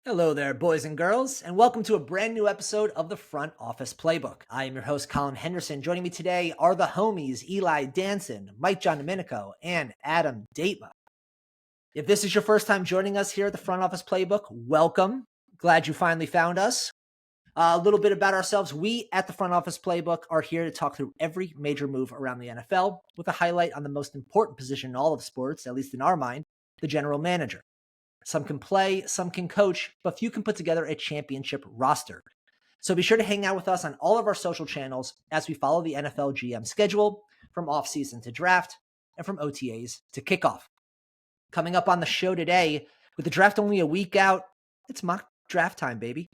Hello there, boys and girls, and welcome to a brand new episode of the Front Office Playbook. I am your host, Colin Henderson. Joining me today are the homies Eli Danson, Mike John Domenico, and Adam Datema. If this is your first time joining us here at the Front Office Playbook, welcome. Glad you finally found us. A little bit about ourselves. We at the Front Office Playbook are here to talk through every major move around the NFL with a highlight on the most important position in all of sports, at least in our mind, the general manager. Some can play, some can coach, but few can put together a championship roster. So be sure to hang out with us on all of our social channels as we follow the NFL GM schedule from offseason to draft and from OTAs to kickoff. Coming up on the show today, with the draft only a week out, it's mock draft time, baby.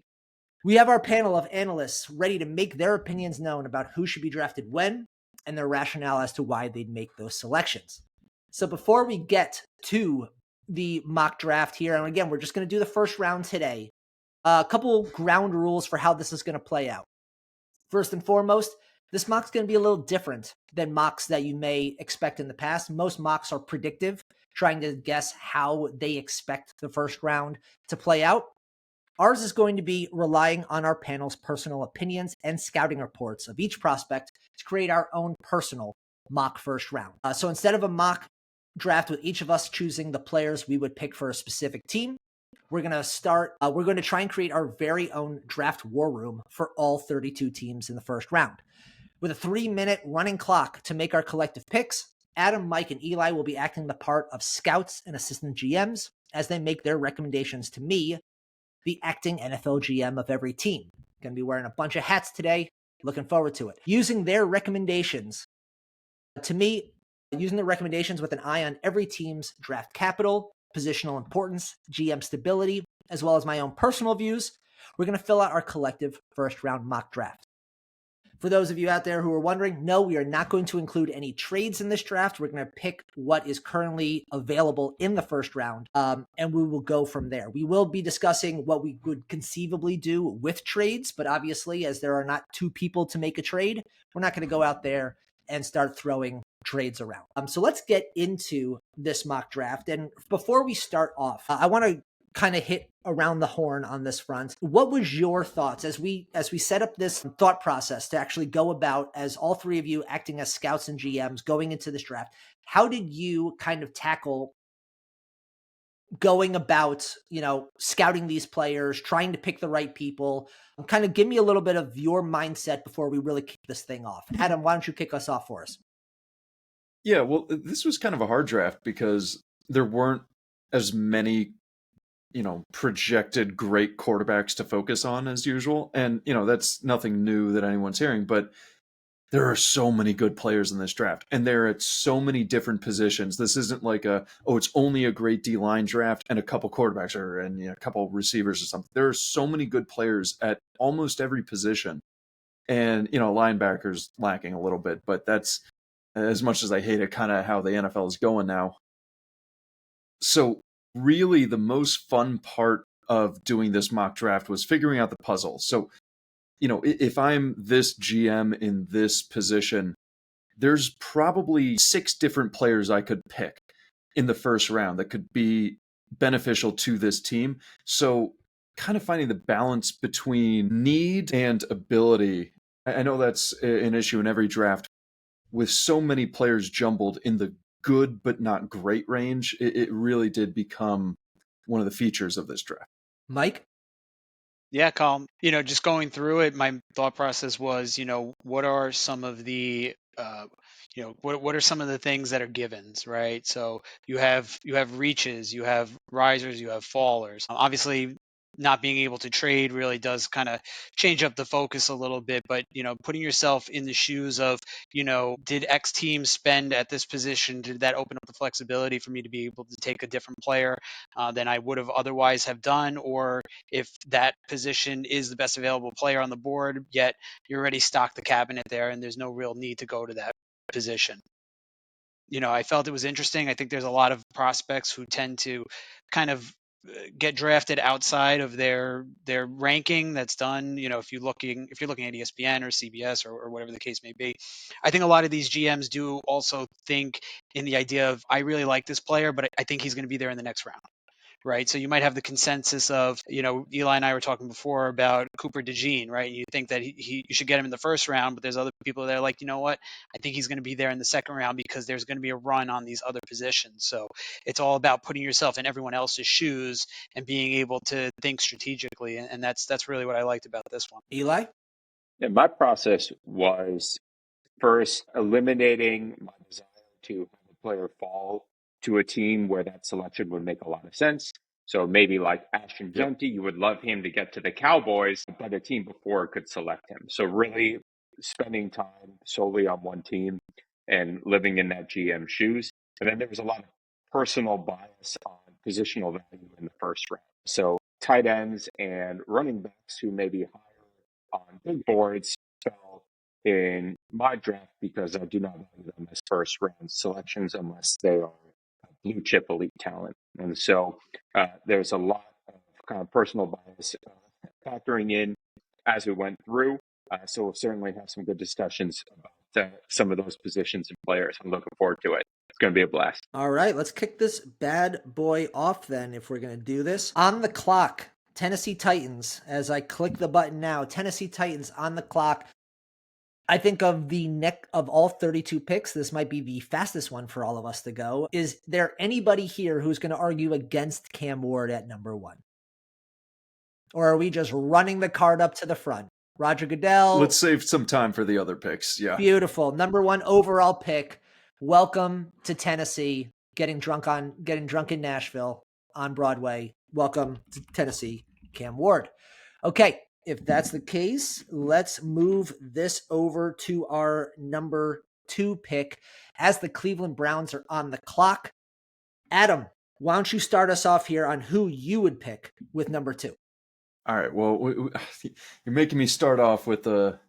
We have our panel of analysts ready to make their opinions known about who should be drafted when and their rationale as to why they'd make those selections. So before we get to the mock draft here, and again, we're just going to do the first round today. A couple ground rules for how this is going to play out. First and foremost, this mock's going to be a little different than mocks that you may expect in the past. Most mocks are predictive, trying to guess how they expect the first round to play out. Ours is going to be relying on our panel's personal opinions and scouting reports of each prospect to create our own personal mock first round. So instead of a mock draft with each of us choosing the players we would pick for a specific team, we're going to try and create our very own draft war room for all 32 teams in the first round. With a 3-minute running clock to make our collective picks, Adam, Mike, and Eli will be acting the part of scouts and assistant GMs as they make their recommendations to me, the acting NFL GM of every team. Going to be wearing a bunch of hats today. Looking forward to it. Using the recommendations with an eye on every team's draft capital, positional importance, GM stability, as well as my own personal views, we're going to fill out our collective first round mock draft. For those of you out there who are wondering, no, we are not going to include any trades in this draft. We're going to pick what is currently available in the first round, and we will go from there. We will be discussing what we would conceivably do with trades, but obviously, as there are not two people to make a trade, we're not going to go out there and start throwing trades around. So let's get into this mock draft. And before we start off, I want to kind of hit around the horn on this front. What was your thoughts as we set up this thought process to actually go about, as all three of you acting as scouts and GMs going into this draft? How did you kind of tackle going about, scouting these players, trying to pick the right people? Kind of give me a little bit of your mindset before we really kick this thing off. Adam, why don't you kick us off for us? Yeah, well, this was kind of a hard draft because there weren't as many, projected great quarterbacks to focus on as usual. And, that's nothing new that anyone's hearing, but there are so many good players in this draft, and they're at so many different positions. This isn't like it's only a great D-line draft and a couple quarterbacks and a couple receivers or something. There are so many good players at almost every position. And, linebackers lacking a little bit, but that's, as much as I hate it, kind of how the NFL is going now. So really the most fun part of doing this mock draft was figuring out the puzzle. So, if I'm this GM in this position, there's probably 6 different players I could pick in the first round that could be beneficial to this team. So kind of finding the balance between need and ability. I know that's an issue in every draft. With so many players jumbled in the good but not great range, it really did become one of the features of this draft. Mike? Yeah, Colin. Just going through it, my thought process was, what are some of the, what are some of the things that are givens, right? So you have reaches, you have risers, you have fallers. Obviously, not being able to trade really does kind of change up the focus a little bit. But putting yourself in the shoes of, did X team spend at this position? Did that open up the flexibility for me to be able to take a different player than I would have otherwise have done? Or if that position is the best available player on the board, yet you already stocked the cabinet there and there's no real need to go to that position. I felt it was interesting. I think there's a lot of prospects who tend to kind of get drafted outside of their ranking that's done. If you're looking at ESPN or CBS or whatever the case may be, I think a lot of these GMs do also think in the idea of, I really like this player, but I think he's going to be there in the next round. right? So you might have the consensus of, Eli and I were talking before about Cooper DeJean, right? You think that you should get him in the first round, but there's other people that are like, you know what? I think he's going to be there in the second round because there's going to be a run on these other positions. So it's all about putting yourself in everyone else's shoes and being able to think strategically. And that's really what I liked about this one. Eli? And my process was first eliminating my desire to have a player fall to a team where that selection would make a lot of sense. So maybe like Ashton Yep. Genty, you would love him to get to the Cowboys, but a team before could select him. So really spending time solely on one team and living in that GM shoes. And then there was a lot of personal bias on positional value in the first round. So tight ends and running backs who may be higher on big boards fell in my draft because I do not value them as first round selections unless they are blue chip elite talent. And so there's a lot of kind of personal bias factoring in as we went through. So we'll certainly have some good discussions about some of those positions and players. I'm looking forward to it. It's going to be a blast. All right, let's kick this bad boy off then if we're going to do this. On the clock, Tennessee Titans. As I click the button now, Tennessee Titans on the clock. I think of the neck of all 32 picks, this might be the fastest one for all of us to go. Is there anybody here who's going to argue against Cam Ward at number 1? Or are we just running the card up to the front? Roger Goodell. Let's save some time for the other picks. Yeah. Beautiful. Number 1 overall pick. Welcome to Tennessee. Getting drunk in Nashville on Broadway. Welcome to Tennessee, Cam Ward. Okay. If that's the case, let's move this over to our number 2 pick as the Cleveland Browns are on the clock. Adam, why don't you start us off here on who you would pick with number 2? All right. Well, you're making me start off with the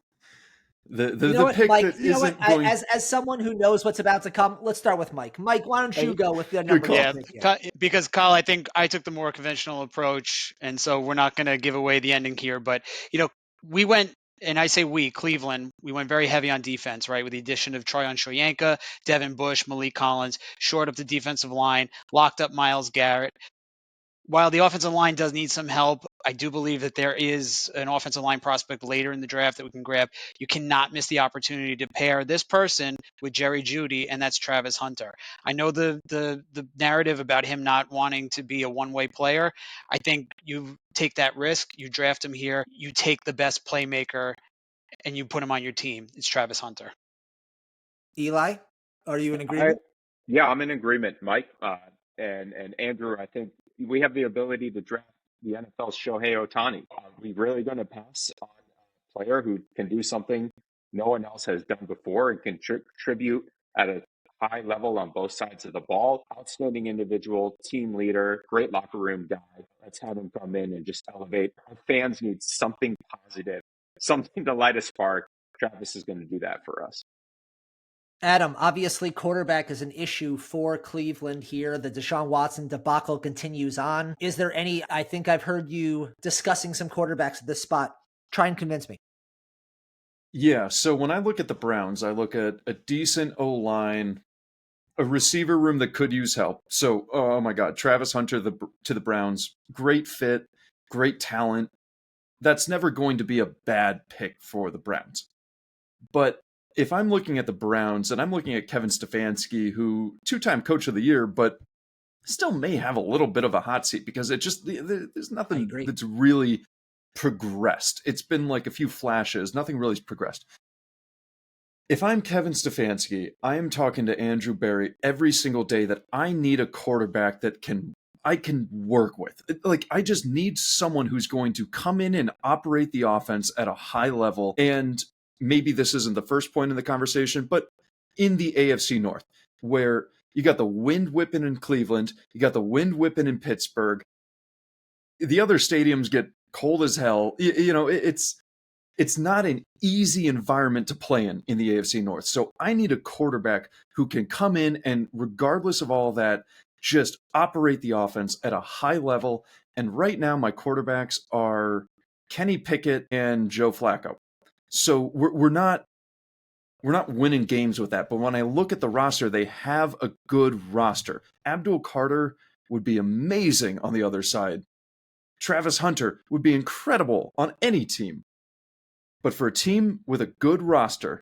what, pick Mike, that isn't going. As someone who knows what's about to come, let's start with Mike. Mike, why don't you go with the number 2 Yeah, pick here? because Kyle, I think I took the more conventional approach, and so we're not going to give away the ending here. But we went, and I say Cleveland, we went very heavy on defense, right? With the addition of Troyan Shoyinka, Devin Bush, Malik Collins, shored up the defensive line, locked up Myles Garrett. While the offensive line does need some help, I do believe that there is an offensive line prospect later in the draft that we can grab. You cannot miss the opportunity to pair this person with Jerry Jeudy, and that's Travis Hunter. I know the narrative about him not wanting to be a one-way player. I think you take that risk, you draft him here, you take the best playmaker, and you put him on your team. It's Travis Hunter. Eli, are you in agreement? I'm in agreement, Mike. And Andrew, I think we have the ability to draft the NFL's Shohei Ohtani. Are we really going to pass on a player who can do something no one else has done before and contribute at a high level on both sides of the ball? Outstanding individual, team leader, great locker room guy. Let's have him come in and just elevate. Our fans need something positive, something to light a spark. Travis is going to do that for us. Adam, obviously quarterback is an issue for Cleveland here. The Deshaun Watson debacle continues on. Is there any, I think I've heard you discussing some quarterbacks at this spot. Try and convince me. Yeah, so when I look at the Browns, I look at a decent O-line, a receiver room that could use help. So, oh my God, Travis Hunter to the Browns, great fit, great talent. That's never going to be a bad pick for the Browns. But if I'm looking at the Browns and I'm looking at Kevin Stefanski, who 2-time coach of the year, but still may have a little bit of a hot seat because there's nothing that's really progressed. It's been like a few flashes. Nothing really's progressed. If I'm Kevin Stefanski, I am talking to Andrew Berry every single day that I need a quarterback that I can work with. Like, I just need someone who's going to come in and operate the offense at a high level. And maybe this isn't the first point in the conversation, but in the AFC North, where you got the wind whipping in Cleveland, you got the wind whipping in Pittsburgh, the other stadiums get cold as hell. It's not an easy environment to play in the AFC North. So I need a quarterback who can come in and, regardless of all that, just operate the offense at a high level. And right now, my quarterbacks are Kenny Pickett and Joe Flacco. So we're not winning games with that. But when I look at the roster, they have a good roster. Abdul Carter would be amazing on the other side. Travis Hunter would be incredible on any team. But for a team with a good roster,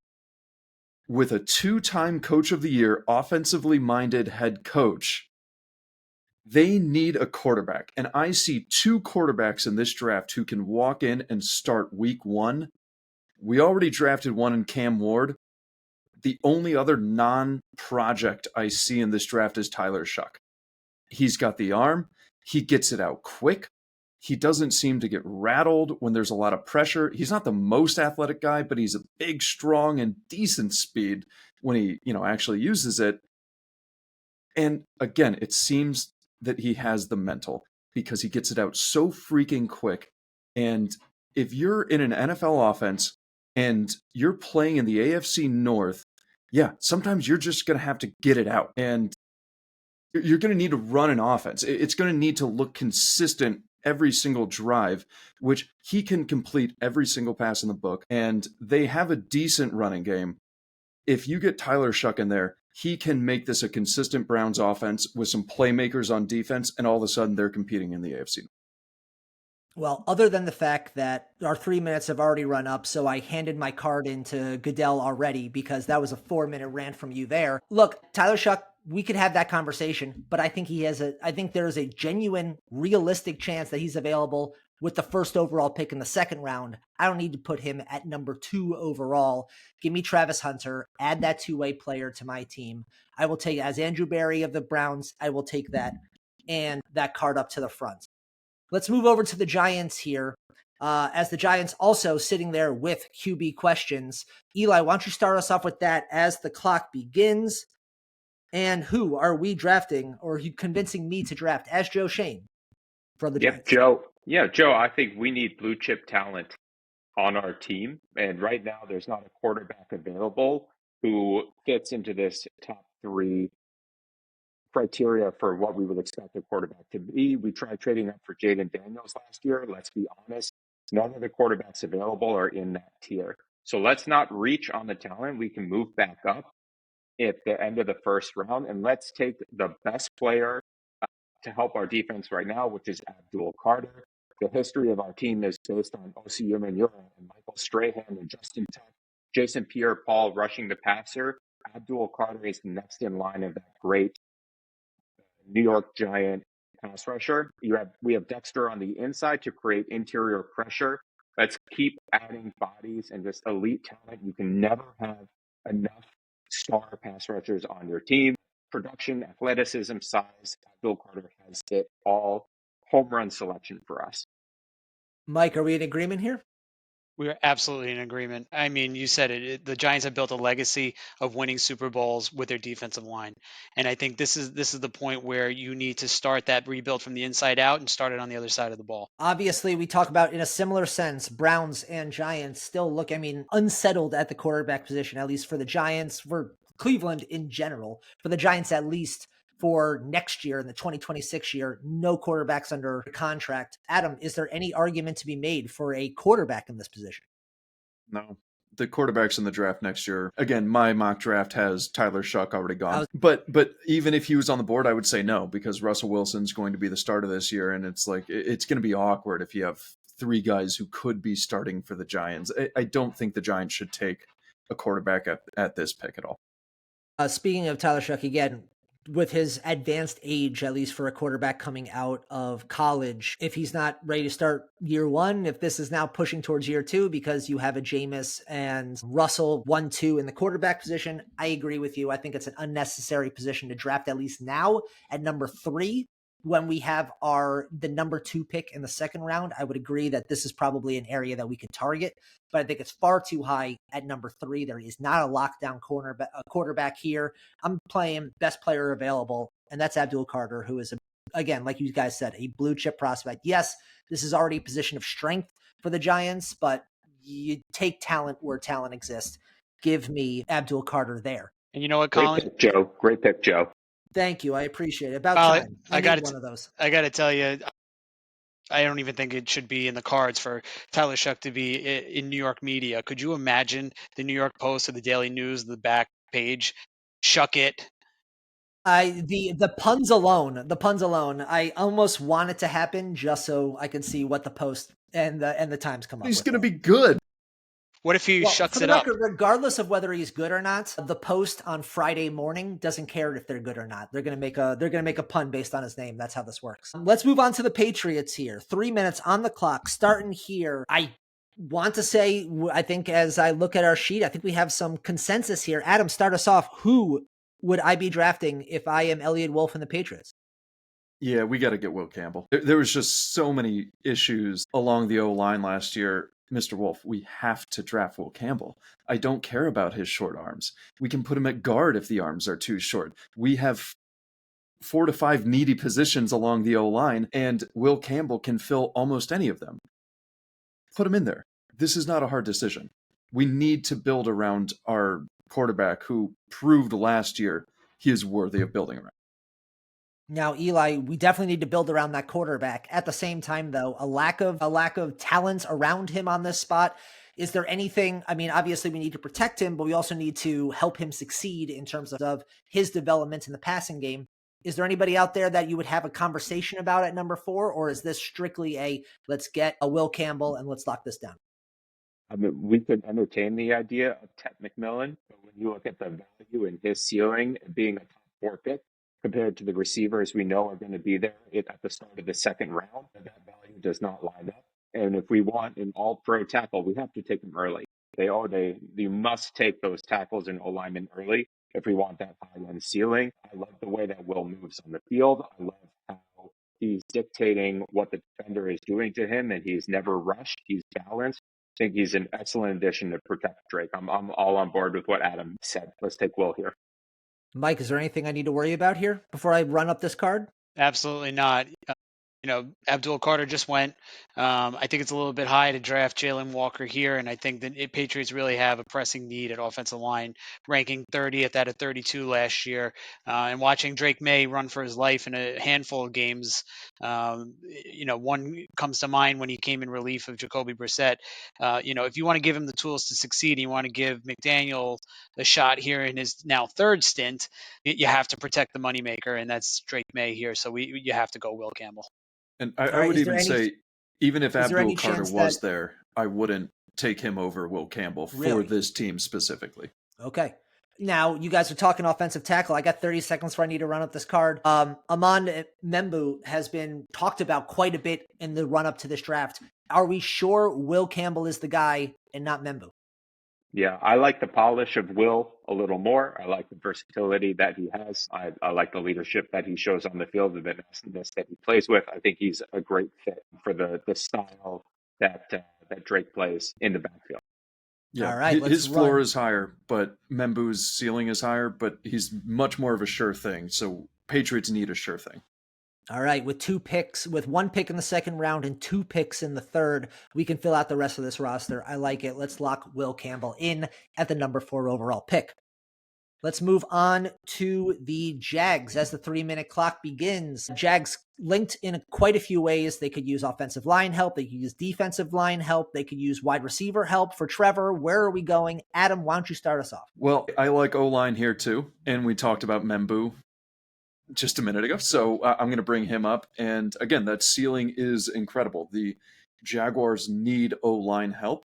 with a 2-time Coach of the Year, offensively minded head coach, they need a quarterback. And I see 2 quarterbacks in this draft who can walk in and start week 1. We already drafted one in Cam Ward. The only other non-project I see in this draft is Tyler Shuck. He's got the arm. He gets it out quick. He doesn't seem to get rattled when there's a lot of pressure. He's not the most athletic guy, but he's a big, strong, and decent speed when he, actually uses it. And again, it seems that he has the mental because he gets it out so freaking quick. And if you're in an NFL offense and you're playing in the AFC North, yeah, sometimes you're just going to have to get it out. And you're going to need to run an offense. It's going to need to look consistent every single drive, which he can complete every single pass in the book. And they have a decent running game. If you get Tyler Shuck in there, he can make this a consistent Browns offense with some playmakers on defense, and all of a sudden they're competing in the AFC. Well, other than the fact that our 3 minutes have already run up, so I handed my card in to Goodell already because that was a 4-minute rant from you there. Look, Tyler Shuck, we could have that conversation, but I think I think there is a genuine, realistic chance that he's available with the first overall pick in the second round. I don't need to put him at number 2 overall. Give me Travis Hunter, add that 2-way player to my team. I will take, as Andrew Berry of the Browns, I will take that and that card up to the front. Let's move over to the Giants here, as the Giants also sitting there with QB questions. Eli, why don't you start us off with that as the clock begins? And who are we drafting, or are you convincing me to draft as Joe Shane from the Giants? Joe. Yeah, Joe, I think we need blue chip talent on our team. And right now, there's not a quarterback available who fits into this top 3 criteria for what we would expect a quarterback to be. We tried trading up for Jaden Daniels last year. Let's be honest, none of the quarterbacks available are in that tier. So let's not reach on the talent. We can move back up at the end of the first round, and let's take the best player to help our defense right now, which is Abdul Carter. The history of our team is based on Osi Umenyiora and Michael Strahan and Justin Tuck, Jason Pierre-Paul rushing the passer. Abdul Carter is next in line of that great New York Giant pass rusher. We have Dexter on the inside to create interior pressure. Let's keep adding bodies and just elite talent. You can never have enough star pass rushers on your team. Production, athleticism, size. Bill Carter has it all. Home run selection for us. Mike, are we in agreement here? We are absolutely in agreement. I mean, you said it. The Giants have built a legacy of winning Super Bowls with their defensive line, and I think this is the point where you need to start that rebuild from the inside out and start it on the other side of the ball. Obviously, we talk about in a similar sense, Browns and Giants still look, unsettled at the quarterback position, at least for the Giants, for Cleveland in general. For the Giants, at least for next year, in the 2026 year, no quarterbacks under contract. Adam, is there any argument to be made for a quarterback in this position? No. The quarterbacks in the draft next year, again, my mock draft has Tyler Shuck already gone. But even if he was on the board, I would say no, because Russell Wilson's going to be the starter this year, and it's like it's going to be awkward if you have 3 guys who could be starting for the Giants. I don't think the Giants should take a quarterback at this pick at all. Speaking of Tyler Shuck, again, with his advanced age, at least for a quarterback coming out of college, if he's not ready to start year 1, if this is now pushing towards year 2 because you have a Jameis and Russell 1-2 in the quarterback position, I agree with you. I think it's an unnecessary position to draft, at least now at number 3. When we have the number 2 pick in the second round, I would agree that this is probably an area that we could target, but I think it's far too high at number 3. There is not a lockdown quarterback here. I'm playing best player available, and that's Abdul Carter, who is, again, like you guys said, a blue chip prospect. Yes, this is already a position of strength for the Giants, but you take talent where talent exists. Give me Abdul Carter there. And you know what, Colin? Great pick, Joe. Thank you. I appreciate it. About time. I got one of those. I got to tell you, I don't even think it should be in the cards for Tyler Shuck to be in New York media. Could you imagine the New York Post or the Daily News, the back page, Shuck it? The puns alone, I almost want it to happen just so I can see what the Post and the Times come up He's with. going to be good. What if he Well, shucks for the it up? record, regardless of whether he's good or not, the Post on Friday morning doesn't care if they're good or not. They're gonna make a pun based on his name. That's how this works. Let's move on to the Patriots here. 3 minutes on the clock, starting here. I want to say, I think as I look at our sheet, I think we have some consensus here. Adam, start us off. Who would I be drafting if I am Elliott Wolf and the Patriots? Yeah, we got to get Will Campbell. There was just so many issues along the O-line last year. Mr. Wolf, we have to draft Will Campbell. I don't care about his short arms. We can put him at guard if the arms are too short. We have 4 to 5 needy positions along the O-line, and Will Campbell can fill almost any of them. Put him in there. This is not a hard decision. We need to build around our quarterback who proved last year he is worthy of building around. Now, Eli, we definitely need to build around that quarterback. At the same time, though, a lack of talent around him on this spot. Is there anything? I mean, obviously we need to protect him, but we also need to help him succeed in terms of his development in the passing game. Is there anybody out there that you would have a conversation about at number 4, or is this strictly a let's get a Will Campbell and let's lock this down? I mean, we could entertain the idea of Ted McMillan, but when you look at the value in his ceiling being a top 4 pick compared to the receivers we know are going to be there at the start of the second round, that value does not line up. And if we want an all-pro tackle, we have to take them early. You must take those tackles and O linemen early if we want that high-end ceiling. I love the way that Will moves on the field. I love how he's dictating what the defender is doing to him, and he's never rushed. He's balanced. I think he's an excellent addition to protect Drake. I'm all on board with what Adam said. Let's take Will here. Mike, is there anything I need to worry about here before I run up this card? Absolutely not. Abdul Carter just went. I think it's a little bit high to draft Jalen Walker here, and I think the Patriots really have a pressing need at offensive line, ranking 30th out of 32 last year, and watching Drake May run for his life in a handful of games. One comes to mind when he came in relief of Jacoby Brissett. If you want to give him the tools to succeed, you want to give McDaniel a shot here in his now third stint. You have to protect the moneymaker, and that's Drake May here. So you have to go Will Campbell. And All I right, would even say, even if is there Abdul any Carter chance was that there, I wouldn't take him over Will Campbell for Really? this team specifically. Okay. Now, you guys are talking offensive tackle. I got 30 seconds where I need to run up this card. Amon Membu has been talked about quite a bit in the run up to this draft. Are we sure Will Campbell is the guy and not Membu? Yeah, I like the polish of Will a little more. I like the versatility that he has. I like the leadership that he shows on the field and the nastiness that he plays with. I think he's a great fit for the style that Drake plays in the backfield. Yeah, All right, let's his floor run. is higher, but Membu's ceiling is higher, but he's much more of a sure thing. So Patriots need a sure thing. All right, with 1 pick in the second round and 2 picks in the third, we can fill out the rest of this roster. I like it. Let's lock Will Campbell in at the number 4 overall pick. Let's move on to the Jags as the 3-minute clock begins. Jags linked in quite a few ways. They could use offensive line help. They could use defensive line help. They could use wide receiver help for Trevor. Where are we going? Adam, why don't you start us off? Well, I like O-line here too, and we talked about Membu just a minute ago, so I'm going to bring him up. And again, that ceiling is incredible. The Jaguars need O-line help.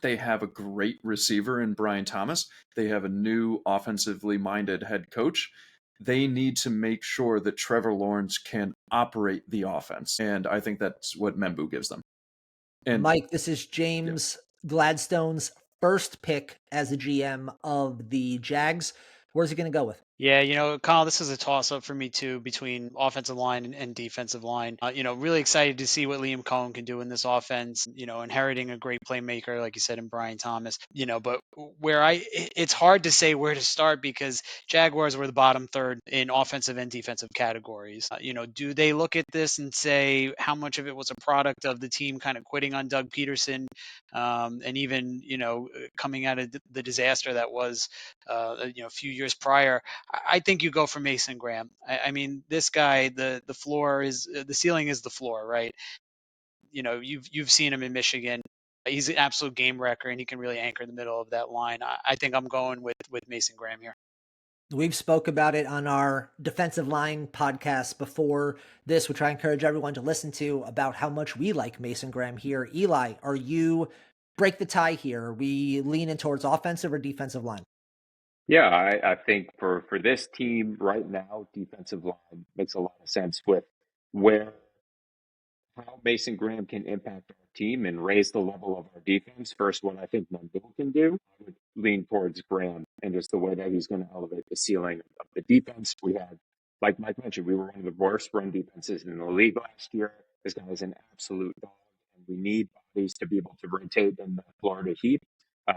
They have a great receiver in Brian Thomas. They have a new offensively minded head coach. They need to make sure that Trevor Lawrence can operate the offense. And I think that's what Membu gives them. And Mike, this is James Gladstone's first pick as the GM of the Jags. Where's he going to go with? Yeah, Kyle, this is a toss-up for me too between offensive line and defensive line. Really excited to see what Liam Cohen can do in this offense. Inheriting a great playmaker, like you said, in Brian Thomas. But it's hard to say where to start because Jaguars were the bottom third in offensive and defensive categories. Do they look at this and say how much of it was a product of the team kind of quitting on Doug Peterson, and even coming out of the disaster that was a few years prior? I think you go for Mason Graham. I mean, this guy, the floor is the ceiling is the floor, right? You've seen him in Michigan. He's an absolute game wrecker, and he can really anchor the middle of that line. I think I'm going with Mason Graham here. We've spoke about it on our defensive line podcast before this, which I encourage everyone to listen to, about how much we like Mason Graham here. Eli, are you break the tie here? Are we leaning towards offensive or defensive line? Yeah, I think for this team right now, defensive line makes a lot of sense with where how Mason Graham can impact our team and raise the level of our defense. First, what I think Mundell can do, I would lean towards Graham and just the way that he's going to elevate the ceiling of the defense. We had, like Mike mentioned, we were one of the worst run defenses in the league last year. This guy is an absolute dog, and we need bodies to be able to rotate in the Florida Heat.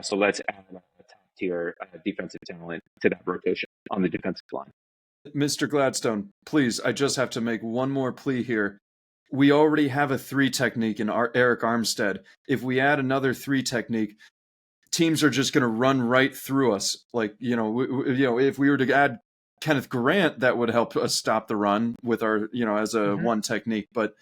So let's add a top tier defensive talent to that rotation on the defensive line. Mr. Gladstone, please, I just have to make one more plea here. We already have a 3 technique in Eric Armstead. If we add another 3 technique, teams are just going to run right through us. Like, if we were to add Kenneth Grant, that would help us stop the run with our, as a one technique. But,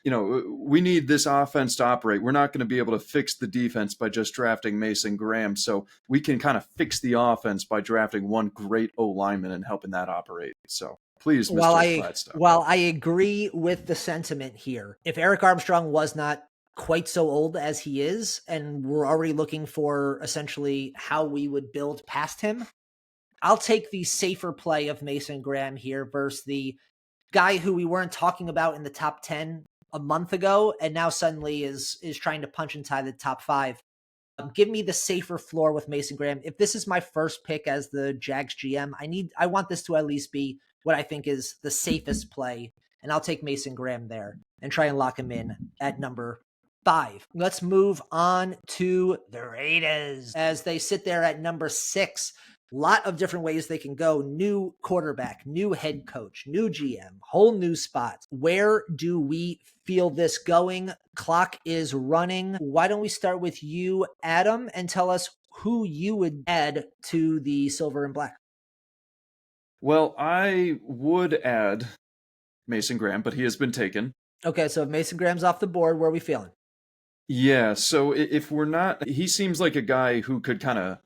we need this offense to operate. We're not going to be able to fix the defense by just drafting Mason Graham. So we can kind of fix the offense by drafting one great O lineman and helping that operate. So please, Mr. Gladstone. While I agree with the sentiment here, if Eric Armstrong was not quite so old as he is, and we're already looking for essentially how we would build past him, I'll take the safer play of Mason Graham here versus the guy who we weren't talking about in the top 10 a month ago and now suddenly is trying to punch inside the top 5. Give me the safer floor with Mason Graham. If this is my first pick as the Jags GM, I want this to at least be what I think is the safest play, and I'll take Mason Graham there and try and lock him in at number 5. Let's move on to the Raiders as they sit there at number 6. Lot of different ways they can go. New quarterback, new head coach, new GM, whole new spots. Where do we feel this going? Clock is running. Why don't we start with you, Adam, and tell us who you would add to the silver and black? Well, I would add Mason Graham, but he has been taken. Okay, so if Mason Graham's off the board, where are we feeling? Yeah, so if we're not, he seems like a guy who could kind of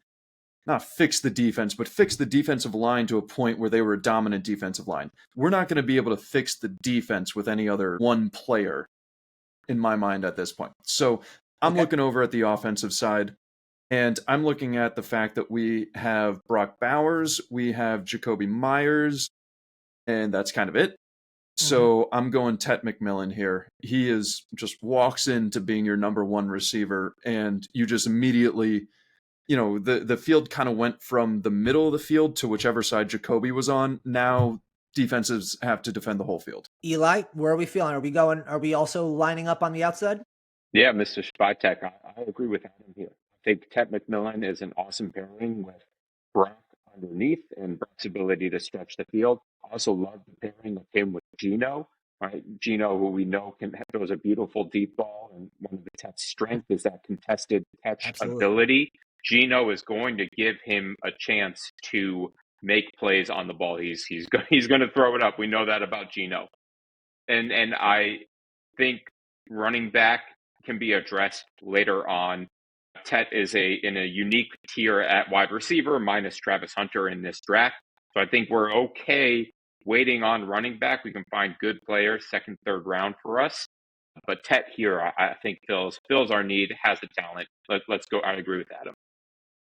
not fix the defense, but fix the defensive line to a point where they were a dominant defensive line. We're not going to be able to fix the defense with any other one player, in my mind, at this point. So I'm looking over at the offensive side, and I'm looking at the fact that we have Brock Bowers, we have Jacoby Myers, and that's kind of it. So I'm going Tet McMillan here. He just walks into being your number 1 receiver, and you just immediately, the field kind of went from the middle of the field to whichever side Jacoby was on. Now defenses have to defend the whole field. Eli, where are we feeling? Are we also lining up on the outside? Yeah, Mr. Spytek, I agree with Adam here. I think Ted McMillan is an awesome pairing with Brock underneath and Brock's ability to stretch the field. I also love the pairing of him with Gino, right? Gino, who we know throws a beautiful deep ball, and one of the Ted's strength is that contested catch ability. Gino is going to give him a chance to make plays on the ball. He's going to throw it up. We know that about Gino, and I think running back can be addressed later on. Tet is in a unique tier at wide receiver minus Travis Hunter in this draft. So I think we're okay waiting on running back. We can find good players, second, third round for us. But Tet here, I think fills our need, has the talent. Let's go. I agree with Adam.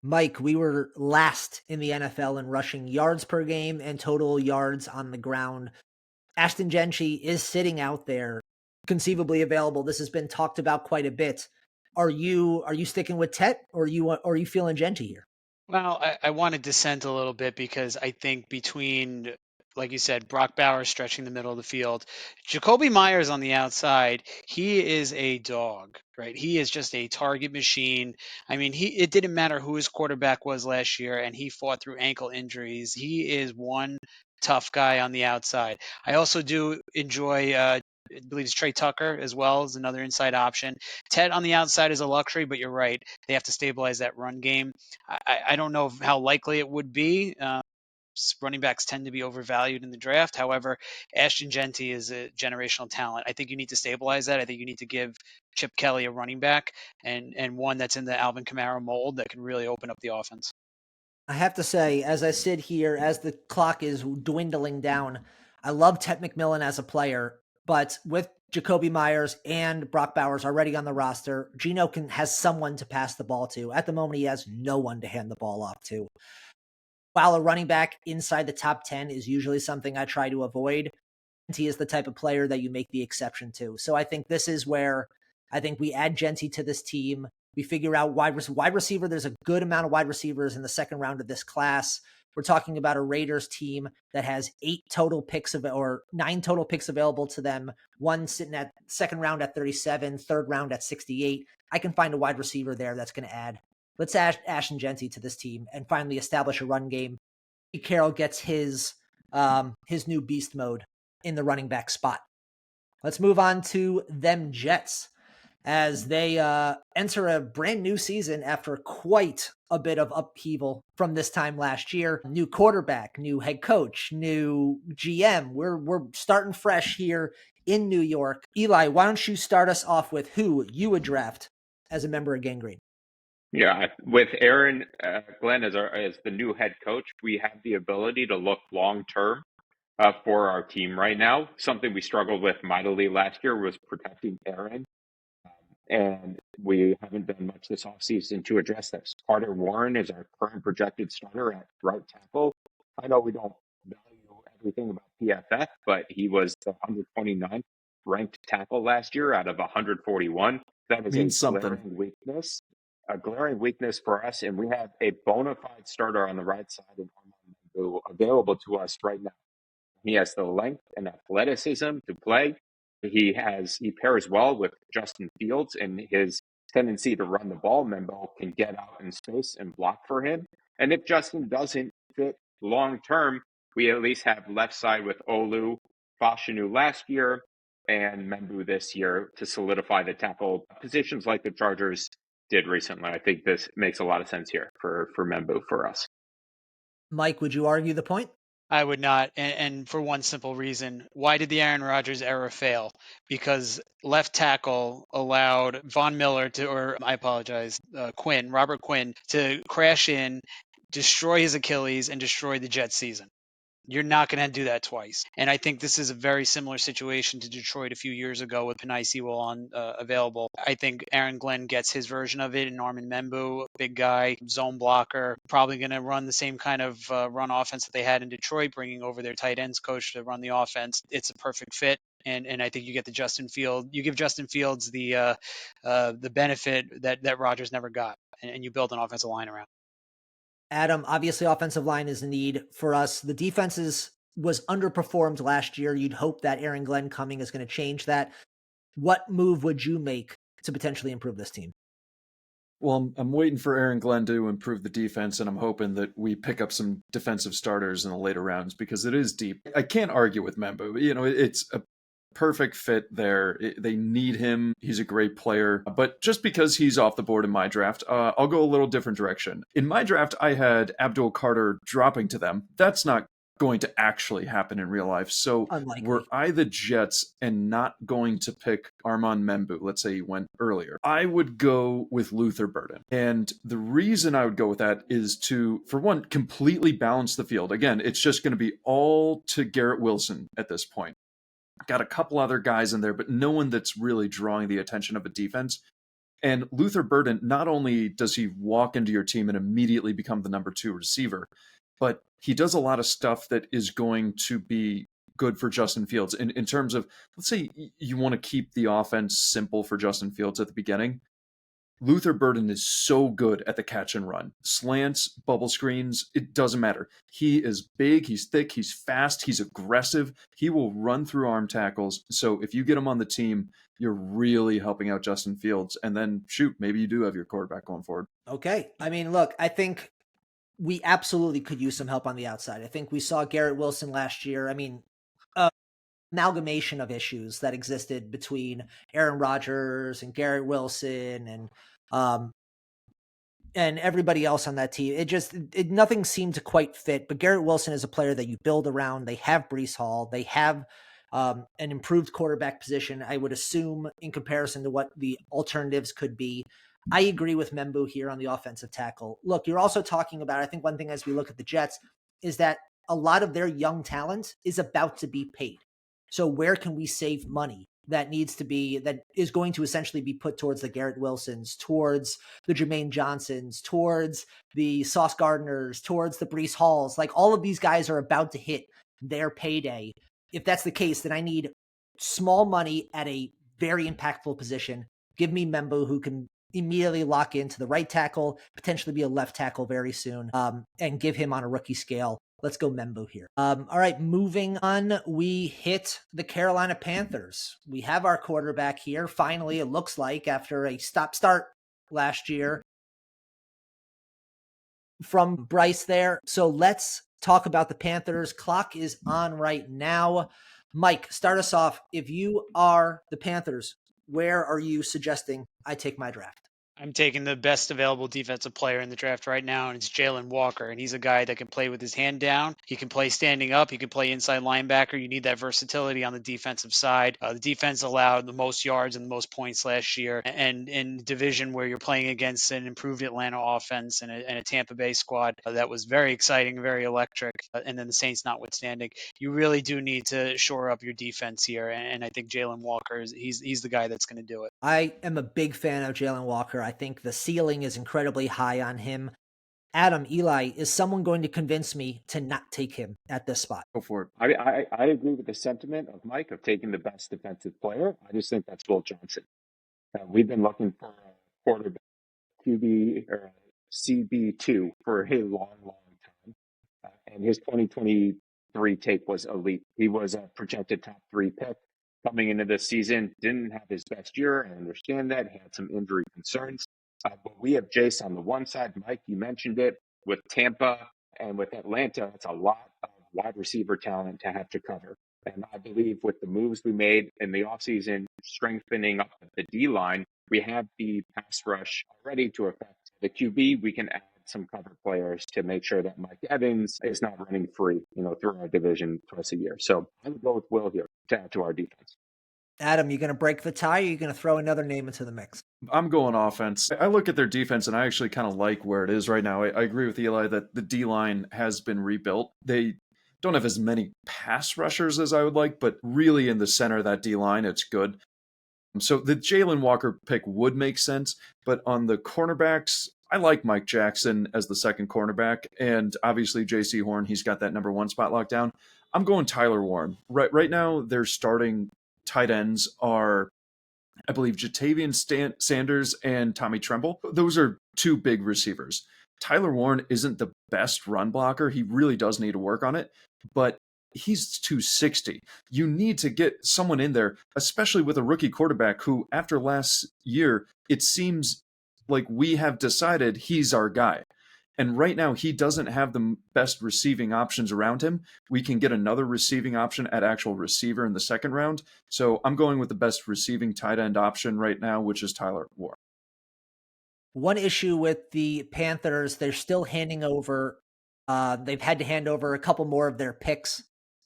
Mike, we were last in the NFL in rushing yards per game and total yards on the ground. Ashton Jeanty is sitting out there, conceivably available. This has been talked about quite a bit. Are you sticking with Tet, or are you feeling Jeanty here? Well, I want to dissent a little bit because I think between, like you said, Brock Bowers stretching the middle of the field, Jacoby Myers on the outside, he is a dog, right? He is just a target machine. I mean, it didn't matter who his quarterback was last year, and he fought through ankle injuries. He is one tough guy on the outside. I also do enjoy I believe it's Trey Tucker as well as another inside option. Ted on the outside is a luxury, but you're right. They have to stabilize that run game. I don't know how likely it would be. Running backs tend to be overvalued in the draft. However, Ashton Jeanty is a generational talent. I think you need to stabilize that. I think you need to give Chip Kelly a running back and one that's in the Alvin Kamara mold that can really open up the offense. I have to say, as I sit here, as the clock is dwindling down, I love Ted McMillan as a player, but with Jacoby Myers and Brock Bowers already on the roster, Gino has someone to pass the ball to. At the moment, he has no one to hand the ball off to. While a running back inside the top 10 is usually something I try to avoid, he is the type of player that you make the exception to. So I think this is where I think we add Genty to this team. We figure out wide receiver. There's a good amount of wide receivers in the second round of this class. We're talking about a Raiders team that has 9 total picks available to them. One sitting at second round at 37, third round at 68. I can find a wide receiver there that's going to add. Let's add Ashton Genty to this team and finally establish a run game. Pete Carroll gets his new beast mode in the running back spot. Let's move on to them Jets as they enter a brand new season after quite a bit of upheaval from this time last year. New quarterback, new head coach, new GM. We're starting fresh here in New York. Eli, why don't you start us off with who you would draft as a member of Gang Green? Yeah, with Aaron Glenn as the new head coach, we have the ability to look long term for our team right now. Something we struggled with mightily last year was protecting Aaron, and we haven't done much this offseason to address this. Carter Warren is our current projected starter at right tackle. I know we don't value everything about PFF, but he was the 129th ranked tackle last year out of 141. That is Means something. a glaring weakness for us, and we have a bona fide starter on the right side in Armando available to us right now. He has the length and athleticism to play. He pairs well with Justin Fields, and his tendency to run the ball. Membo can get out in space and block for him. And if Justin doesn't fit long term, we at least have left side with Olu, Fashanu last year, and Membu this year to solidify the tackle positions like the Chargers did recently. I think this makes a lot of sense here for Membu for us. Mike, would you argue the point? I would not, and for one simple reason. Why did the Aaron Rodgers era fail? Because left tackle allowed Von Miller Robert Quinn, to crash in, destroy his Achilles, and destroy the Jets season. You're not going to do that twice. And I think this is a very similar situation to Detroit a few years ago with Panay Sewell available. I think Aaron Glenn gets his version of it in Norman Membu, big guy, zone blocker, probably going to run the same kind of run offense that they had in Detroit, bringing over their tight ends coach to run the offense. It's a perfect fit. And I think you get you give Justin Fields the benefit that Rodgers never got, and you build an offensive line around. Adam, obviously offensive line is a need for us. The defense was underperformed last year. You'd hope that Aaron Glenn coming is going to change that. What move would you make to potentially improve this team? Well, I'm waiting for Aaron Glenn to improve the defense, and I'm hoping that we pick up some defensive starters in the later rounds because it is deep. I can't argue with Membo. It's a perfect fit there. They need him. He's a great player. But just because he's off the board in my draft, I'll go a little different direction. In my draft, I had Abdul Carter dropping to them. That's not going to actually happen in real life. So Unlikely. were I the Jets and not going to pick Armand Membu, let's say he went earlier, I would go with Luther Burden. And the reason I would go with that is to, for one, completely balance the field. Again, it's just going to be all to Garrett Wilson at this point. Got a couple other guys in there, but no one that's really drawing the attention of a defense. And Luther Burden, not only does he walk into your team and immediately become the number 2 receiver, but he does a lot of stuff that is going to be good for Justin Fields. In terms of, let's say you want to keep the offense simple for Justin Fields at the beginning. Luther Burden is so good at the catch and run. Slants, bubble screens, it doesn't matter. He is big, he's thick, he's fast, he's aggressive. He will run through arm tackles. So if you get him on the team, you're really helping out Justin Fields. And then, shoot, maybe you do have your quarterback going forward. Okay. I mean, look, I think we absolutely could use some help on the outside. I think we saw Garrett Wilson last year. I mean, amalgamation of issues that existed between Aaron Rodgers and Garrett Wilson and everybody else on that team. Nothing seemed to quite fit. But Garrett Wilson is a player that you build around. They have Breece Hall. They have an improved quarterback position, I would assume, in comparison to what the alternatives could be. I agree with Membu here on the offensive tackle. Look, you're also talking about, I think one thing as we look at the Jets is that a lot of their young talent is about to be paid. So where can we save money that is going to essentially be put towards the Garrett Wilsons, towards the Jermaine Johnsons, towards the Sauce Gardners, towards the Brees Halls? Like, all of these guys are about to hit their payday. If that's the case, then I need small money at a very impactful position. Give me Membo, who can immediately lock into the right tackle, potentially be a left tackle very soon, and give him on a rookie scale. Let's go Membo here. All right, moving on, we hit the Carolina Panthers. We have our quarterback here. Finally, it looks like, after a stop-start last year from Bryce there. So let's talk about the Panthers. Clock is on right now. Mike, start us off. If you are the Panthers, where are you suggesting I take my draft? I'm taking the best available defensive player in the draft right now, and it's Jalen Walker. And he's a guy that can play with his hand down. He can play standing up. He can play inside linebacker. You need that versatility on the defensive side. The defense allowed the most yards and the most points last year. And in a division where you're playing against an improved Atlanta offense and a Tampa Bay squad that was very exciting, very electric, and then the Saints notwithstanding, you really do need to shore up your defense here. And I think Jalen Walker he's the guy that's going to do it. I am a big fan of Jalen Walker. I think the ceiling is incredibly high on him. Adam, Eli, is someone going to convince me to not take him at this spot? Go for it. I agree with the sentiment of Mike of taking the best defensive player. I just think that's Will Johnson. We've been looking for a quarterback QB or CB2 for a long, long time. And his 2023 tape was elite. He was a projected top 3 pick coming into this season. Didn't have his best year. I understand that. He had some injury concerns. But we have Jace on the one side. Mike, you mentioned it. With Tampa and with Atlanta, it's a lot of wide receiver talent to have to cover. And I believe with the moves we made in the offseason, strengthening up the D-line, we have the pass rush already to affect the QB. We can add some cover players to make sure that Mike Evans is not running free, through our division twice a year. So I would go with Will here to add to our defense. Adam, you going to break the tie, or are you going to throw another name into the mix? I'm going offense. I look at their defense and I actually kind of like where it is right now. I agree with Eli that the D-line has been rebuilt. They don't have as many pass rushers as I would like, but really in the center of that D-line, it's good. So the Jalen Walker pick would make sense, but on the cornerbacks, I like Mike Jackson as the second cornerback, and obviously J.C. Horn, he's got that number 1 spot locked down. I'm going Tyler Warren. Right now, their starting tight ends are, I believe, Jatavian Sanders and Tommy Tremble. Those are 2 big receivers. Tyler Warren isn't the best run blocker. He really does need to work on it, but he's 260. You need to get someone in there, especially with a rookie quarterback who, after last year, it seems like we have decided he's our guy. And right now, he doesn't have the best receiving options around him. We can get another receiving option at actual receiver in the second round. So I'm going with the best receiving tight end option right now, which is Tyler Warren. One issue with the Panthers, they're still handing over. They've had to hand over a couple more of their picks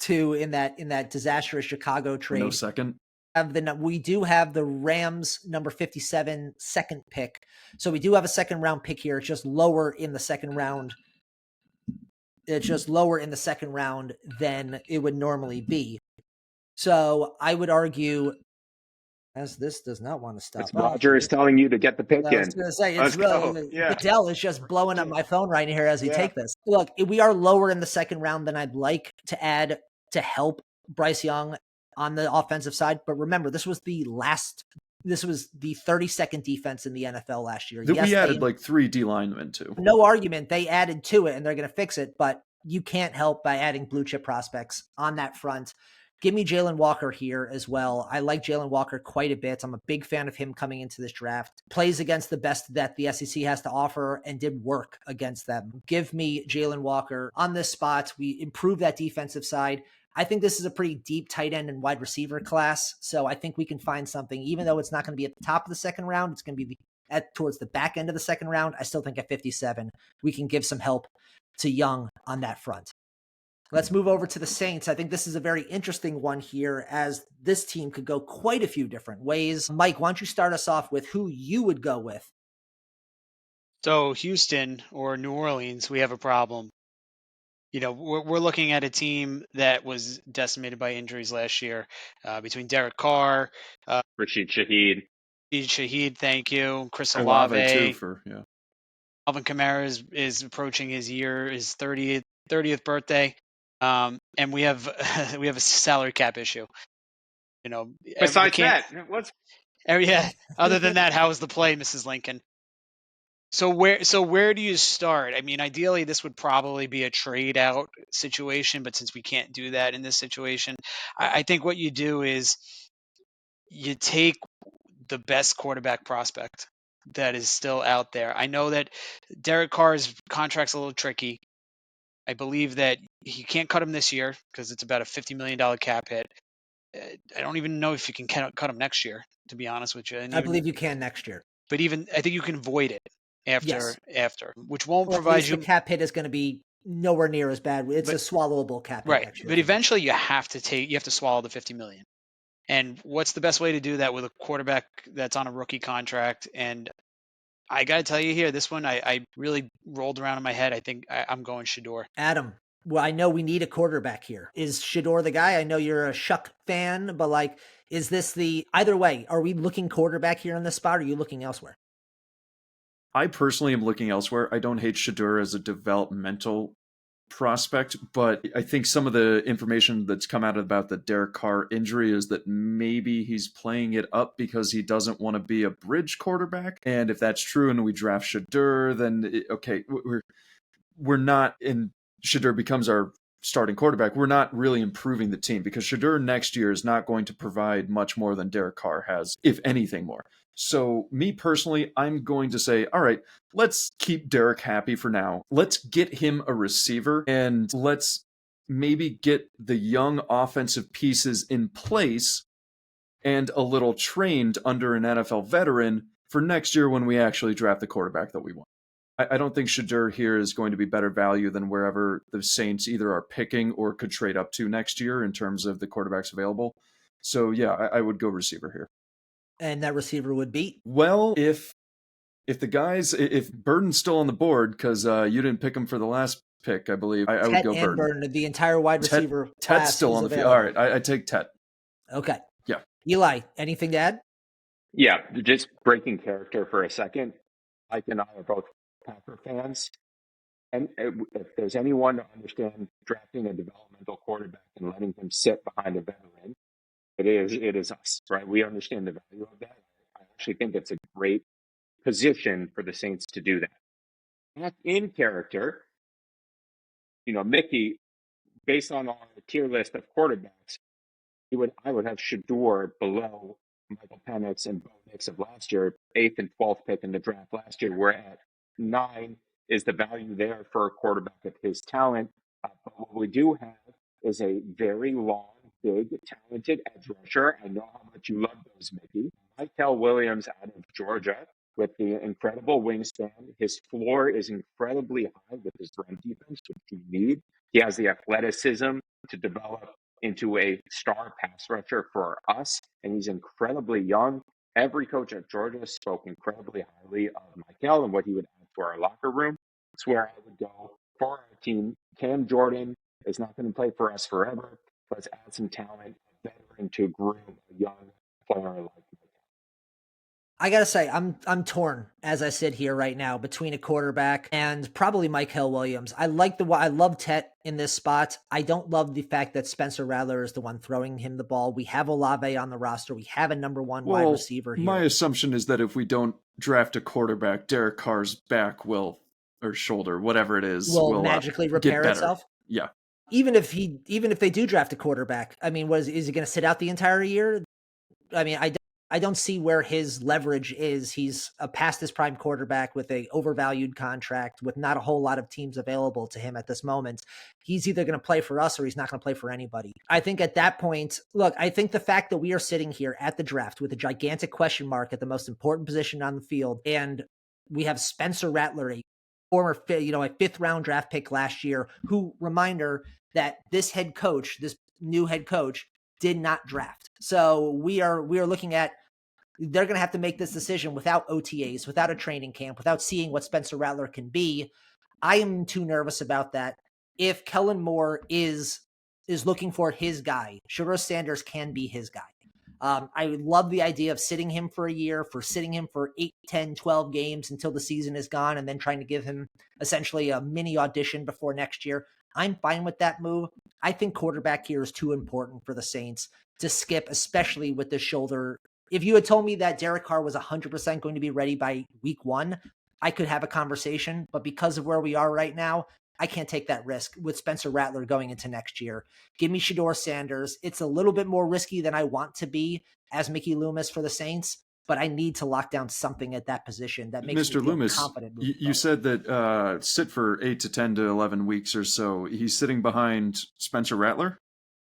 in that disastrous Chicago trade. No second. We do have the Rams number 57 second pick. So we do have a second round pick here. It's just lower in the second round. It's just lower in the second round than it would normally be. So I would argue, as this does not want to stop. Roger is telling you to get the pick in. I was going to say, Let's go. Yeah. Goodell is just blowing up my phone right here as we take this. Look, we are lower in the second round than I'd like to add to help Bryce Young on the offensive side. But remember, this was the 32nd defense in the NFL last year. We added like 3 D linemen too. No argument. They added to it and they're going to fix it, but you can't help by adding blue chip prospects on that front. Give me Jalen Walker here as well. I like Jalen Walker quite a bit. I'm a big fan of him coming into this draft. Plays against the best that the SEC has to offer and did work against them. Give me Jalen Walker on this spot. We improve that defensive side. I think this is a pretty deep tight end and wide receiver class. So I think we can find something, even though it's not going to be at the top of the second round. It's going to be towards the back end of the second round. I still think at 57, we can give some help to Young on that front. Let's move over to the Saints. I think this is a very interesting one here, as this team could go quite a few different ways. Mike, why don't you start us off with who you would go with? So Houston or New Orleans, we have a problem. We're looking at a team that was decimated by injuries last year, between Derek Carr, Rashid Shaheed. Shaheed, thank you, Chris Olave too Olave. for yeah. Alvin Kamara is approaching his 30th birthday, and we have we have a salary cap issue. We Besides can't. that, what's Yeah. Other than that, how was the play, Mrs. Lincoln? So where do you start? I mean, ideally, this would probably be a trade out situation, but since we can't do that in this situation, I think what you do is you take the best quarterback prospect that is still out there. I know that Derek Carr's contract's a little tricky. I believe that he can't cut him this year because it's about a $50 million cap hit. I don't even know if you can cut him next year, to be honest with you. And I even, believe you can next year. but even I think you can void it Yes. after, which won't Or at provide least the you. cap hit is going to be nowhere near as bad. It's a swallowable cap hit Right, next year. but eventually you have to swallow the 50 million. And what's the best way to do that with a quarterback that's on a rookie contract? And I got to tell you here, this one I really rolled around in my head. I think I'm going Shador. Adam, well, I know we need a quarterback here. Is Shador the guy? I know you're a Shuck fan, but like, is this either way, are we looking quarterback here in this spot, or are you looking elsewhere? I personally am looking elsewhere. I don't hate Shador as a developmental prospect, but I think some of the information that's come out about the Derek Carr injury is that maybe he's playing it up because he doesn't want to be a bridge quarterback. And if that's true and we draft Shador, then okay, we're not in Shador becomes our starting quarterback. We're not really improving the team because Shador next year is not going to provide much more than Derek Carr has, if anything more. So, me personally, I'm going to say, all right, let's keep Derek happy for now. Let's get him a receiver and let's maybe get the young offensive pieces in place and a little trained under an NFL veteran for next year when we actually draft the quarterback that we want. I don't think Shador here is going to be better value than wherever the Saints either are picking or could trade up to next year in terms of the quarterbacks available. So, yeah, I would go receiver here. And that receiver would be? Well, if Burden's still on the board because you didn't pick him for the last pick, I believe, I would go and Burden. The entire wide receiver class. Ted's still on the field. All right, I take Ted. Okay. Yeah. Eli, anything to add? Yeah, just breaking character for a second. Mike and I are both Packer fans. And if there's anyone to understand drafting a developmental quarterback and letting him sit behind a veteran, it is us, right? We understand the value of that. I actually think it's a great position for the Saints to do that. Back in character, Mickey, based on our tier list of quarterbacks, I would have Shador below Michael Penix and Bo Nix of last year, 8th and 12th pick in the draft last year. We're at 9 is the value there for a quarterback of his talent. But what we do have is a very long, big, talented edge rusher. I know how much you love those, Mickey. Michael Williams out of Georgia with the incredible wingspan. His floor is incredibly high with his run defense, which you need. He has the athleticism to develop into a star pass rusher for us, and he's incredibly young. Every coach at Georgia spoke incredibly highly of Michael and what he would add to our locker room. It's where I would go for our team. Cam Jordan is not going to play for us forever. Let's add some talent, a veteran to groom a young player like Michael. I gotta say, I'm torn as I sit here right now between a quarterback and probably Michael Williams. I love Tet in this spot. I don't love the fact that Spencer Rattler is the one throwing him the ball. We have Olave on the roster. We have a number one wide receiver here. My assumption is that if we don't draft a quarterback, Derek Carr's back or shoulder, whatever it is, will magically repair itself. Yeah. Even if they do draft a quarterback, I mean, is he going to sit out the entire year? I mean, I don't see where his leverage is. He's a past his prime quarterback with a overvalued contract with not a whole lot of teams available to him at this moment. He's either going to play for us or he's not going to play for anybody. I think at that point, look, I think the fact that we are sitting here at the draft with a gigantic question mark at the most important position on the field, and we have Spencer Rattler, a former, a 5th round draft pick last year, who, reminder, that this head coach, this new head coach, did not draft. So we are looking at, they're going to have to make this decision without OTAs, without a training camp, without seeing what Spencer Rattler can be. I am too nervous about that. If Kellen Moore is looking for his guy, Shedeur Sanders can be his guy. I love the idea of sitting him for a year, for sitting him for 8, 10, 12 games until the season is gone, and then trying to give him essentially a mini audition before next year. I'm fine with that move. I think quarterback here is too important for the Saints to skip, especially with the shoulder. If you had told me that Derek Carr was 100% going to be ready by week 1, I could have a conversation. But because of where we are right now, I can't take that risk with Spencer Rattler going into next year. Give me Shedeur Sanders. It's a little bit more risky than I want to be as Mickey Loomis for the Saints, but I need to lock down something at that position that makes Mr. me feel Loomis, confident. you said that sit for 8 to 10 to 11 weeks or so. He's sitting behind Spencer Rattler?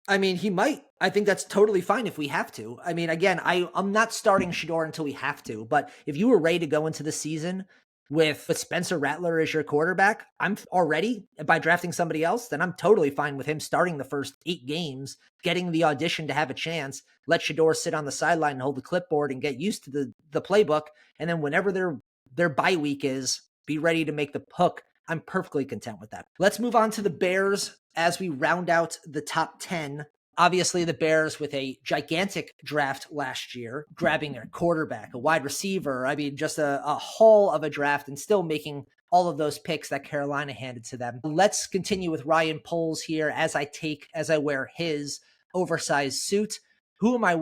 I mean, he might. I think that's totally fine if we have to. I mean, again, I'm not starting Shedeur until we have to, but if you were ready to go into the season with Spencer Rattler as your quarterback, I'm already, by drafting somebody else, then I'm totally fine with him starting the first 8 games, getting the audition to have a chance, let Shedeur sit on the sideline and hold the clipboard and get used to the playbook, and then whenever their bye week is, be ready to make the hook. I'm perfectly content with that. Let's move on to the Bears as we round out the top 10. Obviously, the Bears with a gigantic draft last year, grabbing a quarterback, a wide receiver. I mean, just a haul of a draft and still making all of those picks that Carolina handed to them. Let's continue with Ryan Poles here as I wear his oversized suit. Who am I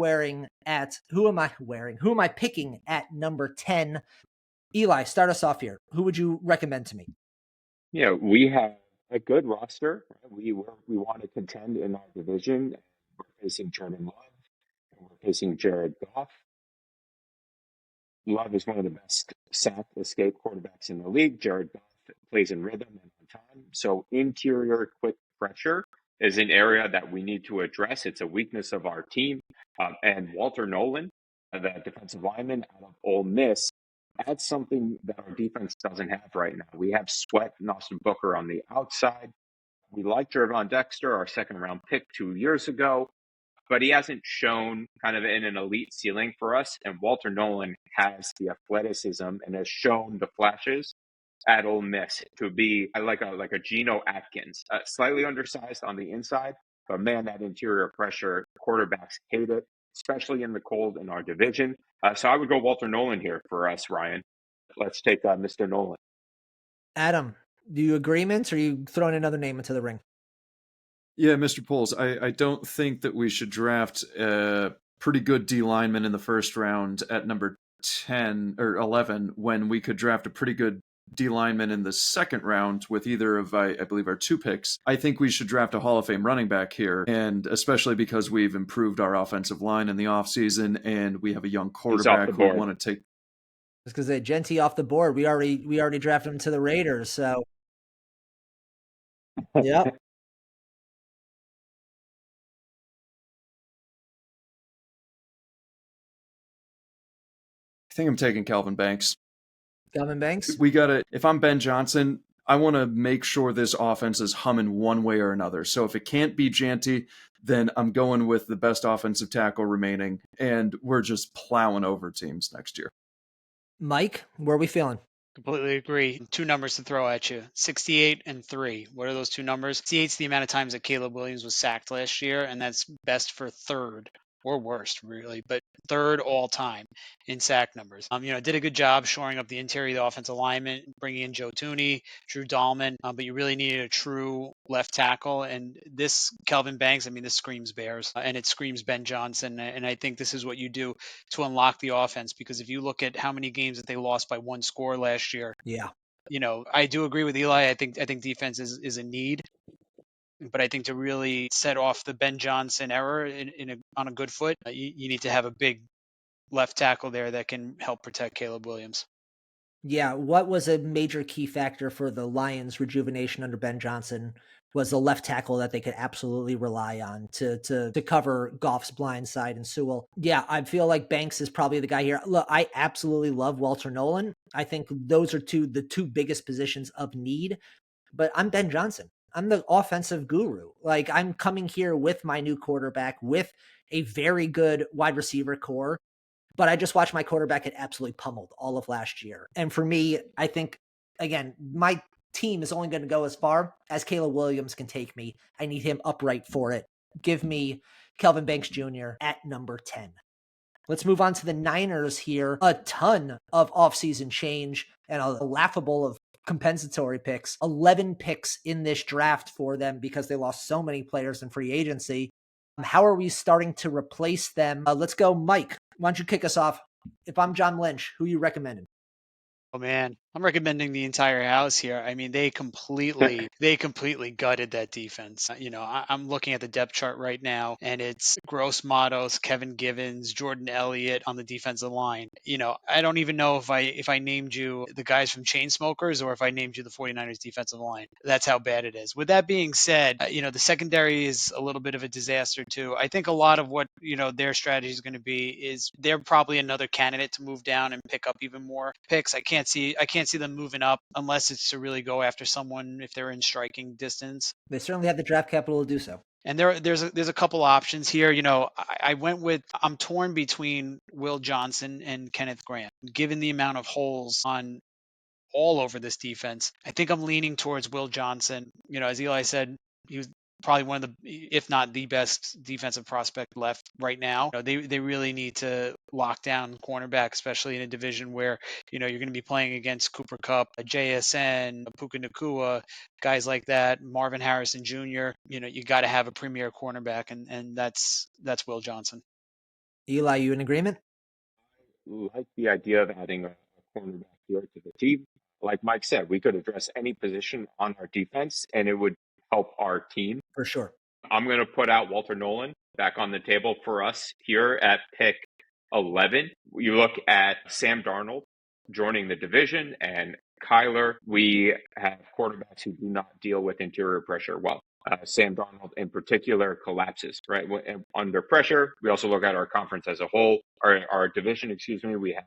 picking at number 10? Eli, start us off here. Who would you recommend to me? Yeah, we have a good roster. Right? We want to contend in our division. We're facing Jordan Love, and we're facing Jared Goff. Love is one of the best sack escape quarterbacks in the league. Jared Goff plays in rhythm and on time. So interior quick pressure is an area that we need to address. It's a weakness of our team. And Walter Nolan, the defensive lineman out of Ole Miss, adds something that our defense doesn't have right now. We have Sweat and Austin Booker on the outside. We like Jervon Dexter, our second round pick 2 years ago, but he hasn't shown kind of in an elite ceiling for us. And Walter Nolan has the athleticism and has shown the flashes at Ole Miss to be like a Geno Atkins, slightly undersized on the inside, but man, that interior pressure, quarterbacks hate it, especially in the cold in our division. So I would go Walter Nolan here for us, Ryan. Let's take Mr. Nolan. Adam, do you agreement, or are you throwing another name into the ring? Yeah, Mr. Poles, I don't think that we should draft a pretty good D lineman in the first round at number 10 or 11 when we could draft a pretty good D lineman in the second round with either of, I believe, our 2 picks. I think we should draft a Hall of Fame running back here, and especially because we've improved our offensive line in the offseason and we have a young quarterback who we want to take. Just because they Genty off the board, we already drafted him to the Raiders, so yep. I think I'm taking Calvin Banks. Calvin Banks? If I'm Ben Johnson, I want to make sure this offense is humming one way or another. So if it can't be Janty, then I'm going with the best offensive tackle remaining, and we're just plowing over teams next year. Mike, where are we feeling? Completely agree. 2 numbers to throw at you, 68 and 3. What are those 2 numbers? 68 is the amount of times that Caleb Williams was sacked last year, and that's best for third or worst, really, but third all time in sack numbers. Did a good job shoring up the interior of the offensive alignment, bringing in Joe Tooney, Drew Dahlman, but you really needed a true left tackle. And this Kelvin Banks, this screams Bears, and it screams Ben Johnson. And I think this is what you do to unlock the offense, because if you look at how many games that they lost by 1 score last year, yeah, I do agree with Eli. I think defense is a need. But I think to really set off the Ben Johnson error on a good foot, you need to have a big left tackle there that can help protect Caleb Williams. Yeah, what was a major key factor for the Lions' rejuvenation under Ben Johnson was the left tackle that they could absolutely rely on to cover Goff's blind side and Sewell. Yeah, I feel like Banks is probably the guy here. Look, I absolutely love Walter Nolan. I think those are the two biggest positions of need. But I'm Ben Johnson. I'm the offensive guru. Like, I'm coming here with my new quarterback, with a very good wide receiver core, but I just watched my quarterback get absolutely pummeled all of last year. And for me, I think, again, my team is only going to go as far as Caleb Williams can take me. I need him upright for it. Give me Kelvin Banks Jr. at number 10. Let's move on to the Niners here. A ton of offseason change and a laughable of compensatory picks. 11 picks in this draft for them because they lost so many players in free agency. How are we starting to replace them? Let's go, Mike. Why don't you kick us off? If I'm John Lynch, who are you recommending? Oh man, I'm recommending the entire house here. I mean, they completely gutted that defense. I'm looking at the depth chart right now, and it's Gross Matos, Kevin Givens, Jordan Elliott on the defensive line. I don't even know if I named you the guys from Chainsmokers or if I named you the 49ers defensive line. That's how bad it is. With that being said, the secondary is a little bit of a disaster too. I think a lot of what their strategy is going to be is they're probably another candidate to move down and pick up even more picks. I can't see them moving up unless it's to really go after someone if they're in striking distance. They certainly have the draft capital to do so. And there's a couple options here. I'm torn between Will Johnson and Kenneth Grant. Given the amount of holes on all over this defense, I think I'm leaning towards Will Johnson. As Eli said, he was probably one of the, if not the best defensive prospect left right now. They really need to lock down cornerback, especially in a division where, you're going to be playing against Cooper Kupp, JSN, Puka Nacua, guys like that, Marvin Harrison Jr. You got to have a premier cornerback, and that's Will Johnson. Eli, you in agreement? Like the idea of adding a cornerback here to the team. Like Mike said, we could address any position on our defense and it would help our team. For sure. I'm going to put out Walter Nolan back on the table for us here at pick 11. You look at Sam Darnold joining the division and Kyler. We have quarterbacks who do not deal with interior pressure well. Sam Darnold in particular collapses, right? Under pressure. We also look at our conference as a whole, our division, we have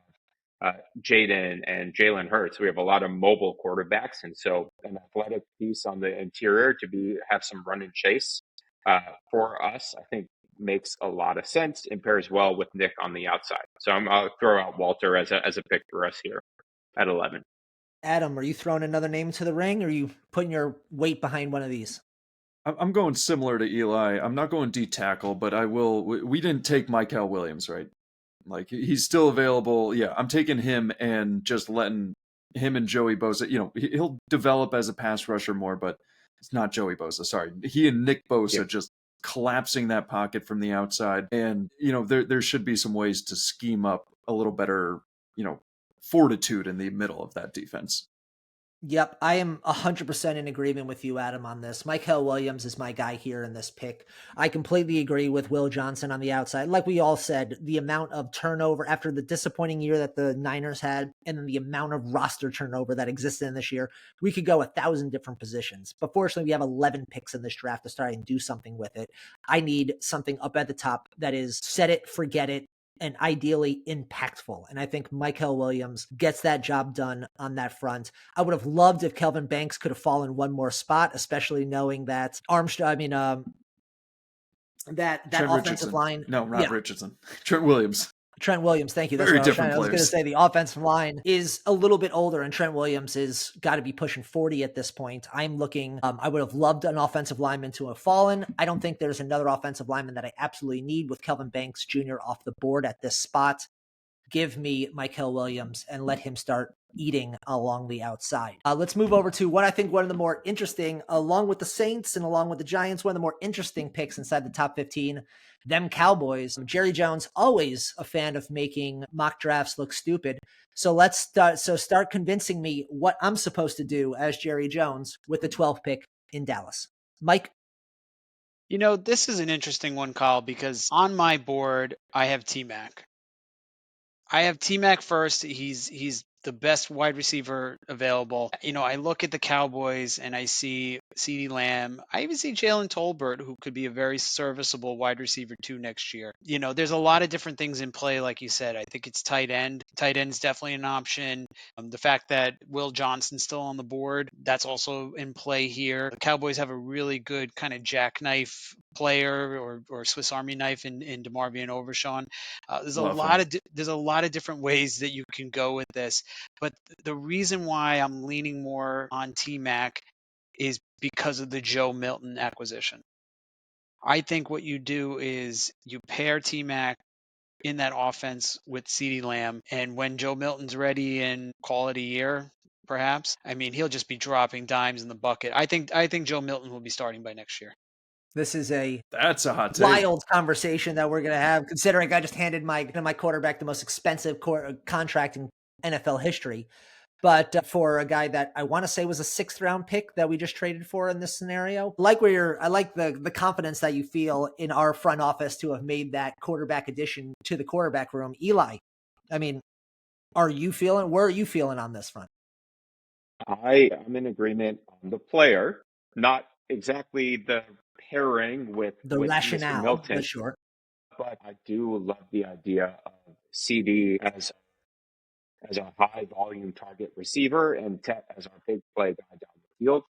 Jaden and Jalen Hurts. We have a lot of mobile quarterbacks. And so an athletic piece on the interior to have some run and chase for us, I think makes a lot of sense and pairs well with Nick on the outside. So I'll throw out Walter as a pick for us here at 11. Adam, are you throwing another name to the ring or are you putting your weight behind one of these? I'm going similar to Eli. I'm not going D tackle, but I will. We didn't take Michael Williams, right? Like, he's still available. Yeah, I'm taking him and just letting him and Joey Bosa, he'll develop as a pass rusher more, but it's not Joey Bosa. Sorry. He and Nick Bosa just collapsing that pocket from the outside. And, there should be some ways to scheme up a little better, fortitude in the middle of that defense. Yep, I am 100% in agreement with you, Adam, on this. Michael Williams is my guy here in this pick. I completely agree with Will Johnson on the outside. Like we all said, the amount of turnover after the disappointing year that the Niners had, and then the amount of roster turnover that existed in this year, we could go 1,000 different positions. But fortunately, we have 11 picks in this draft to start and do something with it. I need something up at the top that is set it, forget it, and ideally impactful. And I think Michael Williams gets that job done on that front. I would have loved if Kelvin Banks could have fallen one more spot, especially knowing that that offensive Richardson. line. No, not Richardson. Trent Williams. Trent Williams, thank you. That's Very what different I was going to say. The offensive line is a little bit older, and Trent Williams is got to be pushing 40 at this point. I'm looking, I would have loved an offensive lineman to have fallen. I don't think there's another offensive lineman that I absolutely need with Kelvin Banks Jr. off the board at this spot. Give me Michael Williams and let him start eating along the outside. Let's move over to what I think one of the more interesting, along with the Saints and along with the Giants, one of the more interesting picks inside the top 15, them Cowboys. Jerry Jones, always a fan of making mock drafts look stupid. So let's start convincing me what I'm supposed to do as Jerry Jones with the 12th pick in Dallas. Mike? This is an interesting one, Kyle, because on my board, I have T-Mac. I have T-Mac first. He's the best wide receiver available. I look at the Cowboys and I see CeeDee Lamb. I even see Jalen Tolbert, who could be a very serviceable wide receiver too next year. There's a lot of different things in play, like you said. I think it's tight end. Tight end is definitely an option. The fact that Will Johnson's still on the board, that's also in play here. The Cowboys have a really good kind of jackknife player or Swiss Army knife in DeMarvion Overshawn. There's a Love lot him. of different ways that you can go with this, but the reason why I'm leaning more on T-Mac is because of the Joe Milton acquisition. I think what you do is you pair T-Mac in that offense with CeeDee Lamb, and when Joe Milton's ready in call it a year, perhaps, I mean, he'll just be dropping dimes in the bucket. I think Joe Milton will be starting by next year. This is a That's a hot take. wild conversation that we're going to have, considering I just handed my quarterback the most expensive contract in NFL history. But for a guy that I want to say was a 6th round pick that we just traded for in this scenario, I like the confidence that you feel in our front office to have made that quarterback addition to the quarterback room. Eli, I mean, where are you feeling on this front? I am in agreement on the player, not exactly the pairing with The Mr. rationale, Milton, but sure. but I do love the idea of CD as a high volume target receiver and Tet as our big play guy down the field.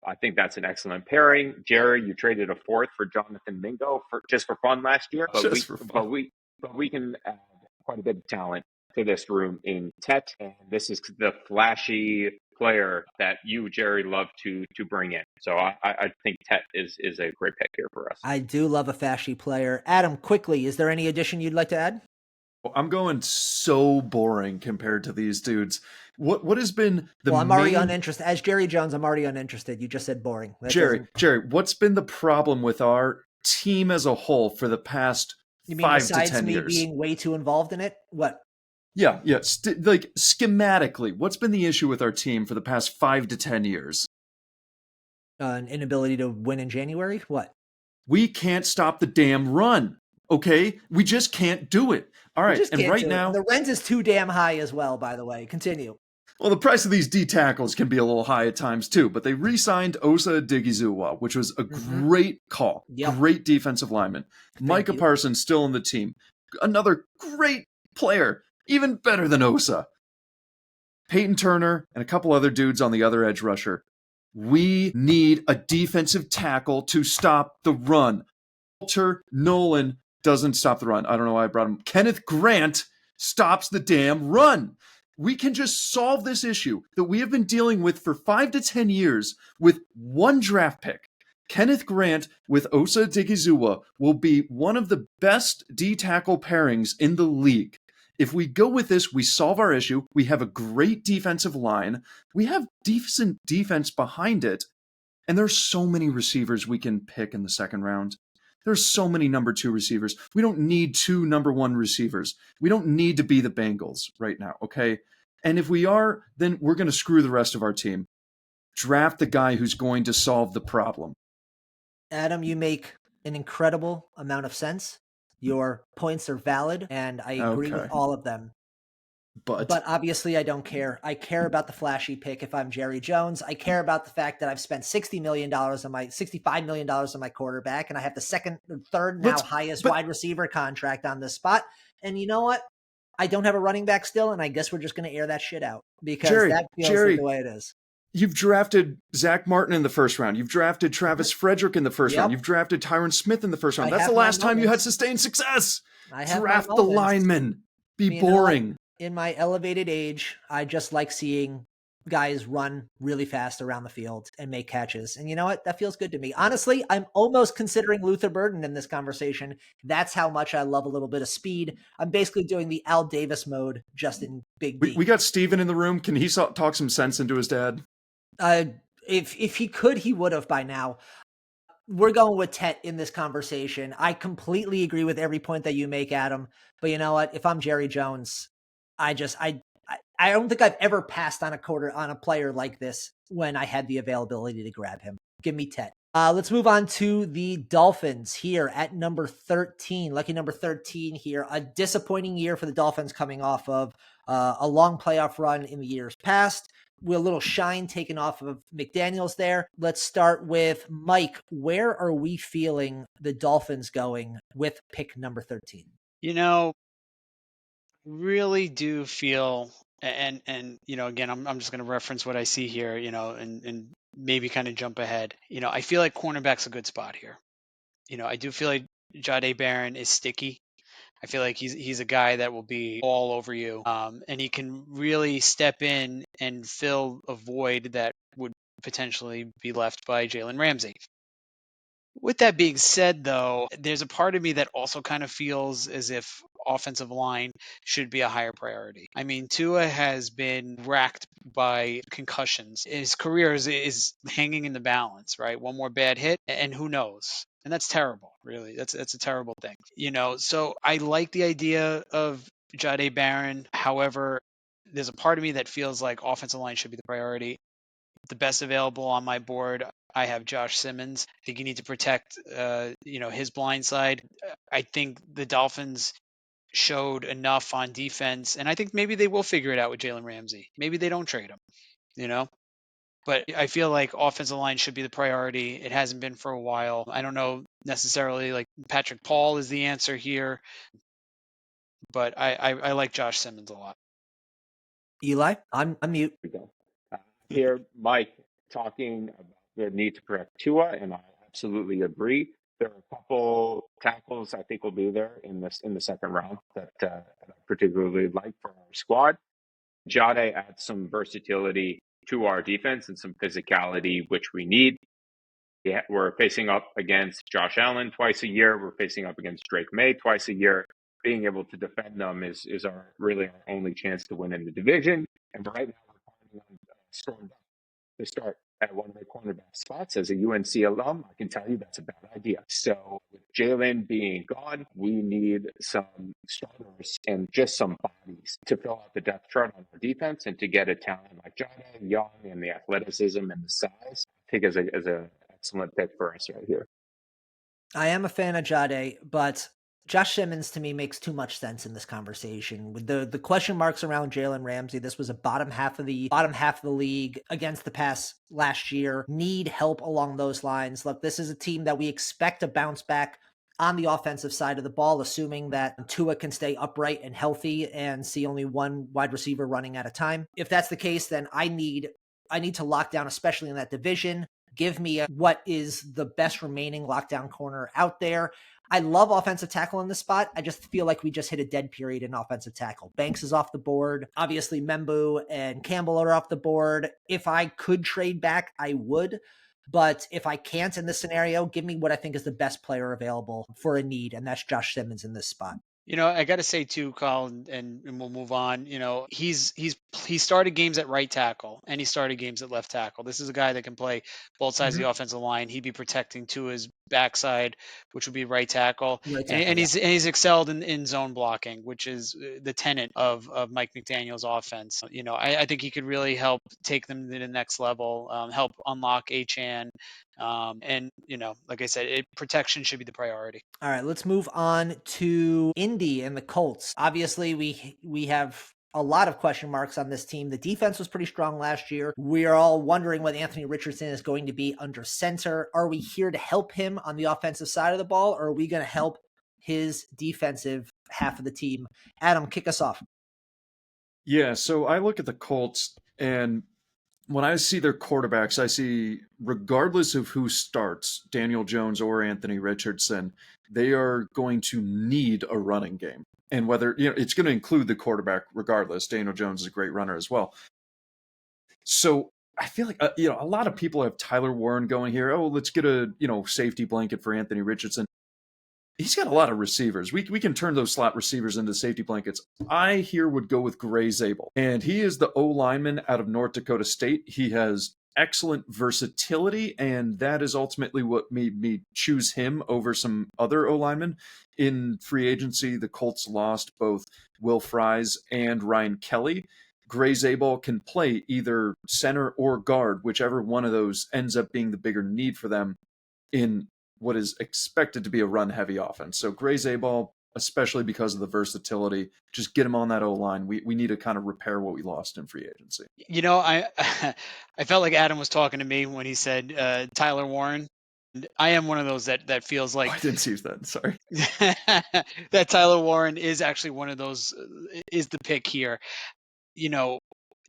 I think that's an excellent pairing. Jerry, you traded a 4th for Jonathan Mingo just for fun last year, but Just for fun. we can add quite a bit of talent to this room in Tet, and this is the flashy player that you, Jerry, love to bring in. So I think Tet is a great pick here for us. I do love a flashy player. Adam, quickly, is there any addition you'd like to add? I'm going so boring compared to these dudes. What has been the I'm already uninterested. As Jerry Jones, I'm already uninterested. You just said boring. Jerry, what's been the problem with our team as a whole for the past You mean 5 to besides 10 me years? being way too involved in it? What? Yeah. Like schematically, what's been the issue with our team for the past 5 to 10 years? An inability to win in January? What? We can't stop the damn run. Okay? We just can't do it. All right. And right now, the rent is too damn high as well, by the way. Continue. well, the price of these D tackles can be a little high at times too, but they re-signed Osa Odighizuwa, which was a great call. Yep. Great defensive lineman. Micah Parsons still in the team. Another great player, even better than Osa. Peyton Turner and a couple other dudes on the other edge rusher. We need a defensive tackle to stop the run. Walter Nolan doesn't stop the run. I don't know why I brought him. Kenneth Grant stops the damn run. We can just solve this issue that we have been dealing with for 5 to 10 years with one draft pick. Kenneth Grant with Osa Odighizuwa will be one of the best D-tackle pairings in the league. If we go with this, we solve our issue. We have a great defensive line. We have decent defense behind it. And there's so many receivers we can pick in the second round. There's so many number 2 receivers. We don't need 2 number 1 receivers. We don't need to be the Bengals right now, okay? And if we are, then we're going to screw the rest of our team. Draft the guy who's going to solve the problem. Adam, you make an incredible amount of sense. Your points are valid, and I agree with all of them. But obviously I don't care. I care about the flashy pick if I'm Jerry Jones. I care about the fact that I've spent $65 million on my quarterback, and I have the third highest wide receiver contract on this spot. And you know what? I don't have a running back still, and I guess we're just going to air that shit out because that feels like the way it is. You've drafted Zach Martin in the first round. You've drafted Travis Frederick in the first round. You've drafted Tyron Smith in the first round. That's the last time you had sustained success. Draft the linemen. Be boring. In my elevated age, I just like seeing guys run really fast around the field and make catches. And you know what? That feels good to me. Honestly, I'm almost considering Luther Burden in this conversation. That's how much I love a little bit of speed. I'm basically doing the Al Davis mode, just in big D. We got Steven in the room. Can he talk some sense into his dad? If he could, he would have by now. We're going with Tet in this conversation. I completely agree with every point that you make, Adam. But you know what? If I'm Jerry Jones, I don't think I've ever passed on a player like this when I had the availability to grab him. Give me Tet. Let's move on to the Dolphins here at number 13. Lucky number 13 here. A disappointing year for the Dolphins coming off of a long playoff run in the years past. with a little shine taken off of McDaniels there. Let's start with Mike. Where are we feeling the Dolphins going with pick number 13? Really do feel, and again, I'm just going to reference what I see here, and maybe kind of jump ahead. I feel like cornerback's a good spot here. I do feel like Jahdae Barron is sticky. I feel like he's a guy that will be all over you, and he can really step in and fill a void that would potentially be left by Jalen Ramsey. With that being said, though, there's a part of me that also kind of feels as if offensive line should be a higher priority. I mean, Tua has been racked by concussions. His career is hanging in the balance, right? One more bad hit, and who knows? And that's terrible, really. That's a terrible thing. So I like the idea of Jahdae Barron. However, there's a part of me that feels like offensive line should be the priority. The best available on my board, I have Josh Simmons. I think you need to protect, his blind side. I think the Dolphins showed enough on defense, and I think maybe they will figure it out with Jalen Ramsey. Maybe they don't trade him, But I feel like offensive line should be the priority. It hasn't been for a while. I don't know necessarily like Patrick Paul is the answer here, but I like Josh Simmons a lot. Eli, I'm mute. We go. Hear Mike talking about the need to correct Tua, and I absolutely agree. There are a couple tackles I think will be there in the second round that I particularly like for our squad. Jade adds some versatility to our defense and some physicality, which we need. Yeah, we're facing up against Josh Allen twice a year. We're facing up against Drake May twice a year. Being able to defend them is our only chance to win in the division. And right now we're planning on scoring to start at one of their cornerback spots. As a UNC alum, I can tell you that's a bad idea. So with Jalen being gone, we need some starters and just some bodies to fill out the depth chart on our defense and to get a talent like Jada Young and the athleticism and the size. I think as a excellent pick for us right here. I am a fan of Jade, but Josh Simmons to me makes too much sense in this conversation. With the question marks around Jalen Ramsey, this was a bottom half of the league against the pass last year. Need help along those lines. Look, this is a team that we expect to bounce back on the offensive side of the ball, assuming that Tua can stay upright and healthy and see only one wide receiver running at a time. If that's the case, then I need to lock down, especially in that division. Give me what is the best remaining lockdown corner out there. I love offensive tackle in this spot. I just feel like we just hit a dead period in offensive tackle. Banks is off the board. Obviously, Membu and Campbell are off the board. If I could trade back, I would. But if I can't in this scenario, give me what I think is the best player available for a need, and that's Josh Simmons in this spot. I got to say too, Colin, and we'll move on. He started games at right tackle and he started games at left tackle. This is a guy that can play both sides of the offensive line. He'd be protecting to his backside, which would be right tackle. And he's excelled in zone blocking, which is the tenet of Mike McDaniel's offense. I think he could really help take them to the next level, help unlock Achane. And like I said, protection should be the priority. All right, let's move on to Indy and the Colts. Obviously, we have a lot of question marks on this team. The defense was pretty strong last year. We are all wondering what Anthony Richardson is going to be under center. Are we here to help him on the offensive side of the ball, or are we going to help his defensive half of the team? Adam, kick us off. Yeah, so I look at the Colts, and when I see their quarterbacks, I see, regardless of who starts, Daniel Jones or Anthony Richardson, they are going to need a running game. And whether, it's going to include the quarterback regardless. Daniel Jones is a great runner as well. So I feel like, a lot of people have Tyler Warren going here. Oh, let's get a, safety blanket for Anthony Richardson. He's got a lot of receivers. We can turn those slot receivers into safety blankets. I here would go with Gray Zabel. And he is the O lineman out of North Dakota State. He has excellent versatility, and that is ultimately what made me choose him over some other O linemen. In free agency, the Colts lost both Will Fries and Ryan Kelly. Gray Zabel can play either center or guard, whichever one of those ends up being the bigger need for them in what is expected to be a run-heavy offense. So Gray Zabel, especially because of the versatility. Just get him on that O-line. We need to kind of repair what we lost in free agency. I I felt like Adam was talking to me when he said Tyler Warren. And I am one of those that feels like I didn't see that. Sorry. that Tyler Warren is actually one of those is the pick here.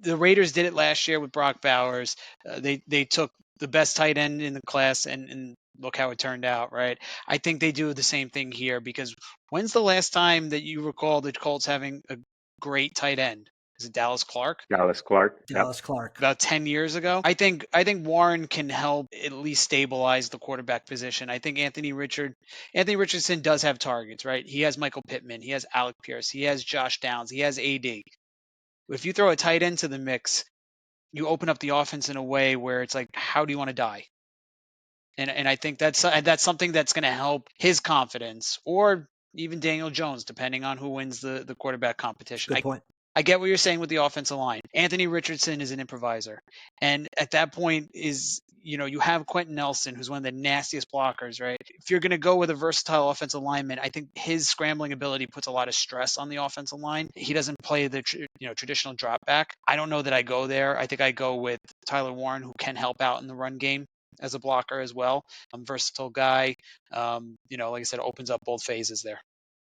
The Raiders did it last year with Brock Bowers. They took the best tight end in the class, and look how it turned out, right? I think they do the same thing here, because when's the last time that you recall the Colts having a great tight end? Is it Dallas Clark? Dallas Clark. Yep. Dallas Clark. About 10 years ago. I think Warren can help at least stabilize the quarterback position. I think Anthony Richardson does have targets, right? He has Michael Pittman, he has Alec Pierce, he has Josh Downs, he has AD. If you throw a tight end to the mix, you open up the offense in a way where it's like, how do you want to die? And I think that's something that's going to help his confidence, or even Daniel Jones, depending on who wins the quarterback competition. Good point. I get what you're saying with the offensive line. Anthony Richardson is an improviser. And at that point you have Quentin Nelson, who's one of the nastiest blockers, right? If you're going to go with a versatile offensive lineman, I think his scrambling ability puts a lot of stress on the offensive line. He doesn't play the traditional drop back. I don't know that I go there. I think I go with Tyler Warren, who can help out in the run game as a blocker as well. Versatile guy. Like I said, opens up both phases there.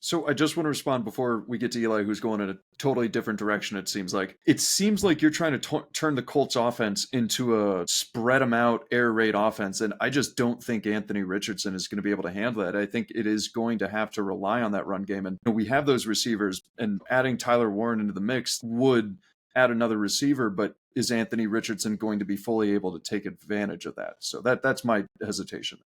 So I just want to respond before we get to Eli, who's going in a totally different direction, it seems like. It seems like you're trying to turn the Colts offense into a spread them out, air raid offense, and I just don't think Anthony Richardson is going to be able to handle that. I think it is going to have to rely on that run game, and we have those receivers, and adding Tyler Warren into the mix would add another receiver, but is Anthony Richardson going to be fully able to take advantage of that? So that's my hesitation.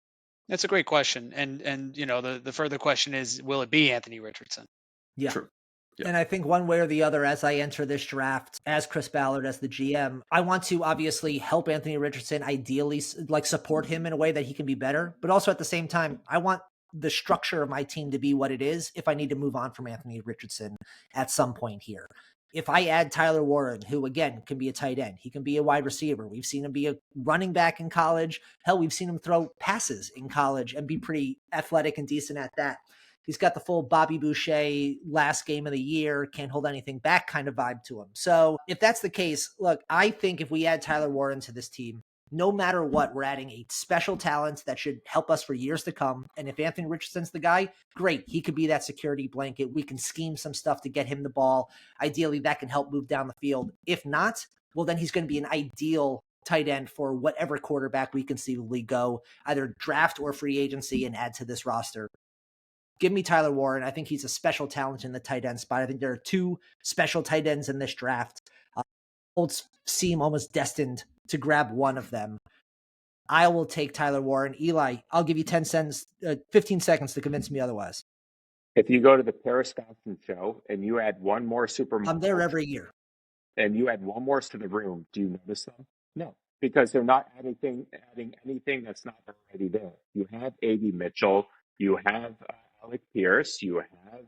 That's a great question. And the further question is, will it be Anthony Richardson? Yeah. True. Yeah. And I think one way or the other, as I enter this draft, as Chris Ballard, as the GM, I want to obviously help Anthony Richardson, ideally support him in a way that he can be better. But also at the same time, I want the structure of my team to be what it is if I need to move on from Anthony Richardson at some point here. If I add Tyler Warren, who again can be a tight end, he can be a wide receiver. We've seen him be a running back in college. Hell, we've seen him throw passes in college and be pretty athletic and decent at that. He's got the full Bobby Boucher last game of the year, can't hold anything back kind of vibe to him. So if that's the case, look, I think if we add Tyler Warren to this team, no matter what, we're adding a special talent that should help us for years to come. And if Anthony Richardson's the guy, great. He could be that security blanket. We can scheme some stuff to get him the ball. Ideally, that can help move down the field. If not, well, then he's going to be an ideal tight end for whatever quarterback we conceivably go, either draft or free agency, and add to this roster. Give me Tyler Warren. I think he's a special talent in the tight end spot. I think there are two special tight ends in this draft. Colts seem almost destined to grab one of them. I will take Tyler Warren. Eli, I'll give you 15 seconds to convince me otherwise. If you go to the Paris Thompson show and you add one more supermodel, I'm there every year. And you add one more to the room, do you notice them? No, because they're not adding anything that's not already there. You have A.D. Mitchell, you have Alec Pierce, you have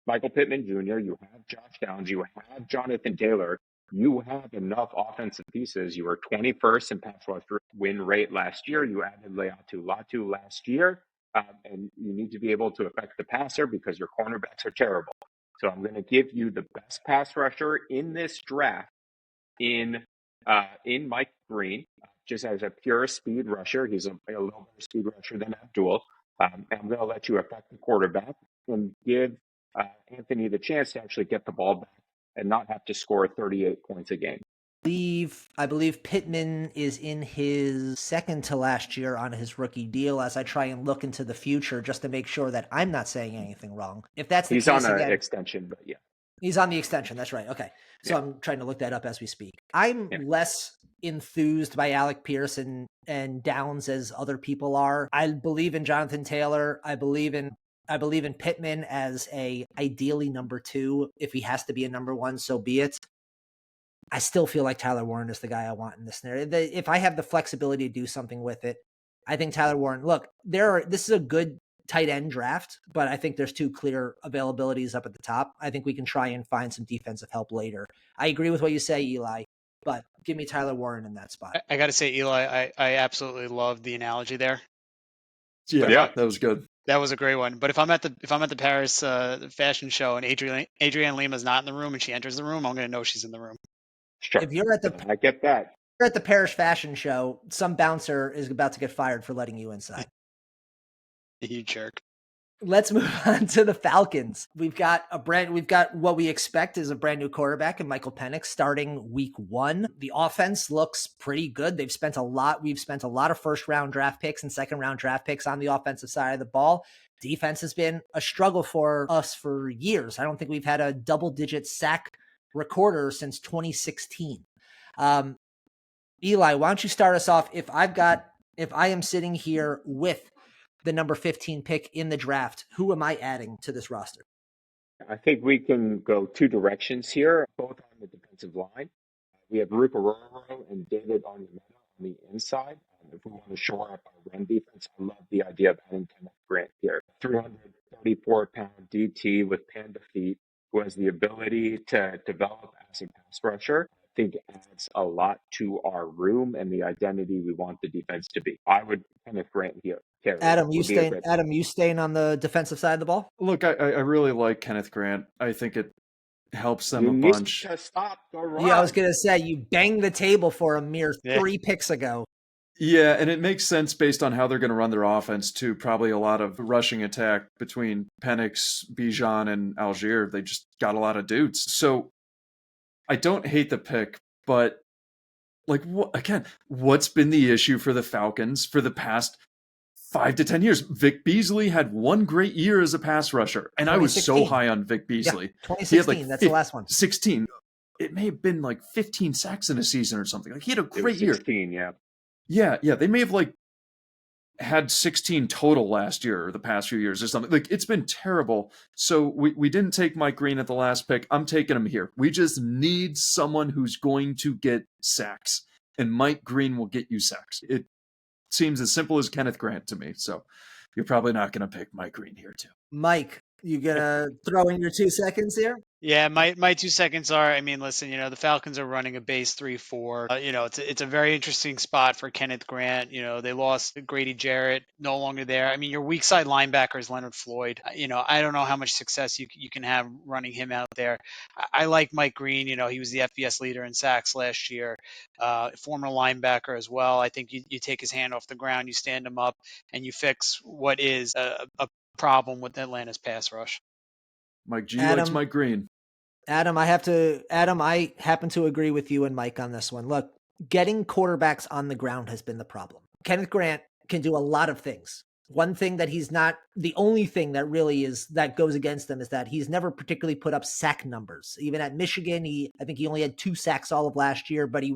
Michael Pittman Jr., you have Josh Downs, you have Jonathan Taylor. You have enough offensive pieces. You were 21st in pass rush win rate last year. You added Leatu Latu last year. And you need to be able to affect the passer because your cornerbacks are terrible. So I'm going to give you the best pass rusher in this draft in Mike Green, just as a pure speed rusher. He's a little better speed rusher than Abdul. And I'm going to let you affect the quarterback and give Anthony the chance to actually get the ball back and not have to score 38 points a game. I believe Pittman is in his second to last year on his rookie deal, as I try and look into the future just to make sure that I'm not saying anything wrong. If that's the case, he's on an extension, but yeah. He's on the extension. That's right. Okay. So yeah. I'm trying to look that up as we speak. I'm less enthused by Alec Pierce and Downs as other people are. I believe in Jonathan Taylor. I believe in Pittman as a ideally number 2. If he has to be a number 1, so be it. I still feel like Tyler Warren is the guy I want in this scenario. If I have the flexibility to do something with it, I think Tyler Warren, look, this is a good tight end draft, but I think there's 2 clear availabilities up at the top. I think we can try and find some defensive help later. I agree with what you say, Eli, but give me Tyler Warren in that spot. I got to say, Eli, I absolutely love the analogy there. Yeah, that was good. That was a great one. But if I'm at the Paris fashion show and Adrienne Lima's not in the room and she enters the room, I'm gonna know she's in the room. Sure. If you're at the I get that. Paris fashion show, some bouncer is about to get fired for letting you inside. You jerk. Let's move on to the Falcons. We've got what we expect is a brand new quarterback in Michael Penix starting week 1. The offense looks pretty good. We've spent a lot of first round draft picks and second round draft picks on the offensive side of the ball. Defense has been a struggle for us for years. I don't think we've had a double-digit sack recorder since 2016. Eli, why don't you start us off? If I am sitting here with the number 15 pick in the draft, who am I adding to this roster? I think we can go two directions here, both on the defensive line. We have Rupa Roro and David Onyemata on the inside. If we want to shore up our run defense, I love the idea of adding Kenneth Grant here. 334-pound DT with panda feet who has the ability to develop as a pass rusher. I think adds a lot to our room and the identity we want the defense to be. I would Kenneth Grant here. Adam, you staying on the defensive side of the ball? Look, I really like Kenneth Grant. I think it helps them You a need bunch. to stop the run. Yeah, I was gonna say you banged the table for a mere 3 picks ago. Yeah, and it makes sense based on how they're going to run their offense too. Probably a lot of rushing attack between Penix, Bijan, and Algier. They just got a lot of dudes. So I don't hate the pick, but like what's been the issue for the Falcons for the past 5 to 10 years? Vic Beasley had one great year as a pass rusher, and I was so high on Vic Beasley. Yeah, 2016, that's the last one. 16. It may have been like 15 sacks in a season or something. Like he had a great 16, year. Yeah. Yeah, they may have like had 16 total last year or the past few years or something. Like it's been terrible. So we didn't take Mike Green at the last pick. I'm taking him here. We just need someone who's going to get sacks, and Mike Green will get you sacks. It seems as simple as Kenneth Grant to me. So you're probably not going to pick Mike Green here too. Mike, you gonna throw in your 2 seconds here? Yeah, my 2 seconds are, I mean, listen, the Falcons are running a base 3-4. It's a very interesting spot for Kenneth Grant. They lost Grady Jarrett, no longer there. I mean, your weak side linebacker is Leonard Floyd. I don't know how much success you can have running him out there. I like Mike Green. He was the FBS leader in sacks last year, former linebacker as well. I think you take his hand off the ground, you stand him up, and you fix what is a problem with Atlanta's pass rush. Mike G likes Mike Green. Adam, I happen to agree with you and Mike on this one. Look, getting quarterbacks on the ground has been the problem. Kenneth Grant can do a lot of things. One thing that he's not, the only thing that really that goes against him is that he's never particularly put up sack numbers. Even at Michigan, I think he only had 2 sacks all of last year, but he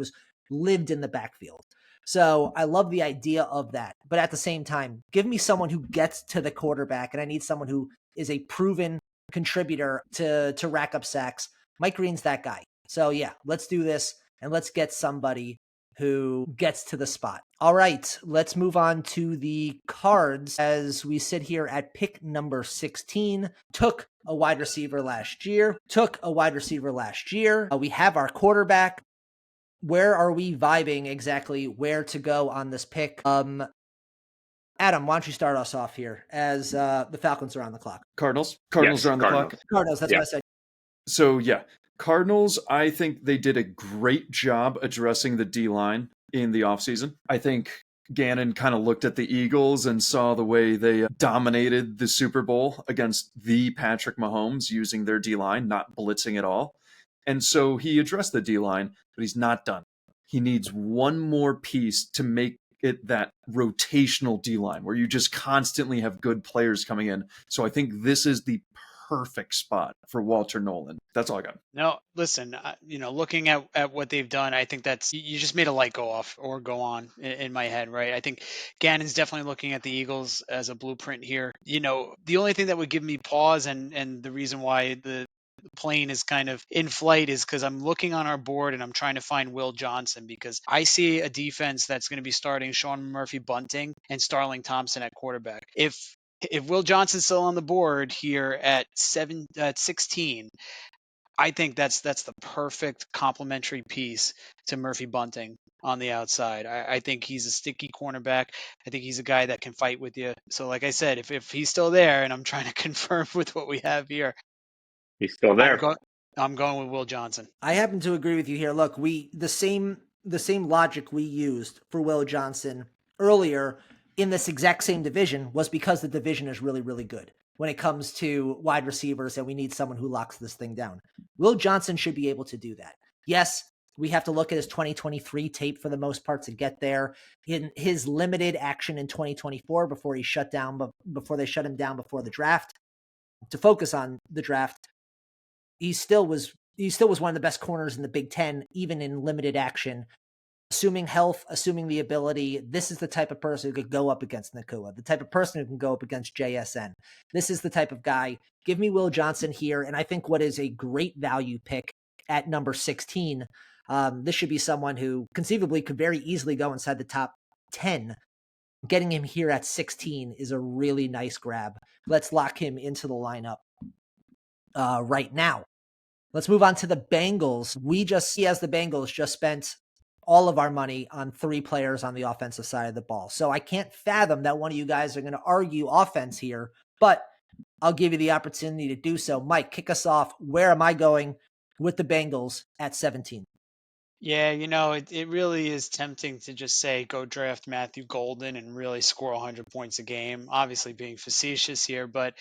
lived in the backfield. So I love the idea of that. But at the same time, give me someone who gets to the quarterback, and I need someone who is a proven contributor to rack up sacks. Mike Green's that guy. So yeah, let's do this and let's get somebody who gets to the spot. All right, let's move on to the Cards as we sit here at pick number 16. Took a wide receiver last year. We have our quarterback. Where are we vibing exactly where to go on this pick? Adam, why don't you start us off here as the Falcons are on the clock? Cardinals Yes, are on the clock. Cardinals, that's what I said. So yeah, Cardinals, I think they did a great job addressing the D-line in the offseason. I think Gannon kind of looked at the Eagles and saw the way they dominated the Super Bowl against the Patrick Mahomes using their D-line, not blitzing at all. And so he addressed the D-line, but he's not done. He needs one more piece to make it that rotational D-line where you just constantly have good players coming in. So I think this is the perfect spot for Walter Nolan. That's all I got. No, listen, looking at what they've done, I think you just made a light go off or go on in my head, right? I think Gannon's definitely looking at the Eagles as a blueprint here. The only thing that would give me pause and the reason why the plane is kind of in flight is because I'm looking on our board and I'm trying to find Will Johnson because I see a defense that's going to be starting Sean Murphy Bunting and Starling Thompson at quarterback. If Will Johnson's still on the board here at 16, I think that's the perfect complementary piece to Murphy Bunting on the outside. I think he's a sticky cornerback. I think he's a guy that can fight with you. So, like I said, if he's still there, and I'm trying to confirm with what we have here, He's still I'm there. going. I'm going with Will Johnson. I happen to agree with you here. Look, the same logic we used for Will Johnson earlier in this exact same division was because the division is really, really good when it comes to wide receivers, and we need someone who locks this thing down. Will Johnson should be able to do that. Yes, we have to look at his 2023 tape for the most part to get there. In his limited action in 2024 before he shut down, before they shut him down before the draft, to focus on the draft, he still was one of the best corners in the Big Ten, even in limited action. Assuming health, assuming the ability, this is the type of person who could go up against Nakua, the type of person who can go up against JSN. This is the type of guy. Give me Will Johnson here, and I think what is a great value pick at number 16, this should be someone who conceivably could very easily go inside the top 10. Getting him here at 16 is a really nice grab. Let's lock him into the lineup right now. Let's move on to the Bengals. We just see as the Bengals just spent all of our money on 3 players on the offensive side of the ball. So I can't fathom that one of you guys are going to argue offense here, but I'll give you the opportunity to do so. Mike, kick us off. Where am I going with the Bengals at 17? Yeah, it really is tempting to just say go draft Matthew Golden and really score 100 points a game. Obviously being facetious here, but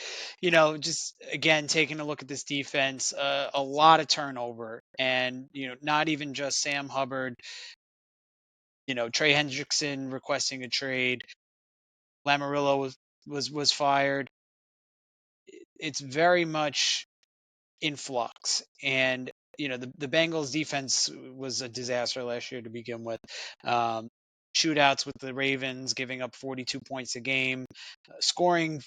just again taking a look at this defense, a lot of turnover, and not even just Sam Hubbard. Trey Hendrickson requesting a trade. Lamarillo was fired. It's very much in flux, and the Bengals defense was a disaster last year to begin with. Shootouts with the Ravens, giving up 42 points a game, scoring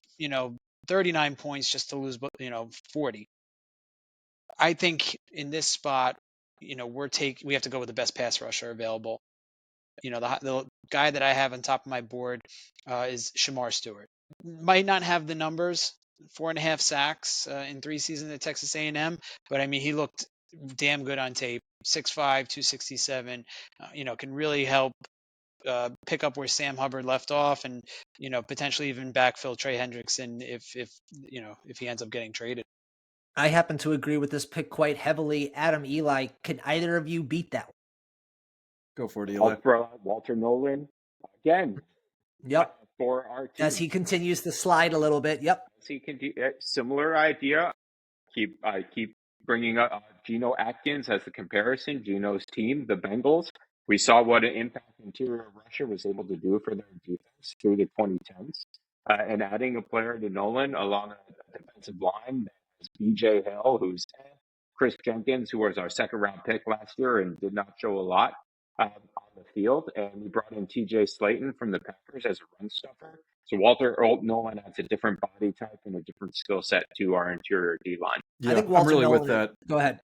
39 points just to lose 40. I think in this spot, we have to go with the best pass rusher available. The guy that I have on top of my board is Shamar Stewart. Might not have the numbers, 4.5 sacks in 3 seasons at Texas A&M, but I mean he looked damn good on tape. 6'5", 267. Can really help pick up where Sam Hubbard left off, and potentially even backfill Trey Hendrickson if he ends up getting traded. I happen to agree with this pick quite heavily. Adam, Eli, can either of you beat that one? Go for it, Eli. I'll throw out Walter Nolan again. Yep. For our team. As he continues to slide a little bit. Yep. As he can do similar idea. I keep bringing up Geno Atkins as the comparison. Geno's team, the Bengals. We saw what an impact interior rusher was able to do for their defense through the 2010s. And adding a player to Nolan along a defensive line that is B.J. Hill, who's Chris Jenkins, who was our second-round pick last year and did not show a lot on the field. And we brought in T.J. Slayton from the Packers as a run stuffer. So Walter Nolan adds a different body type and a different skill set to our interior D-line. Yeah, I think Walter I'm really Nolan, with that. Go ahead.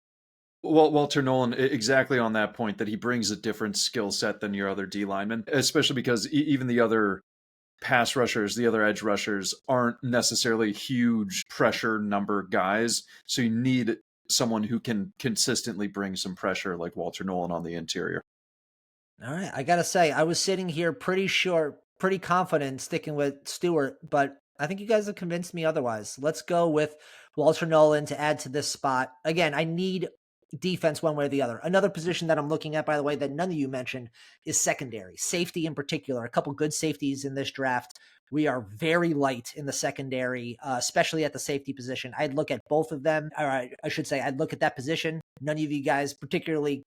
Well, Walter Nolan, exactly on that point, that he brings a different skill set than your other D linemen, especially because even the other pass rushers, the other edge rushers aren't necessarily huge pressure number guys. So you need someone who can consistently bring some pressure like Walter Nolan on the interior. All right. I got to say, I was sitting here pretty confident sticking with Stewart, but I think you guys have convinced me otherwise. Let's go with Walter Nolan to add to this spot. Again, I need defense one way or the other. Another position that I'm looking at, by the way, that none of you mentioned is secondary. Safety in particular. A couple good safeties in this draft. We are very light in the secondary, especially at the safety position. I'd look at both of them. All right, I should say I'd look at that position. None of you guys particularly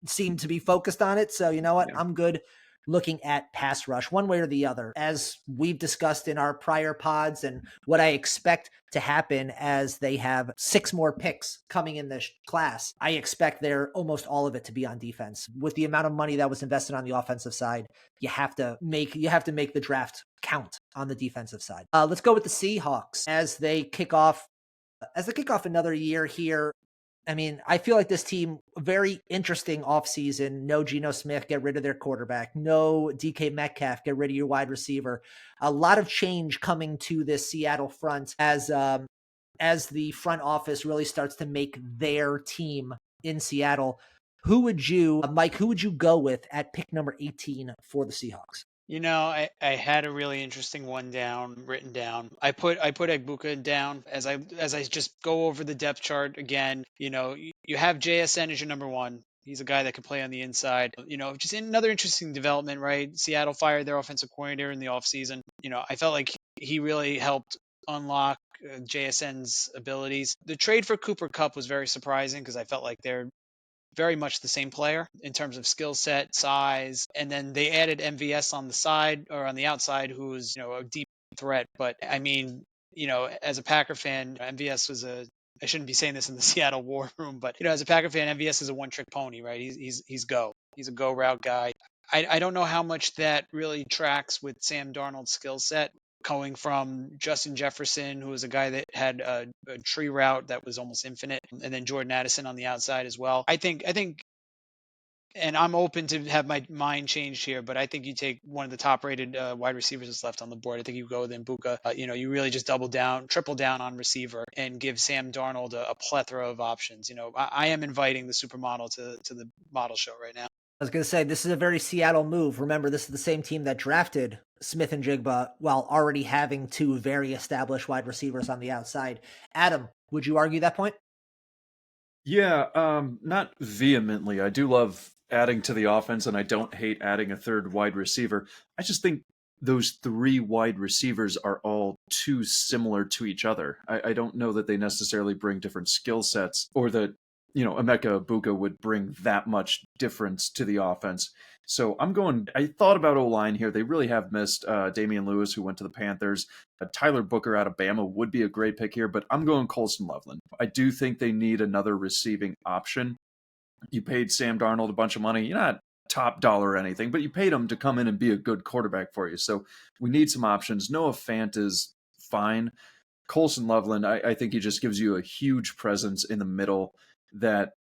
seem to be focused on it. So you know what? Yeah. I'm good looking at pass rush one way or the other, as we've discussed in our prior pods, and what I expect to happen as they have 6 more picks coming in this class. I expect almost all of it to be on defense. With the amount of money that was invested on the offensive side, you have to make the draft count on the defensive side. Let's go with the Seahawks as they kick off another year here. I mean, I feel like this team, very interesting offseason. No Geno Smith, get rid of their quarterback. No DK Metcalf, get rid of your wide receiver. A lot of change coming to this Seattle front as as the front office really starts to make their team in Seattle, Mike, who would you go with at pick number 18 for the Seahawks? I had a really interesting one written down. I put Egbuka down as I just go over the depth chart again. You have JSN as your number one. He's a guy that can play on the inside. Just another interesting development, right? Seattle fired their offensive coordinator in the offseason. I felt like he really helped unlock JSN's abilities. The trade for Cooper Kupp was very surprising because I felt like they're very much the same player in terms of skill set, size, and then they added MVS on the side or on the outside, who's a deep threat. But I mean, as a Packer fan, MVS was I shouldn't be saying this in the Seattle war room, but as a Packer fan, MVS is a one-trick pony, right? He's go. He's a go route guy. I don't know how much that really tracks with Sam Darnold's skill set going from Justin Jefferson, who was a guy that had a tree route that was almost infinite, and then Jordan Addison on the outside as well. I think, and I'm open to have my mind changed here, but I think you take one of the top-rated wide receivers that's left on the board. I think you go with Mbuka. You really just triple down on receiver, and give Sam Darnold a plethora of options. I am inviting the supermodel to the model show right now. I was going to say, this is a very Seattle move. Remember, this is the same team that drafted Smith and Jigba while already having two very established wide receivers on the outside. Adam, would you argue that point? Yeah, not vehemently. I do love adding to the offense, and I don't hate adding a third wide receiver. I just think those three wide receivers are all too similar to each other. I don't know that they necessarily bring different skill sets, or that Emeka Egbuka would bring that much difference to the offense. So I thought about O-line here. They really have missed Damian Lewis, who went to the Panthers. Tyler Booker out of Bama would be a great pick here, but I'm going Colston Loveland. I do think they need another receiving option. You paid Sam Darnold a bunch of money. You're not top dollar or anything, but you paid him to come in and be a good quarterback for you. So we need some options. Noah Fant is fine. Colston Loveland, I think he just gives you a huge presence in the middle that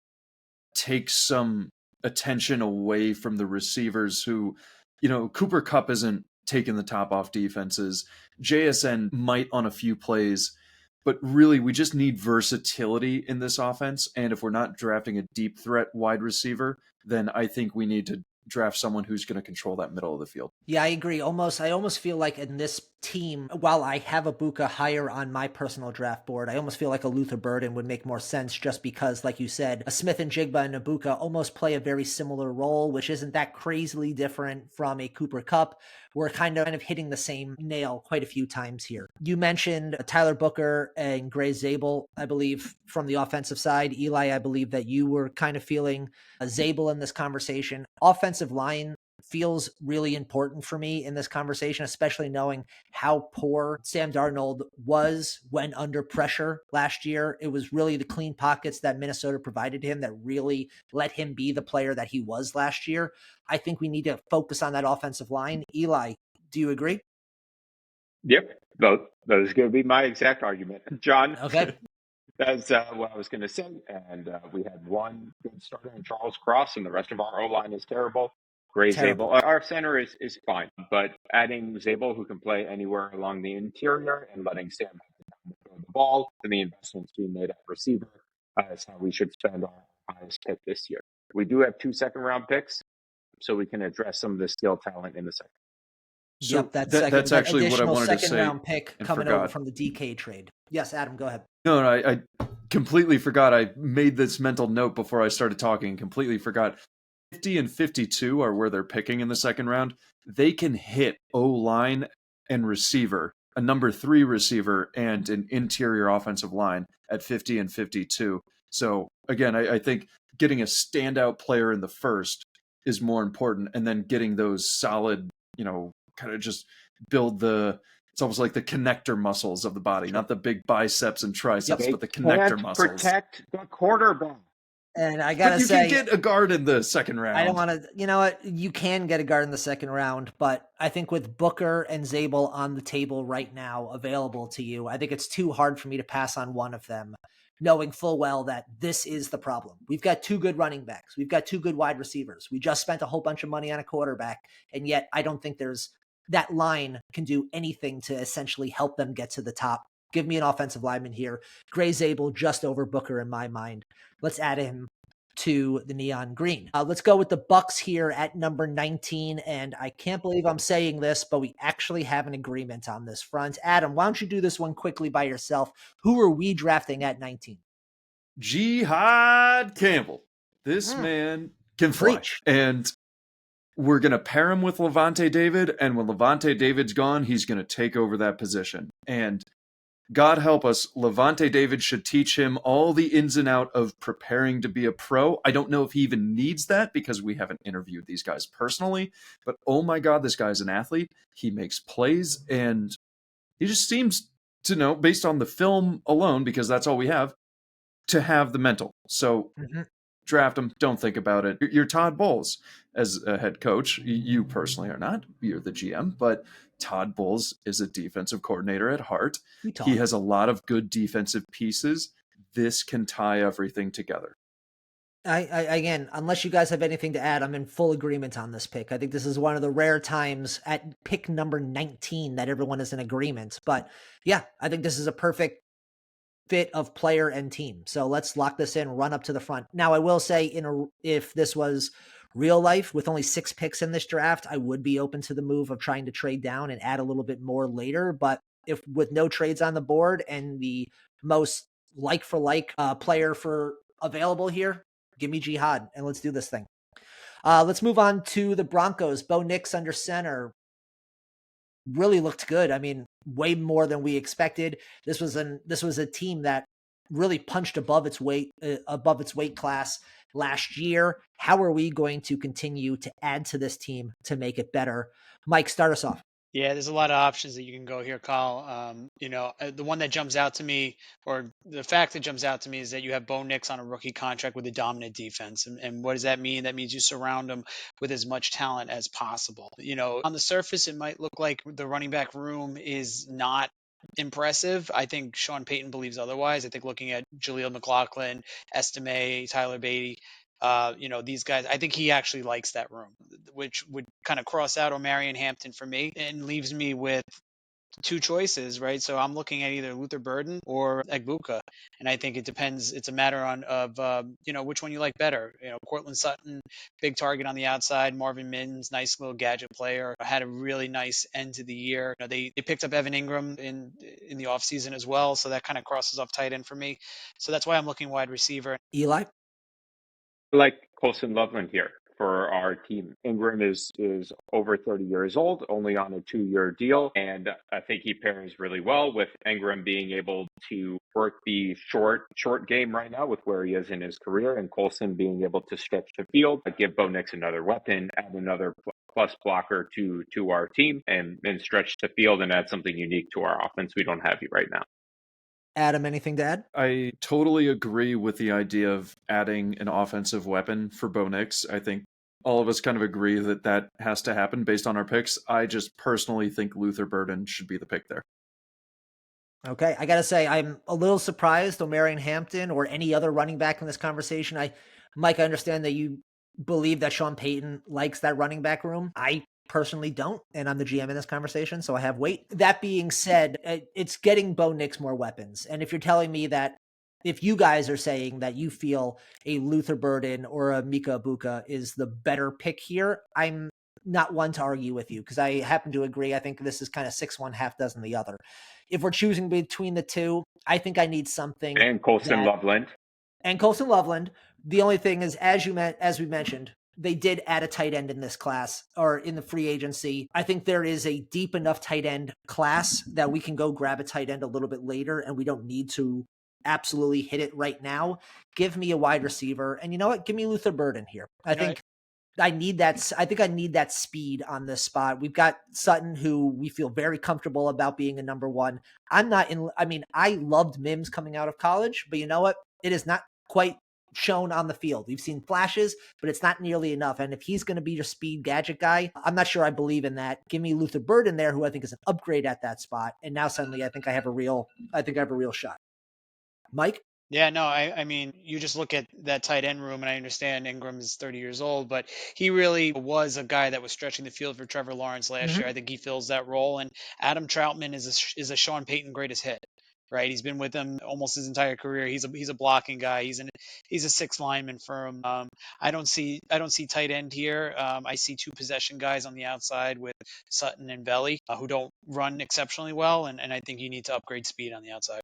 takes some attention away from the receivers who, Cooper Kupp isn't taking the top off defenses. JSN might on a few plays, but really we just need versatility in this offense. And if we're not drafting a deep threat wide receiver, then I think we need to draft someone who's going to control that middle of the field. Yeah, I agree. I almost feel like in this team, while I have Egbuka higher on my personal draft board, I almost feel like a Luther Burden would make more sense just because, like you said, a Smith and Jigba and Egbuka almost play a very similar role, which isn't that crazily different from a Cooper Kupp. We're kind of hitting the same nail quite a few times here. You mentioned Tyler Booker and Gray Zabel, I believe, from the offensive side. Eli, I believe that you were kind of feeling a Zabel in this conversation. Offensive line feels really important for me in this conversation, especially knowing how poor Sam Darnold was when under pressure last year. It was really the clean pockets that Minnesota provided him that really let him be the player that he was last year. I think we need to focus on that offensive line. Eli, do you agree? Yep. That is going to be my exact argument. John, Okay. that's what I was going to say. And we had one good starter in Charles Cross, and the rest of our O-line is terrible. Gray Terrible. Zabel. Our center is fine, but adding Zabel, who can play anywhere along the interior, and letting Sam throw the ball, and the investments being made at receiver is how we should spend our highest pick this year. We do have 2 second-round picks, so we can address some of the skill talent in the second. So Yep, that's actually what I wanted to say. Second round pick coming forgot. over from the DK trade. Yes, Adam, go ahead. No, I completely forgot. I made this mental note before I started talking. Completely forgot. 50 and 52 are where they're picking in the second round. They can hit O-line and receiver, a number 3 receiver, and an interior offensive line at 50 and 52. So again, I think getting a standout player in the first is more important, and then getting those solid, kind of just build it's almost like the connector muscles of the body, not the big biceps and triceps, but the connector muscles. Protect the quarterback. And I gotta say, you can get a guard in the second round. I don't want to. You know what? You can get a guard in the second round, but I think with Booker and Zabel on the table right now, available to you, I think it's too hard for me to pass on one of them, knowing full well that this is the problem. We've got 2 good running backs. We've got 2 good wide receivers. We just spent a whole bunch of money on a quarterback, and yet I don't think that line can do anything to essentially help them get to the top Give me an offensive lineman here. Gray Zabel just over Booker in my mind. Let's add him to the neon green. Let's go with the Bucks here at number 19. And I can't believe I'm saying this, but we actually have an agreement on this front. Adam, why don't you do this one quickly by yourself? Who are we drafting at 19? Jihad Campbell. This man can fly. Preach. And we're going to pair him with Levante David. And when Levante David's gone, he's going to take over that position. And God help us, Levante David should teach him all the ins and out of preparing to be a pro. I don't know if he even needs that because we haven't interviewed these guys personally, but oh my God, this guy's an athlete. He makes plays and he just seems to know, based on the film alone, because that's all we have, to have the mental. So draft him. Don't think about it. You're Todd Bowles as a head coach. You personally are not. You're the GM, but Todd Bowles is a defensive coordinator at heart. He has a lot of good defensive pieces. This can tie everything together. I again, unless you guys have anything to add, I'm in full agreement on this pick. I think this is one of the rare times at pick number 19 that everyone is in agreement. But yeah, I think this is a perfect fit of player and team. So let's lock this in, run up to the front. Now, I will say, if this was real life with only 6 picks in this draft, I would be open to the move of trying to trade down and add a little bit more later. But if with no trades on the board and the most like for like player for available here, give me Jihad and let's do this thing. Let's move on to the Broncos. Bo Nix under center really looked good. I mean, way more than we expected. This was a team that really punched above its weight class last year. How are we going to continue to add to this team to make it better? Mike, start us off. Yeah, there's a lot of options that you can go here, Kyle. The one that jumps out to me, or the fact that jumps out to me, is that you have Bo Nix on a rookie contract with a dominant defense. And what does that mean? That means you surround him with as much talent as possible. On the surface, it might look like the running back room is not impressive. I think Sean Payton believes otherwise. I think looking at Jaleel McLaughlin, Estime, Tyler Beatty, these guys, I think he actually likes that room, which would kind of cross out Omarion Hampton for me and leaves me with 2 choices, right? So I'm looking at either Luther Burden or Egbuka, and I think it depends. It's a matter of which one you like better. Cortland Sutton, big target on the outside. Marvin Mims, nice little gadget player, had a really nice end to the year. They picked up Evan Ingram in the offseason as well, so that kind of crosses off tight end for me. So that's why I'm looking wide receiver. Eli? I like Colson Loveland here for our team. Ingram is over 30 years old, only on a 2-year deal, and I think he pairs really well with Ingram being able to work the short game right now with where he is in his career, and Colson being able to stretch the field, give Bo Nix another weapon, add another plus blocker to our team, and stretch the field and add something unique to our offense we don't have right now. Adam, anything to add? I totally agree with the idea of adding an offensive weapon for Bo Nix. I think all of us kind of agree that has to happen based on our picks. I just personally think Luther Burden should be the pick there. Okay, I got to say, I'm a little surprised Omarion Hampton or any other running back in this conversation. Mike, I understand that you believe that Sean Payton likes that running back room. I personally don't, and I'm the GM in this conversation, so I have weight. That being said, it's getting Bo Nix more weapons. And if you're telling me that, if you guys are saying that you feel a Luther Burden or a Mika Ibuka is the better pick here, I'm not one to argue with you because I happen to agree. I think this is kind of 6-1, half dozen the other. If we're choosing between the two, I think I need something. And Colson Loveland. And Colson Loveland. The only thing is, as we mentioned, they did add a tight end in this class or in the free agency. I think there is a deep enough tight end class that we can go grab a tight end a little bit later and we don't need to absolutely hit it right now. Give me a wide receiver. And you know what? Give me Luther Burden here. I think I need that speed on this spot. We've got Sutton, who we feel very comfortable about being a number one. I loved Mims coming out of college, but you know what? It is not quite shown on the field. We've seen flashes, but it's not nearly enough. And if he's going to be your speed gadget guy, I'm not sure I believe in that. Give me Luther Burden there, who I think is an upgrade at that spot. And now suddenly I think I have a real shot. Mike? Yeah, no, I mean, you just look at that tight end room, and I understand Ingram is 30 years old, but he really was a guy that was stretching the field for Trevor Lawrence last year. I think he fills that role, and Adam Troutman is a Sean Payton greatest hit. right? He's been with them almost his entire career. He's a blocking guy. He's a sixth lineman for him. I don't see tight end here. I see two possession guys on the outside with Sutton and Velli, who don't run exceptionally well, and I think you need to upgrade speed on the outside.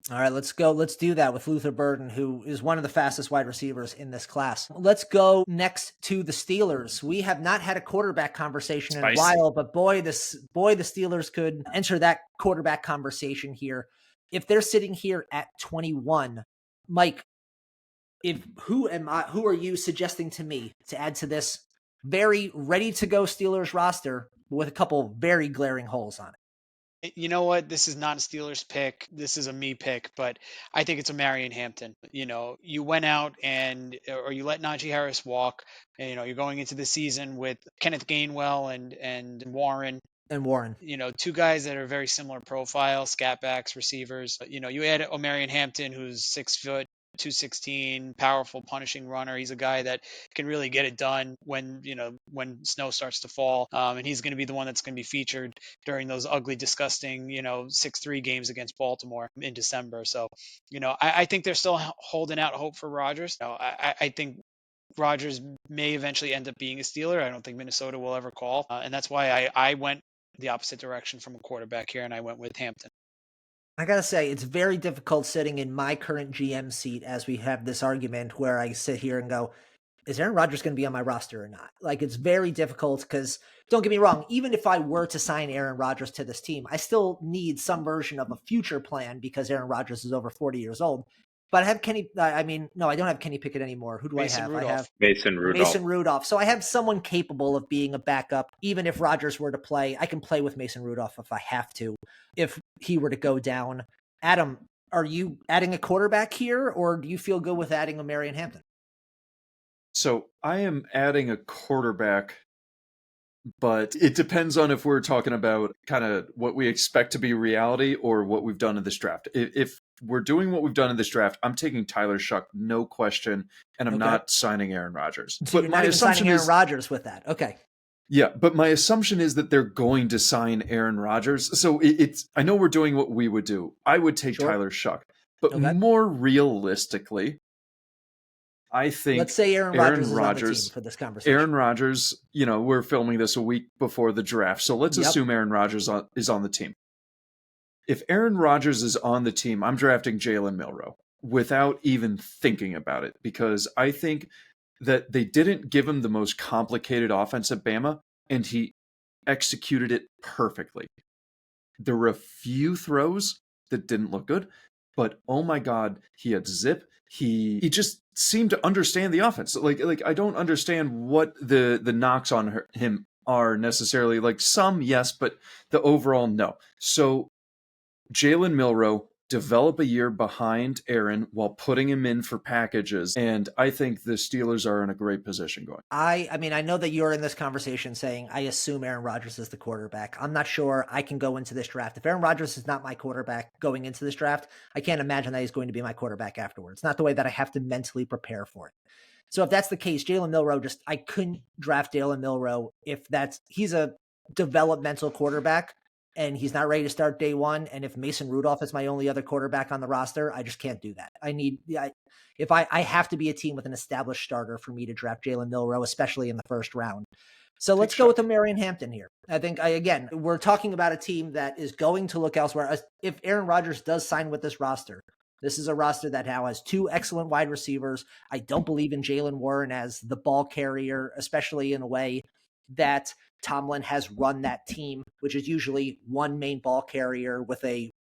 All right, let's go. Let's do that with Luther Burden, who is one of the fastest wide receivers in this class. Let's go next to the Steelers. We have not had a quarterback conversation in a while, but boy, the Steelers could enter that quarterback conversation here. If they're sitting here at 21, Mike, who are you suggesting to me to add to this very ready to go Steelers roster with a couple very glaring holes on it? You know what? This is not a Steelers pick. This is a me pick, but I think it's a Marion Hampton. You went out or you let Najee Harris walk. And, you're going into the season with Kenneth Gainwell and Warren. Two guys that are very similar profile, scat backs, receivers. You add Omarion Hampton, who's 6 foot, 216, powerful, punishing runner. He's a guy that can really get it done when snow starts to fall, and he's going to be the one that's going to be featured during those ugly, disgusting 6-3 games against Baltimore in December. So I think they're still holding out hope for Rodgers. I think Rodgers may eventually end up being a Steeler. I don't think Minnesota will ever call, and that's why I went the opposite direction from a quarterback here, and I went with Hampton. I gotta say, it's very difficult sitting in my current GM seat as we have this argument where I sit here and go, is Aaron Rodgers going to be on my roster or not? Like, it's very difficult because, don't get me wrong, even if I were to sign Aaron Rodgers to this team, I still need some version of a future plan because Aaron Rodgers is over 40 years old. But I have no, I don't have Kenny Pickett anymore. Who do I have? Rudolph. I have Mason Rudolph. Mason Rudolph. So I have someone capable of being a backup. Even if Rodgers were to play, I can play with Mason Rudolph if I have to, if he were to go down. Adam, are you adding a quarterback here, or do you feel good with adding a Marion Hampton? So I am adding a quarterback, but it depends on if we're talking about kind of what we expect to be reality or what we've done in this draft. If we're doing what we've done in this draft, I'm taking Tyler Shuck, no question, and I'm not signing Aaron Rodgers. So you're not even signing Aaron Rodgers with that. Okay. Yeah, but my assumption is that they're going to sign Aaron Rodgers. So I know we're doing what we would do. I would take Tyler Shuck. But more realistically, I think let's say Aaron Rodgers is on the team for this conversation. Aaron Rodgers, we're filming this a week before the draft. So let's assume Aaron Rodgers is on the team. If Aaron Rodgers is on the team, I'm drafting Jalen Milroe without even thinking about it, because I think that they didn't give him the most complicated offense at Bama, and he executed it perfectly. There were a few throws that didn't look good, but oh my God, he had zip. He just seemed to understand the offense. Like I don't understand what the knocks on him are necessarily. Like some, yes, but the overall, no. So Jalen Milroe, develop a year behind Aaron while putting him in for packages. And I think the Steelers are in a great position going. I mean, I know that you're in this conversation saying, I assume Aaron Rodgers is the quarterback. I'm not sure I can go into this draft. If Aaron Rodgers is not my quarterback going into this draft, I can't imagine that he's going to be my quarterback afterwards. Not the way that I have to mentally prepare for it. So if that's the case, Jalen Milroe, I couldn't draft Jalen Milroe he's a developmental quarterback and he's not ready to start day one. And if Mason Rudolph is my only other quarterback on the roster, I just can't do that. I have to be a team with an established starter for me to draft Jalen Milroe, especially in the first round. So let's go with Marion Hampton here. I think, again, we're talking about a team that is going to look elsewhere. If Aaron Rodgers does sign with this roster, this is a roster that now has two excellent wide receivers. I don't believe in Jalen Warren as the ball carrier, especially in a way that Tomlin has run that team, which is usually one main ball carrier with a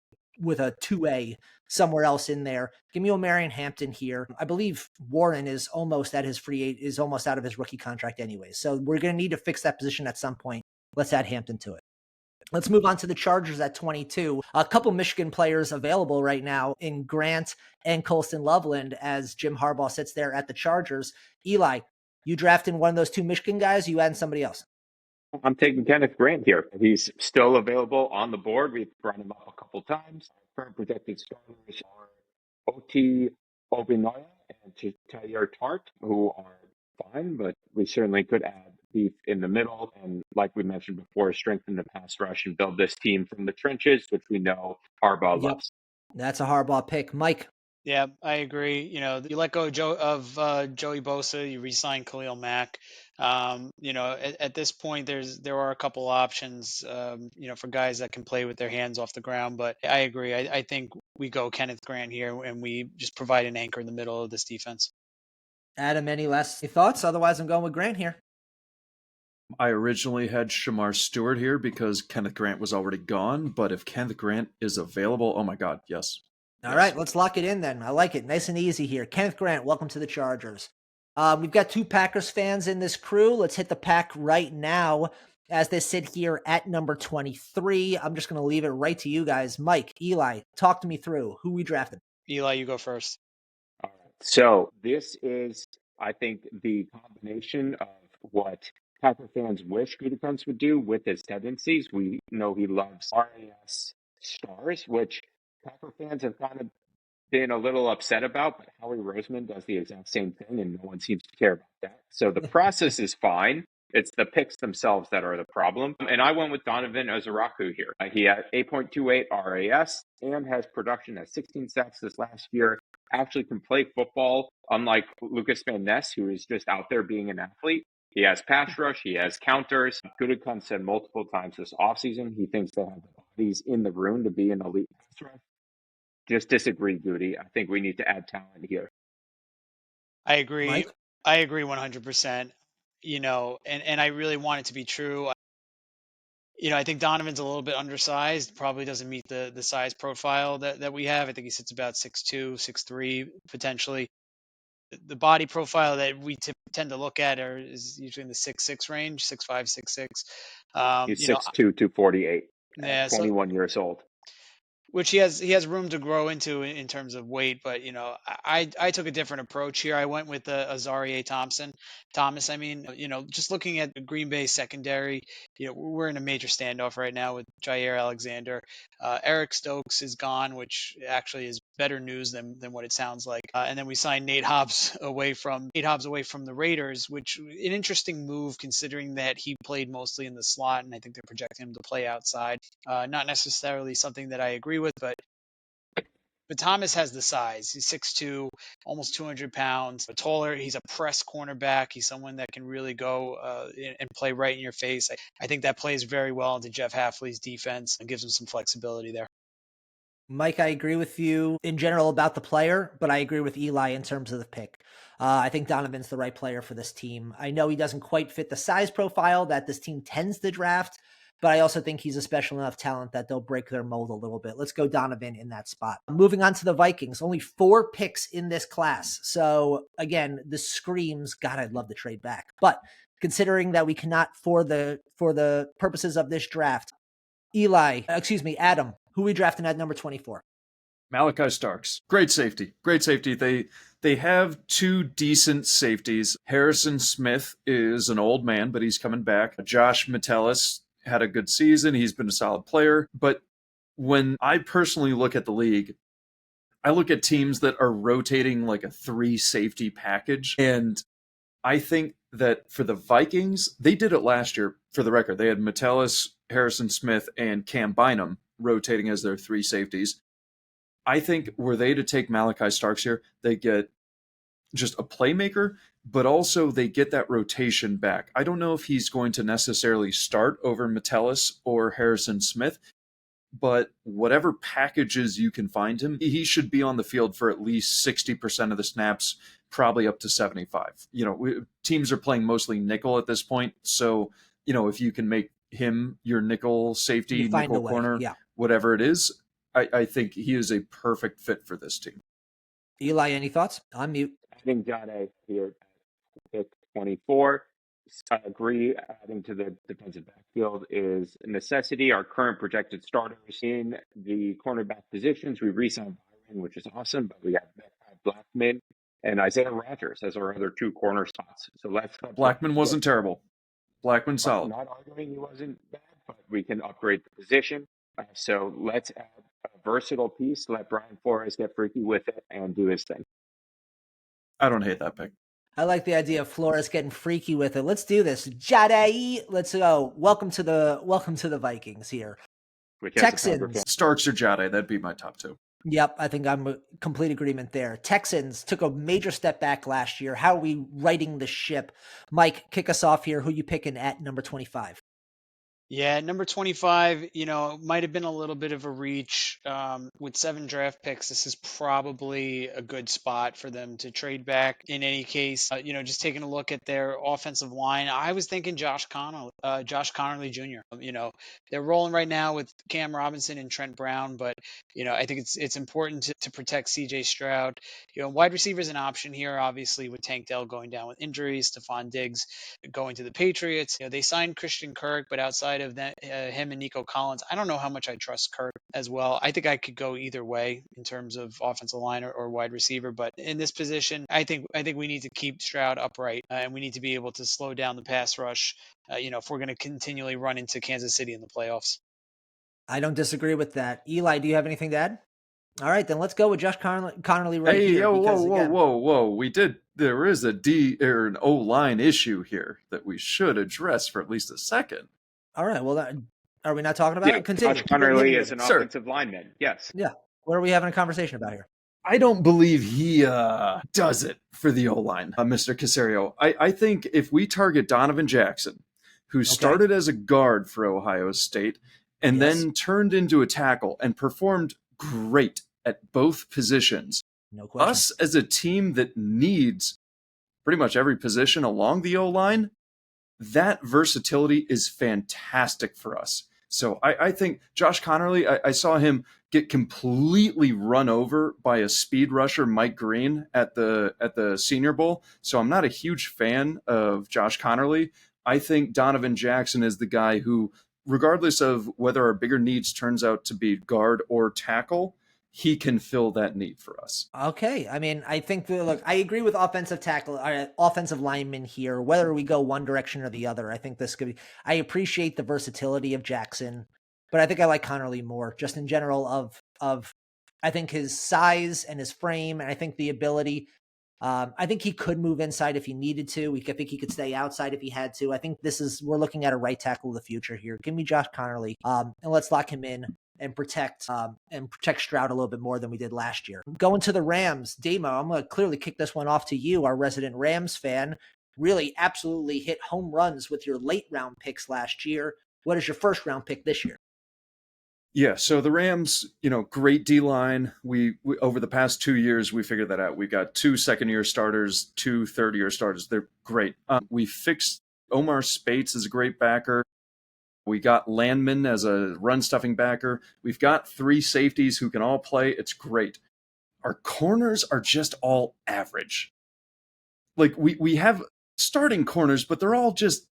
2A somewhere else in there. Give me Marion Hampton here. I believe Warren is almost out of his rookie contract anyway. So we're going to need to fix that position at some point. Let's add Hampton to it. Let's move on to the Chargers at 22. A couple Michigan players available right now in Grant and Colston Loveland as Jim Harbaugh sits there at the Chargers. Eli, you drafting one of those two Michigan guys, or you adding somebody else? I'm taking Kenneth Grant here. He's still available on the board. We've brought him up a couple times. Current projected starters are OT Obinoya and Taylor Tart, who are fine, but we certainly could add beef in the middle, and like we mentioned before, strengthen the pass rush and build this team from the trenches, which we know Harbaugh Yep. loves. That's a Harbaugh pick. Mike. Yeah, I agree. You let go of Joey Bosa, you re-sign Khalil Mack. At this point, there are a couple options, for guys that can play with their hands off the ground. But I agree. I think we go Kenneth Grant here, and we just provide an anchor in the middle of this defense. Adam, any last thoughts? Otherwise, I'm going with Grant here. I originally had Shamar Stewart here because Kenneth Grant was already gone, but if Kenneth Grant is available, oh my God, yes. All right, let's lock it in then. I like it. Nice and easy here. Kenneth Grant, welcome to the Chargers. We've got 2 Packers fans in this crew. Let's hit the pack right now as they sit here at number 23. I'm just going to leave it right to you guys. Mike, Eli, talk to me through who we drafted. Eli, you go first. All right. So this is, I think, the combination of what Packer fans wish Gutekunst would do with his tendencies. We know he loves RAS stars, which Packer fans have kind of been a little upset about, but Howie Roseman does the exact same thing, and no one seems to care about that. So the process is fine. It's the picks themselves that are the problem. And I went with Donovan Ozaraku here. He had 8.28 RAS and has production at 16 sacks this last year. Actually can play football, unlike Lucas Van Ness, who is just out there being an athlete. He has pass rush. He has counters. Gutekunst said multiple times this offseason he thinks they have the bodies in the room to be an elite pass rush. Just disagree, Goody. I think we need to add talent here. I agree. Mike? I agree 100%. And I really want it to be true. I think Donovan's a little bit undersized, probably doesn't meet the size profile that we have. I think he sits about 6'2", 6'3", potentially. The body profile that we tend to look at is usually in the 6'6" range, 6'5", 6'6". He's 6'2", 248 Yeah, at 21 years old. which he has room to grow into in terms of weight. But I took a different approach here. I went with Azarie Thomas. I mean, just looking at the Green Bay secondary, we're in a major standoff right now with Jair Alexander. Eric Stokes is gone, which actually is better news than what it sounds like. And then we signed Nate Hobbs away from the Raiders, which an interesting move considering that he played mostly in the slot, and I think they're projecting him to play outside. Not necessarily something that I agree with, but Thomas has the size. He's 6'2", almost 200 pounds. Taller. He's a press cornerback. He's someone that can really go and play right in your face. I think that plays very well into Jeff Hafley's defense and gives him some flexibility there. Mike, I agree with you in general about the player, but I agree with Eli in terms of the pick. I think Donovan's the right player for this team. I know he doesn't quite fit the size profile that this team tends to draft, but I also think he's a special enough talent that they'll break their mold a little bit. Let's go Donovan in that spot. Moving on to the Vikings, only 4 picks in this class. So again, this screams, God, I'd love to trade back. But considering that we cannot for the purposes of this draft, Adam, who we drafting at number 24? Malachi Starks. Great safety. Great safety. They have 2 decent safeties. Harrison Smith is an old man, but he's coming back. Josh Metellus had a good season. He's been a solid player. But when I personally look at the league, I look at teams that are rotating like a 3 safety package. And I think that for the Vikings, they did it last year, for the record. They had Metellus, Harrison Smith, and Cam Bynum rotating as their 3 safeties. I think were they to take Malachi Starks here, they get just a playmaker, but also they get that rotation back. I don't know if he's going to necessarily start over Metellus or Harrison Smith, but whatever packages you can find him, he should be on the field for at least 60% of the snaps, probably up to 75. Teams are playing mostly nickel at this point, so if you can make him your nickel safety, nickel corner, whatever it is, I think he is a perfect fit for this team. Eli, any thoughts? On mute. Adding Jade here at pick 24. I agree. Adding to the defensive backfield is a necessity. Our current projected starters in the cornerback positions, we re-signed Byron, which is awesome, but we have Blackman and Isaiah Rodgers as our other 2 corner spots. So Blackman wasn't terrible. Blackman solid. I'm not arguing he wasn't bad, but we can upgrade the position. So let's add a versatile piece. Let Brian Flores get freaky with it and do his thing. I don't hate that pick. I like the idea of Flores getting freaky with it. Let's do this. Jade, let's go. Welcome to the Vikings here. Which has a Packer Texans. fan. Starks or Jade, that'd be my top two. Yep, I think I'm in complete agreement there. Texans took a major step back last year. How are we righting the ship? Mike, kick us off here. Who you picking at number 25? Yeah, number 25, might have been a little bit of a reach. With 7 draft picks, this is probably a good spot for them to trade back. In any case, just taking a look at their offensive line, I was thinking Josh Connerly Jr. They're rolling right now with Cam Robinson and Trent Brown, but I think it's important to protect C.J. Stroud. Wide receiver is an option here, obviously, with Tank Dell going down with injuries, Stephon Diggs going to the Patriots. They signed Christian Kirk, but outside of that, him and Nico Collins, I don't know how much I trust Kirk as well. I think I could go either way in terms of offensive line or wide receiver, but in this position, I think we need to keep Stroud upright, and we need to be able to slow down the pass rush. If we're going to continually run into Kansas City in the playoffs. I don't disagree with that. Eli, do you have anything to add? All right, then let's go with Josh Connerly right Hey, here. yo, whoa, Because whoa, again, whoa. There is a D or an O line issue here that we should address for at least a second. all right, well, are we not talking about Yeah, it? Continue. Josh Keep it Connerly nitty is an gritty. Sir. offensive lineman. Yes. Yeah. What are we having a conversation about here? I don't believe he does it for the O line, Mr. Casario. I think if we target Donovan Jackson, who started as a guard for Ohio State and Yes. then turned into a tackle and performed great at both positions, No question. us as a team that needs pretty much every position along the O line, that versatility is fantastic for us. So I think Josh Connerly, I saw him get completely run over by a speed rusher, Mike Green, at the Senior Bowl. So I'm not a huge fan of Josh Connerly. I think Donovan Jackson is the guy who, regardless of whether our bigger needs turns out to be guard or tackle, he can fill that need for us. Okay. I mean, I think look, I agree with offensive linemen here. Whether we go one direction or the other, I think this could be. I appreciate the versatility of Jackson, but I think I like Connerly more, just in general of. I think his size and his frame, and I think the ability. I think he could move inside if he needed to. I think he could stay outside if he had to. I think we're looking at a right tackle of the future here. Give me Josh Connerly, and let's lock him in and protect Stroud a little bit more than we did last year. Going to the Rams, Damo, I'm going to clearly kick this one off to you, our resident Rams fan. Really absolutely hit home runs with your late round picks last year. What is your first round pick this year? Yeah, so the Rams, great D line. We over the past 2 years, we figured that out. We got 2 second-year starters, 2 third-year starters. They're great. We fixed Omar Spates as a great backer. We got Landman as a run-stuffing backer. We've got 3 safeties who can all play. It's great. Our corners are just all average. Like we have starting corners, but they're all just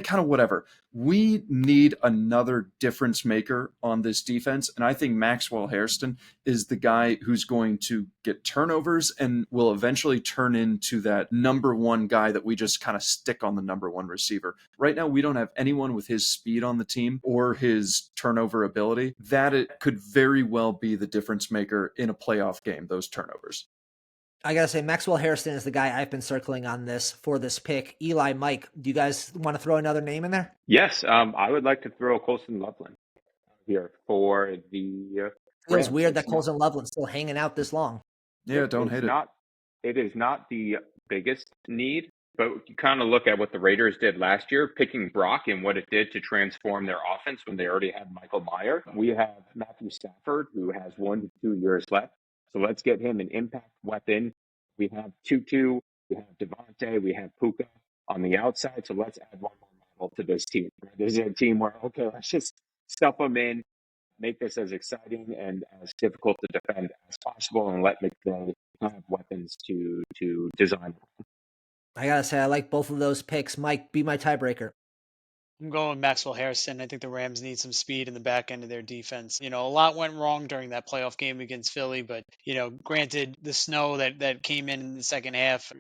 kind of whatever. We need another difference maker on this defense, and I think Maxwell Hairston is the guy who's going to get turnovers and will eventually turn into that number one guy that we just kind of stick on the number one receiver. Right now, we don't have anyone with his speed on the team or his turnover ability. That it could very well be the difference maker in a playoff game, those turnovers. I gotta say, Maxwell Hairston is the guy I've been circling on for this pick. Eli, Mike, do you guys want to throw another name in there? Yes. I would like to throw Colston Loveland here for the Feels Rams. weird that Colson Loveland's still hanging out this long. Yeah, don't hate it. It is not the biggest need, but you kind of look at what the Raiders did last year, picking Brock and what it did to transform their offense when they already had Michael Meyer. We have Matthew Stafford, who has 1 to 2 years left. So let's get him an impact weapon. We have Tutu, we have Devontae, we have Puka on the outside. So let's add one more model to this team. This is a team where, okay, let's just stuff them in, make this as exciting and as difficult to defend as possible, and let McVay have weapons to design. I gotta say, I like both of those picks. Mike, be my tiebreaker. I'm going Maxwell Harrison. I think the Rams need some speed in the back end of their defense. A lot went wrong during that playoff game against Philly, but granted, the snow that came in the second half,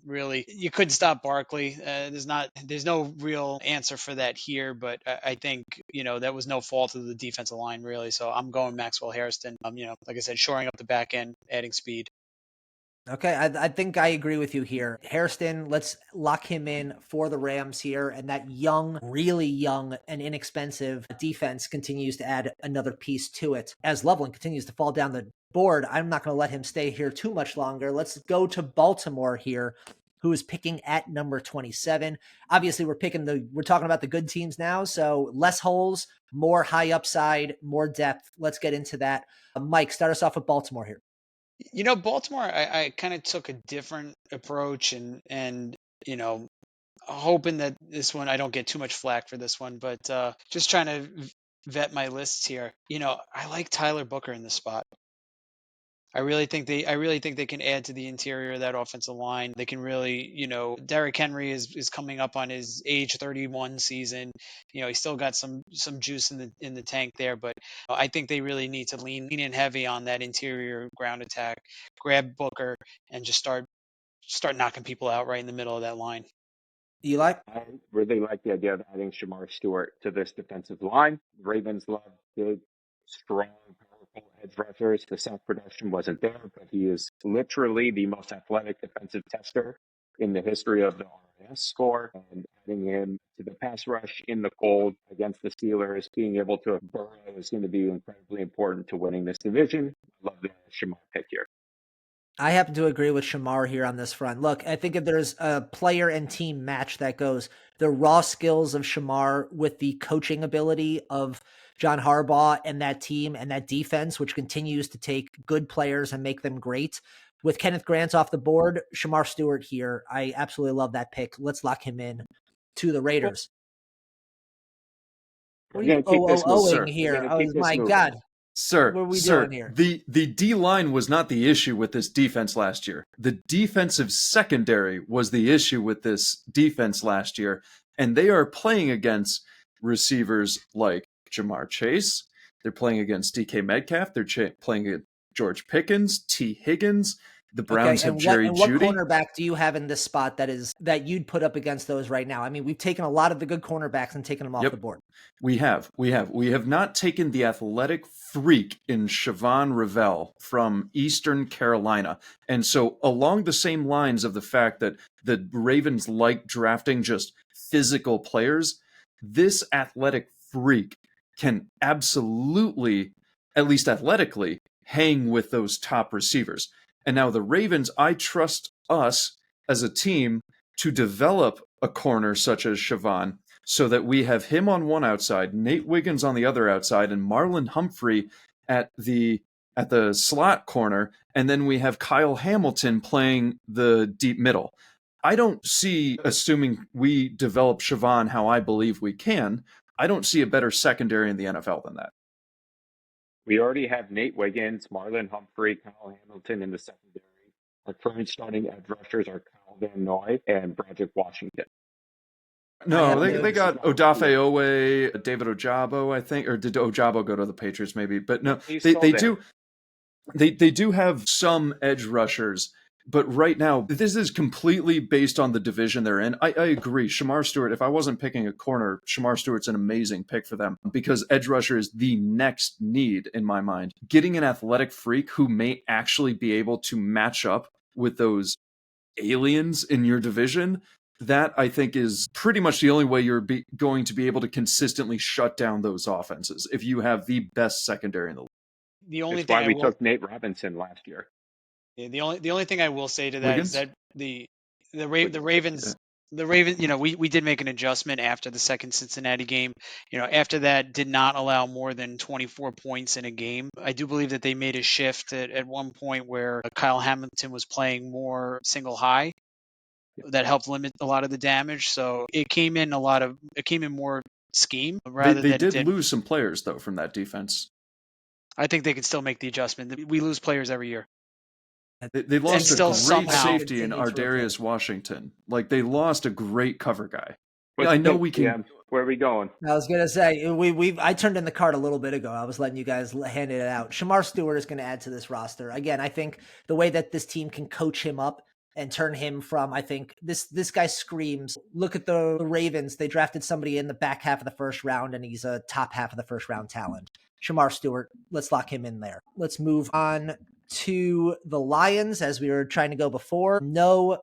really you couldn't stop Barkley. There's no real answer for that here, but I think that was no fault of the defensive line really. So I'm going Maxwell Harrison. Like I said, shoring up the back end, adding speed. Okay, I think I agree with you here. Hairston, let's lock him in for the Rams here. And that young, really young and inexpensive defense continues to add another piece to it. As Loveland continues to fall down the board, I'm not going to let him stay here too much longer. Let's go to Baltimore here, who is picking at number 27. Obviously, we're talking about the good teams now. So less holes, more high upside, more depth. Let's get into that. Mike, start us off with Baltimore here. Baltimore, I kind of took a different approach and hoping that this one I don't get too much flack for this one, but just trying to vet my lists here. I like Tyler Booker in this spot. I really think they can add to the interior of that offensive line. They can really, Derrick Henry is coming up on his age 31 season. He's still got some juice in the tank there, but I think they really need to lean in heavy on that interior ground attack. Grab Booker and just start knocking people out right in the middle of that line. Eli? I really like the idea of adding Shamar Stewart to this defensive line. Ravens love big, strong, powerful edge rushers. The sack production wasn't there, but he is literally the most athletic defensive tester in the history of the RS score. And adding him to the pass rush in the cold against the Steelers, being able to burrow is going to be incredibly important to winning this division. I love the Shamar pick here. I happen to agree with Shamar here on this front. Look, I think if there's a player and team match that goes the raw skills of Shamar with the coaching ability of John Harbaugh and that team and that defense, which continues to take good players and make them great. With Kenneth Grant off the board, Shamar Stewart here. I absolutely love that pick. Let's lock him in to the Raiders. What are you oh-oh-ohing here? Oh, my God. Sir, what are we doing here? The D line was not the issue with this defense last year. The defensive secondary was the issue with this defense last year, and they are playing against receivers like Jamar Chase. They're playing against DK Metcalf. They're playing against George Pickens, T. Higgins. The Browns have Jerry Jeudy. What cornerback do you have in this spot that you'd put up against those right now? I mean, we've taken a lot of the good cornerbacks and taken them off the board. We have not taken the athletic freak in Siobhan Revell from Eastern Carolina. And so along the same lines of the fact that the Ravens like drafting just physical players, this athletic freak can absolutely, at least athletically, hang with those top receivers. And now the Ravens, I trust us as a team to develop a corner such as Siobhan so that we have him on one outside, Nate Wiggins on the other outside, and Marlon Humphrey at the slot corner, and then we have Kyle Hamilton playing the deep middle. I don't see, assuming we develop Siobhan how I believe we can, I don't see a better secondary in the NFL than that. We already have Nate Wiggins, Marlon Humphrey, Kyle Hamilton in the secondary. Our current starting edge rushers are Kyle Van Noy and Broderick Washington. No, they got Odafe Owe, David Ojabo, I think, or did Ojabo go to the Patriots maybe? But no, they do have some edge rushers. But right now, this is completely based on the division they're in. I agree. Shamar Stewart, if I wasn't picking a corner, Shamar Stewart's an amazing pick for them because edge rusher is the next need in my mind. Getting an athletic freak who may actually be able to match up with those aliens in your division, that I think is pretty much the only way you're going to be able to consistently shut down those offenses if you have the best secondary in the league. That's why we took Nate Robinson last year. Yeah, the only thing I will say to that Wiggins? Is that the Ravens, we did make an adjustment after the second Cincinnati game. After that, did not allow more than 24 points in a game. I do believe that they made a shift at one point where Kyle Hamilton was playing more single high. That helped limit a lot of the damage. So it came in more scheme rather they did lose some players though from that defense. I think they can still make the adjustment. We lose players every year. They lost a great safety in Ardarius Washington. Like they lost a great cover guy. I know we can. Yeah. Where are we going? I was gonna say I turned in the card a little bit ago. I was letting you guys hand it out. Shamar Stewart is going to add to this roster again. I think the way that this team can coach him up and turn him from, I think this guy screams. Look at the Ravens. They drafted somebody in the back half of the first round, and he's a top half of the first round talent. Shamar Stewart. Let's lock him in there. Let's move on to the Lions, as we were trying to go before. No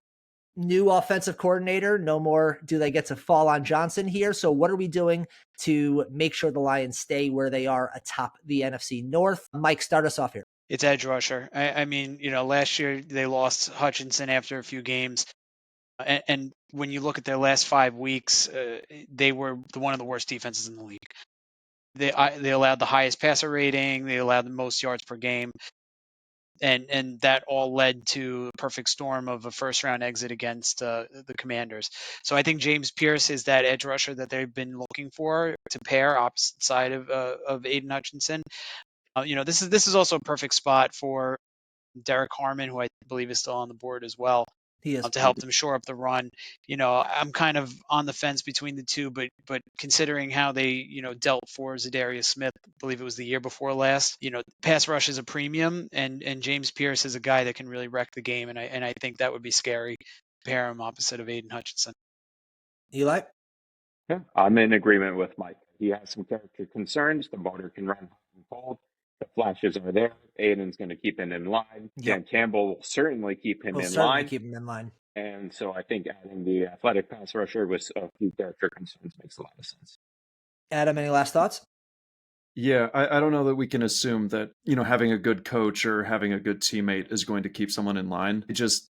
new offensive coordinator. No more do they get to fall on Johnson here. So what are we doing to make sure the Lions stay where they are atop the NFC North? Mike, start us off here. It's edge rusher. I mean, last year they lost Hutchinson after a few games. And when you look at their last 5 weeks, they were one of the worst defenses in the league. They allowed the highest passer rating. They allowed the most yards per game. And that all led to a perfect storm of a first-round exit against the Commanders. So I think James Pierce is that edge rusher that they've been looking for to pair opposite side of Aiden Hutchinson. This is also a perfect spot for Derek Harmon, who I believe is still on the board as well, He is. to help them shore up the run. I'm kind of on the fence between the two, but considering how they dealt for Zadarius Smith, I believe it was the year before last. Pass rush is a premium, and James Pierce is a guy that can really wreck the game, and I think that would be scary. Pair him opposite of Aiden Hutchinson. Eli? Yeah, I'm in agreement with Mike. He has some character concerns. The motor can run hot and cold. The flashes are there. Aiden's going to keep him in line. Yep. Dan Campbell will certainly keep him in line. Keep him in line. And so I think adding the athletic pass rusher with a few character concerns makes a lot of sense. Adam, any last thoughts? Yeah, I don't know that we can assume that, having a good coach or having a good teammate is going to keep someone in line. It just,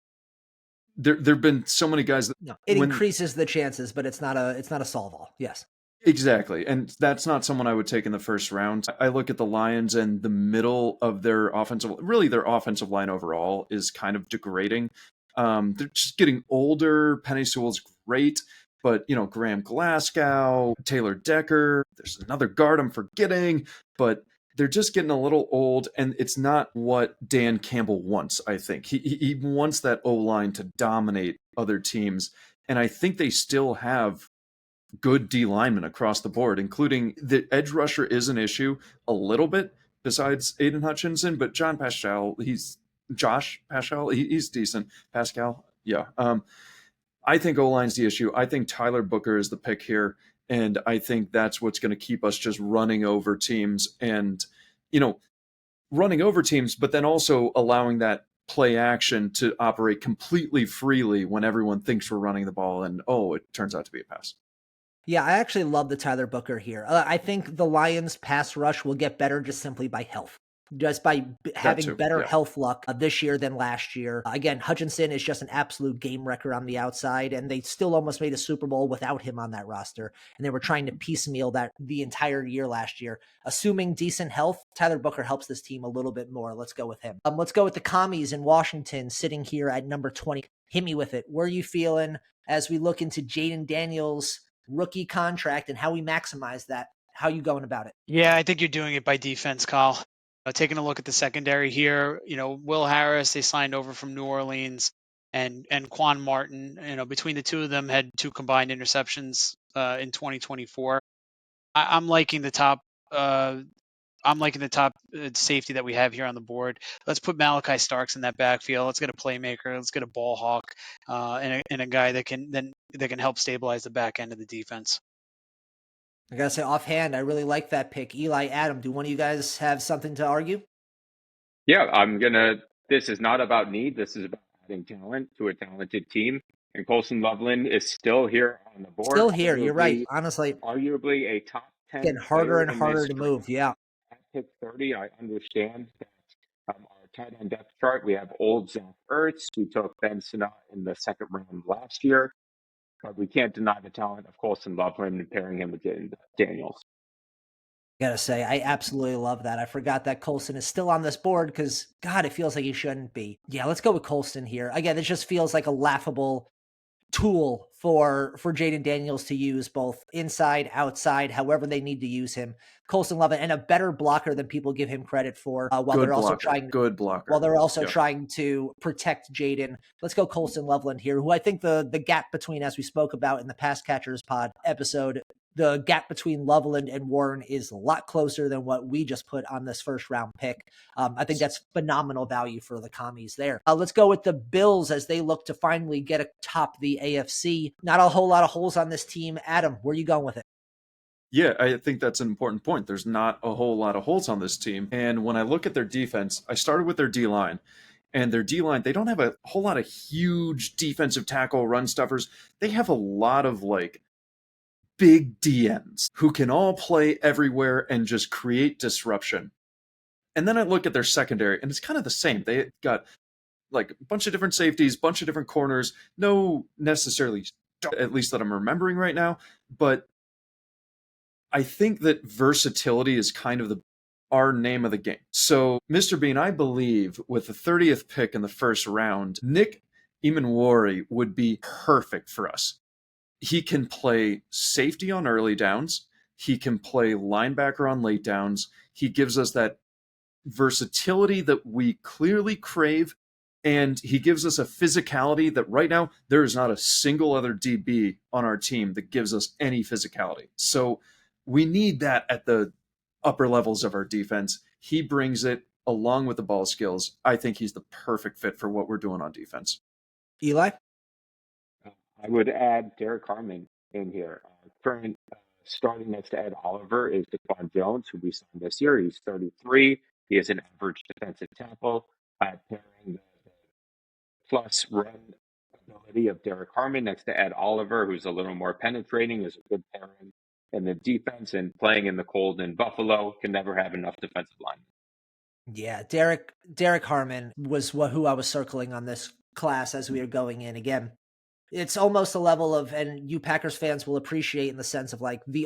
there've been so many guys that increases the chances, but it's not a solve all. Yes. Exactly. And that's not someone I would take in the first round. I look at the Lions and the middle of their offensive line overall is kind of degrading. They're just getting older. Penei Sewell's great, but Graham Glasgow, Taylor Decker, there's another guard I'm forgetting, but they're just getting a little old, and it's not what Dan Campbell wants, I think. He wants that O-line to dominate other teams, and I think they still have good D linemen across the board, including the edge rusher is an issue a little bit besides Aiden Hutchinson, but he's decent. Pascal, yeah. I think O-line's the issue. I think Tyler Booker is the pick here, and I think that's what's going to keep us just running over teams but then also allowing that play action to operate completely freely when everyone thinks we're running the ball and, it turns out to be a pass. Yeah, I actually love the Tyler Booker here. I think the Lions' pass rush will get better just simply by health. Just by having better health luck this year than last year. Again, Hutchinson is just an absolute game wrecker on the outside, and they still almost made a Super Bowl without him on that roster. And they were trying to piecemeal that the entire year last year. Assuming decent health, Tyler Booker helps this team a little bit more. Let's go with him. Let's go with the Commies in Washington, sitting here at number 20. Hit me with it. Where are you feeling as we look into Jaden Daniels' rookie contract and how we maximize that? How are you going about it? Yeah, I think you're doing it by defense, Kyle. Taking a look at the secondary here, Will Harris, they signed over from New Orleans, and Quan Martin, between the two of them had 2 combined interceptions in 2024. I'm liking the top. Safety that we have here on the board. Let's put Malachi Starks in that backfield. Let's get a playmaker. Let's get a ball hawk, and a guy that can help stabilize the back end of the defense. I gotta say, offhand, I really like that pick. Eli, Adam, do one of you guys have something to argue? Yeah, this is not about need. This is about adding talent to a talented team. And Colson Loveland is still here on the board. Still here, you're right. Honestly, arguably a top 10. Getting harder and harder to move, yeah. At pick 30, I understand that our tight end depth chart, we have old Zach Ertz. We took Ben Sinnott in the second round last year. But we can't deny the talent of Colson Loveland and pairing him with Daniels. I gotta say, I absolutely love that. I forgot that Colson is still on this board because, God, it feels like he shouldn't be. Yeah, let's go with Colson here. Again, this just feels like a laughable tool for Jaden Daniels to use both inside, outside, however they need to use him. Colson Loveland, and a better blocker than people give him credit for while they're also trying to protect Jaden. Let's go Colson Loveland here, who I think the gap between, as we spoke about in the Pass Catchers Pod episode, the gap between Loveland and Warren is a lot closer than what we just put on this first round pick. I think that's phenomenal value for the Commies there. Let's go with the Bills as they look to finally get atop the AFC. Not a whole lot of holes on this team. Adam, where are you going with it? Yeah, I think that's an important point. There's not a whole lot of holes on this team. And when I look at their defense, I started with their D line. And their D line, they don't have a whole lot of huge defensive tackle run stuffers. They have a lot of like big DNs who can all play everywhere and just create disruption. And then I look at their secondary, and it's kind of the same. They got like a bunch of different safeties, bunch of different corners, no necessarily, at least that I'm remembering right now. But I think that versatility is kind of our name of the game. So, Mr. Bean, I believe with the 30th pick in the first round, Nick Imanwari would be perfect for us. He can play safety on early downs. He can play linebacker on late downs. He gives us that versatility that we clearly crave, and he gives us a physicality that right now there is not a single other DB on our team that gives us any physicality. So we need that at the upper levels of our defense. He brings it along with the ball skills. I think he's the perfect fit for what we're doing on defense. Eli? I would add Derek Harmon in here. Current starting next to Ed Oliver is Daquan Jones, who we signed this year. He's 33. He is an average defensive tackle. Pairing the plus run ability of Derek Harmon next to Ed Oliver, who's a little more penetrating, is a good pairing in the defense, and playing in the cold in Buffalo can never have enough defensive linemen. Yeah, Derek Harmon was who I was circling on this class as we were going in. Again, it's almost a level of, and you Packers fans will appreciate in the sense of like the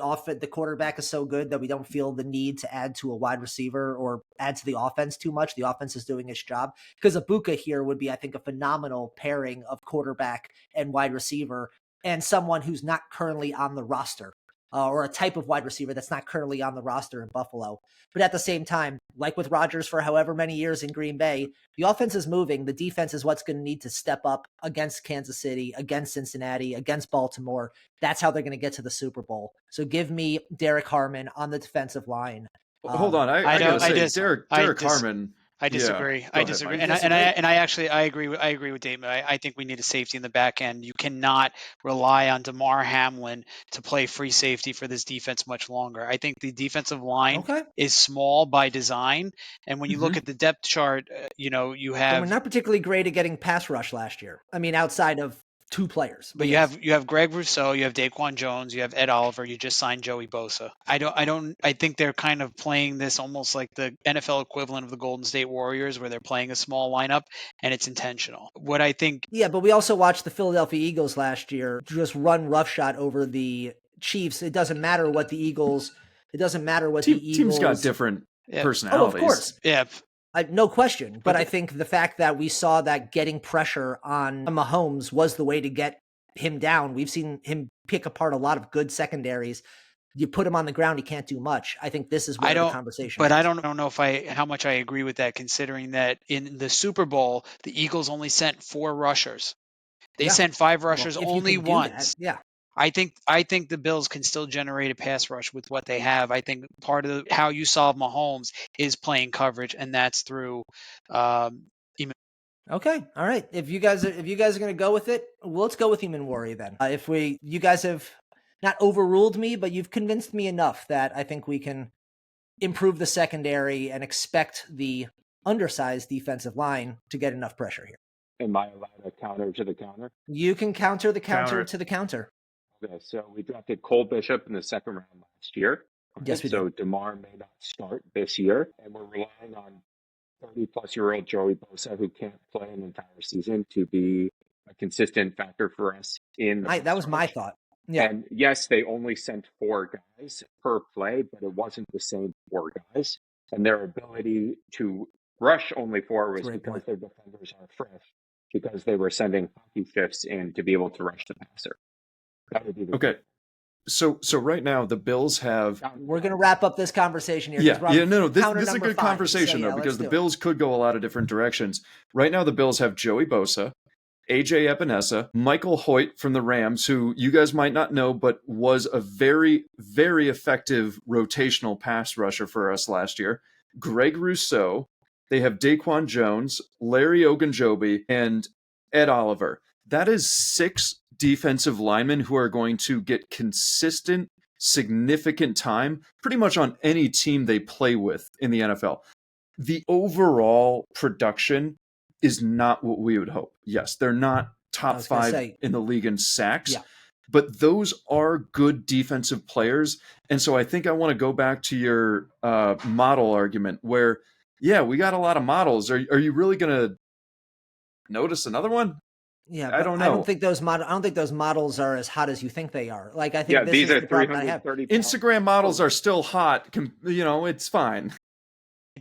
quarterback is so good that we don't feel the need to add to a wide receiver or add to the offense too much. The offense is doing its job, because Ibuka here would be, I think, a phenomenal pairing of quarterback and wide receiver, and someone who's not currently on the roster. Or a type of wide receiver that's not currently on the roster in Buffalo. But at the same time, like with Rodgers for however many years in Green Bay, the offense is moving. The defense is what's going to need to step up against Kansas City, against Cincinnati, against Baltimore. That's how they're going to get to the Super Bowl. So give me Derek Harmon on the defensive line. Hold on, I gotta say, Derek Harmon. I disagree. Yeah, I disagree. And I agree with Damon. I think we need a safety in the back end. You cannot rely on DeMar Hamlin to play free safety for this defense much longer. I think the defensive line is small by design. And when you look at the depth chart, you have. And we're not particularly great at getting pass rush last year. I mean, outside of two players. But you have Greg Rousseau, you have Daquan Jones, you have Ed Oliver, you just signed Joey Bosa. I think they're kind of playing this almost like the NFL equivalent of the Golden State Warriors, where they're playing a small lineup and it's intentional. What I think. Yeah, but we also watched the Philadelphia Eagles last year just run roughshot over the Chiefs. It doesn't matter what the Eagles. Teams got different personalities. Oh, of course. Yeah. No question. But I think the fact that we saw that getting pressure on Mahomes was the way to get him down. We've seen him pick apart a lot of good secondaries. You put him on the ground, he can't do much. I think this is where the conversation is. I don't know how much I agree with that, considering that in the Super Bowl, the Eagles only sent 4 rushers. They sent 5 rushers only once. Yeah. I think the Bills can still generate a pass rush with what they have. I think part of how you solve Mahomes is playing coverage, and that's through. Okay, all right. If you guys are going to go with it, well, let's go with Imanwari then. You guys have not overruled me, but you've convinced me enough that I think we can improve the secondary and expect the undersized defensive line to get enough pressure here. Am I allowed a counter to the counter? You can counter the counter to the counter. Okay, so we drafted Cole Bishop in the second round last year. Yes, we did. So DeMar may not start this year, and we're relying on 30-plus-year-old Joey Bosa, who can't play an entire season, to be a consistent factor for us in the that was my thought. Yeah. And yes, they only sent 4 guys per play, but it wasn't the same 4 guys. And their ability to rush only 4 was because their defenders are fresh, because they were sending hockey fifths in to be able to rush the passer. Okay. So right now the Bills have. We're going to wrap up this conversation here. This is a good conversation though, because the Bills could go a lot of different directions. Right now the Bills have Joey Bosa, AJ Epinesa, Michael Hoyt from the Rams, who you guys might not know, but was a very, very effective rotational pass rusher for us last year. Greg Rousseau. They have Daquan Jones, Larry Ogunjobi, and Ed Oliver. That is 6 defensive linemen who are going to get consistent significant time pretty much on any team they play with in the NFL. The overall production is not what we would hope. Yes, they're not top 5 in the league in sacks, but those are good defensive players. And so I think I want to go back to your model argument where, yeah, we got a lot of models. Are you really going to notice another one? Yeah, I don't know. I don't think those models are as hot as you think they are. Like, I think this these is are the problem I have. 330 Instagram models are still hot. It's fine.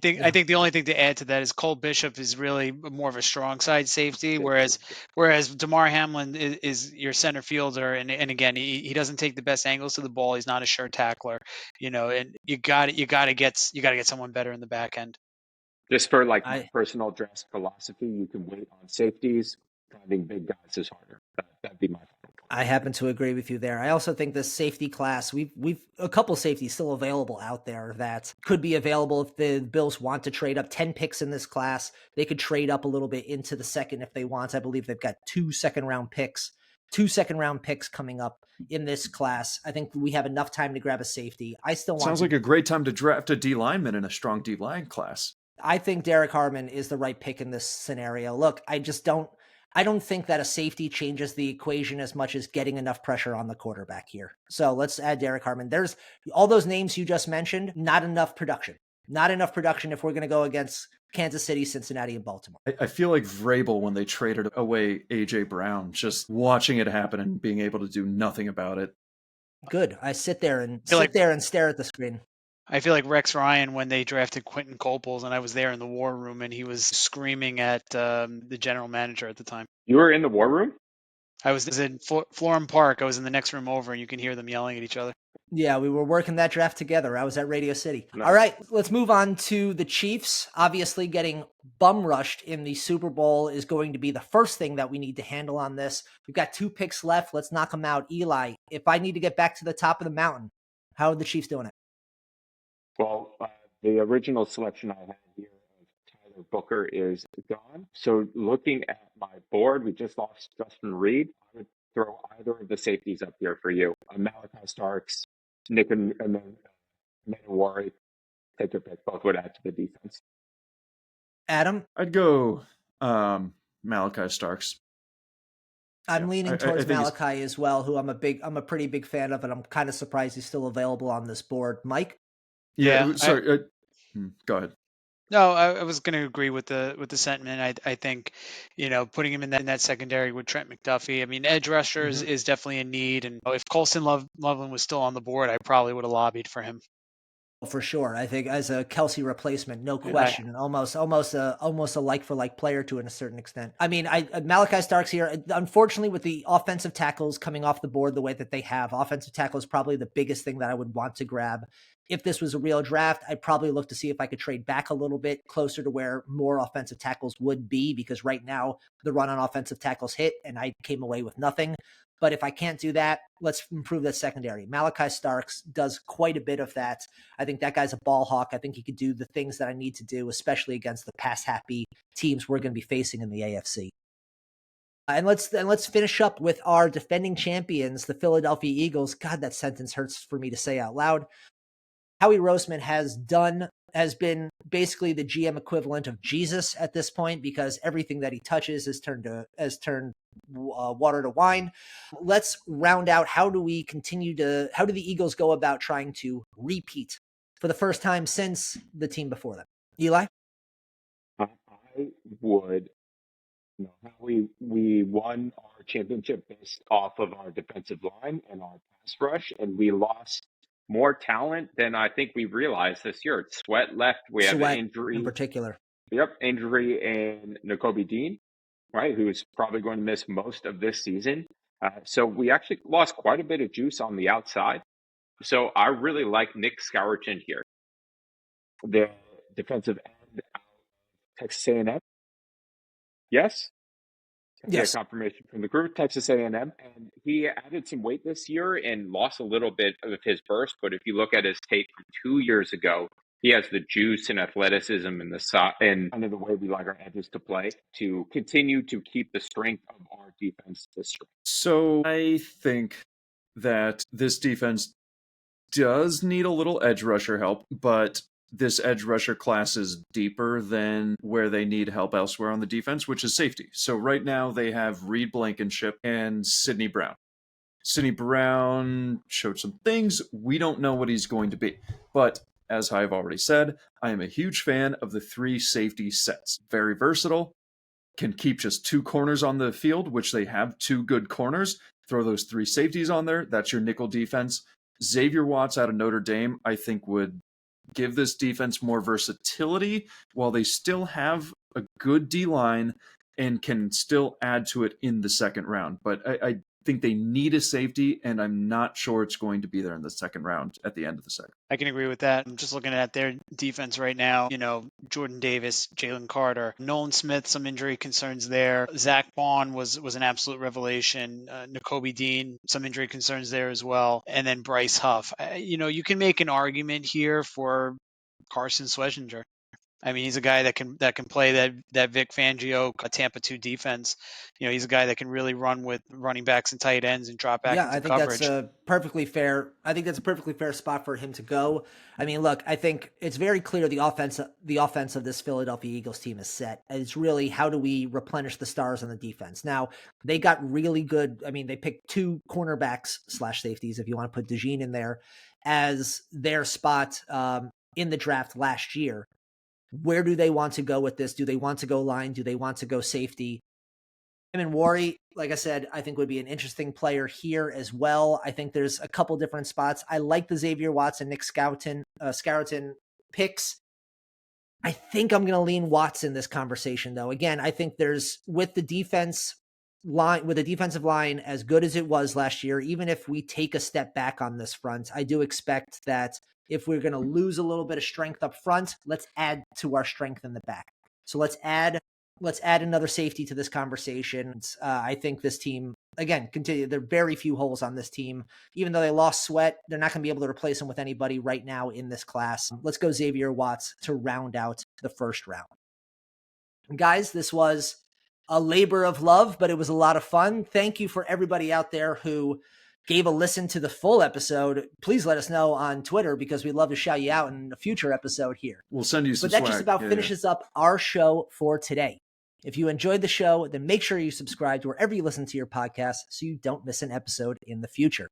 I think the only thing to add to that is Cole Bishop is really more of a strong side safety, whereas Damar Hamlin is your center fielder, and again he doesn't take the best angles to the ball. He's not a sure tackler, and you got to get someone better in the back end. Just for like my personal draft philosophy, you can wait on safeties. Finding big guys is harder. That'd be my final point. I happen to agree with you there. I also think this safety class, we've a couple safeties still available out there that could be available if the Bills want to trade up. 10 picks in this class. They could trade up a little bit into the second if they want. I believe they've got 2 second-round picks coming up in this class. I think we have enough time to grab a safety. Sounds like a great time to draft a D lineman in a strong D line class. I think Derek Harmon is the right pick in this scenario. Look, I don't think that a safety changes the equation as much as getting enough pressure on the quarterback here. So let's add Derek Harmon. There's all those names you just mentioned, not enough production. Not enough production if we're going to go against Kansas City, Cincinnati, and Baltimore. I feel like Vrabel when they traded away A.J. Brown, just watching it happen and being able to do nothing about it. Good. I sit there and stare at the screen. I feel like Rex Ryan when they drafted Quentin Coples, and I was there in the war room, and he was screaming at the general manager at the time. You were in the war room? I was in Florham Park. I was in the next room over, and you can hear them yelling at each other. Yeah, we were working that draft together. I was at Radio City. Nice. All right, let's move on to the Chiefs. Obviously, getting bum rushed in the Super Bowl is going to be the first thing that we need to handle on this. We've got 2 picks left. Let's knock them out. Eli, if I need to get back to the top of the mountain, how are the Chiefs doing it? Well, the original selection I had here of Tyler Booker is gone. So looking at my board, we just lost Justin Reed. I would throw either of the safeties up here for you. Malachi Starks, Nick and Menawari. Take your pick. Both would add to the defense. Adam? I'd go Malachi Starks. I'm leaning towards Malachi as well, who I'm a pretty big fan of, and I'm kind of surprised he's still available on this board. Mike? Yeah, sorry. Go ahead. No, I was going to agree with the sentiment. I think, putting him in that secondary with Trent McDuffie. I mean, edge rusher is definitely a need, and if Colston Loveland was still on the board, I probably would have lobbied for him. For sure, I think as a Kelsey replacement, no question, and almost a like for like player to a certain extent. I mean, Malachi Starks here. Unfortunately, with the offensive tackles coming off the board the way that they have, offensive tackle is probably the biggest thing that I would want to grab. If this was a real draft, I'd probably look to see if I could trade back a little bit closer to where more offensive tackles would be, because right now the run on offensive tackles hit and I came away with nothing. But if I can't do that, let's improve that secondary. Malachi Starks does quite a bit of that. I think that guy's a ball hawk. I think he could do the things that I need to do, especially against the pass-happy teams we're going to be facing in the AFC. And let's finish up with our defending champions, the Philadelphia Eagles. God, that sentence hurts for me to say out loud. Howie Roseman has been basically the GM equivalent of Jesus at this point, because everything that he touches has turned water to wine. Let's round out how do the Eagles go about trying to repeat for the first time since the team before them? Eli? I would, how we won our championship based off of our defensive line and our pass rush, and we lost more talent than I think we realized this year. Sweat left. We have an injury in particular. Yep, injury in Nakobe Dean, right, who's probably going to miss most of this season. So we actually lost quite a bit of juice on the outside. So I really like Nick Scourgeon here, the defensive end out of Texas A&M. Yes? Yes. Confirmation from the group, Texas A&M. And he added some weight this year and lost a little bit of his burst. But if you look at his tape from 2 years ago, he has the juice and athleticism and kind of the way we like our edges to play to continue to keep the strength of our defense this strength. So I think that this defense does need a little edge rusher help, but this edge rusher class is deeper than where they need help elsewhere on the defense, which is safety. So right now they have Reed Blankenship and Sidney Brown. Sidney Brown showed some things. We don't know what he's going to be. But as I've already said, I am a huge fan of the 3 safety sets. Very versatile, can keep just 2 corners on the field, which they have 2 good corners. Throw those 3 safeties on there. That's your nickel defense. Xavier Watts out of Notre Dame, I think, would give this defense more versatility while they still have a good D-line and can still add to it in the second round. But I think they need a safety, and I'm not sure it's going to be there in the second round at the end of the second. I can agree with that. I'm just looking at their defense right now. Jordan Davis, Jalen Carter, Nolan Smith, some injury concerns there. Zach Bond was an absolute revelation. Nakobe Dean, some injury concerns there as well. And then Bryce Huff. You can make an argument here for Carson Schwarzenegger. I mean, he's a guy that can play that Vic Fangio Tampa 2 defense. He's a guy that can really run with running backs and tight ends and drop back into I think coverage. that's a perfectly fair. I think that's a perfectly fair spot for him to go. I mean, look, I think it's very clear the offense of this Philadelphia Eagles team is set. It's really how do we replenish the stars on the defense. Now they got really good. I mean, they picked 2 cornerbacks / safeties, if you want to put DeJean in there, as their spot in the draft last year. Where do they want to go with this? Do they want to go line? Do they want to go safety? I mean, Wari, like I said, I think would be an interesting player here as well. I think there's a couple different spots. I like the Xavier Watts and Nick Scouton picks. I think I'm going to lean Watts in this conversation, though. Again, I think there's with the defensive line as good as it was last year, even if we take a step back on this front, I do expect that if we're going to lose a little bit of strength up front, let's add to our strength in the back. So let's add another safety to this conversation. I think this team, again, there are very few holes on this team. Even though they lost Sweat, they're not going to be able to replace him with anybody right now in this class. Let's go Xavier Watts to round out the first round. And guys, this was a labor of love, but it was a lot of fun. Thank you for everybody out there who gave a listen to the full episode. Please let us know on Twitter because we'd love to shout you out in a future episode here. We'll send you some But that swag. just about finishes up our show for today. If you enjoyed the show, then make sure you subscribe to wherever you listen to your podcast so you don't miss an episode in the future.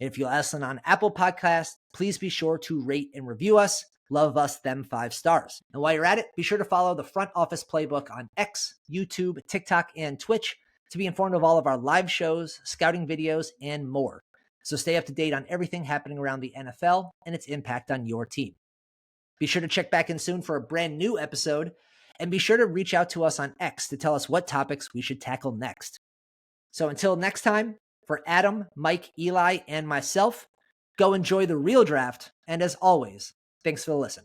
And if you listen on Apple Podcasts, please be sure to rate and review us. Love us them 5 stars. And while you're at it, be sure to follow the Front Office Playbook on X, YouTube, TikTok, and Twitch to be informed of all of our live shows, scouting videos, and more. So stay up to date on everything happening around the NFL and its impact on your team. Be sure to check back in soon for a brand new episode, and be sure to reach out to us on X to tell us what topics we should tackle next. So until next time, for Adam, Mike, Eli, and myself, go enjoy the real draft, and as always, thanks for the listen.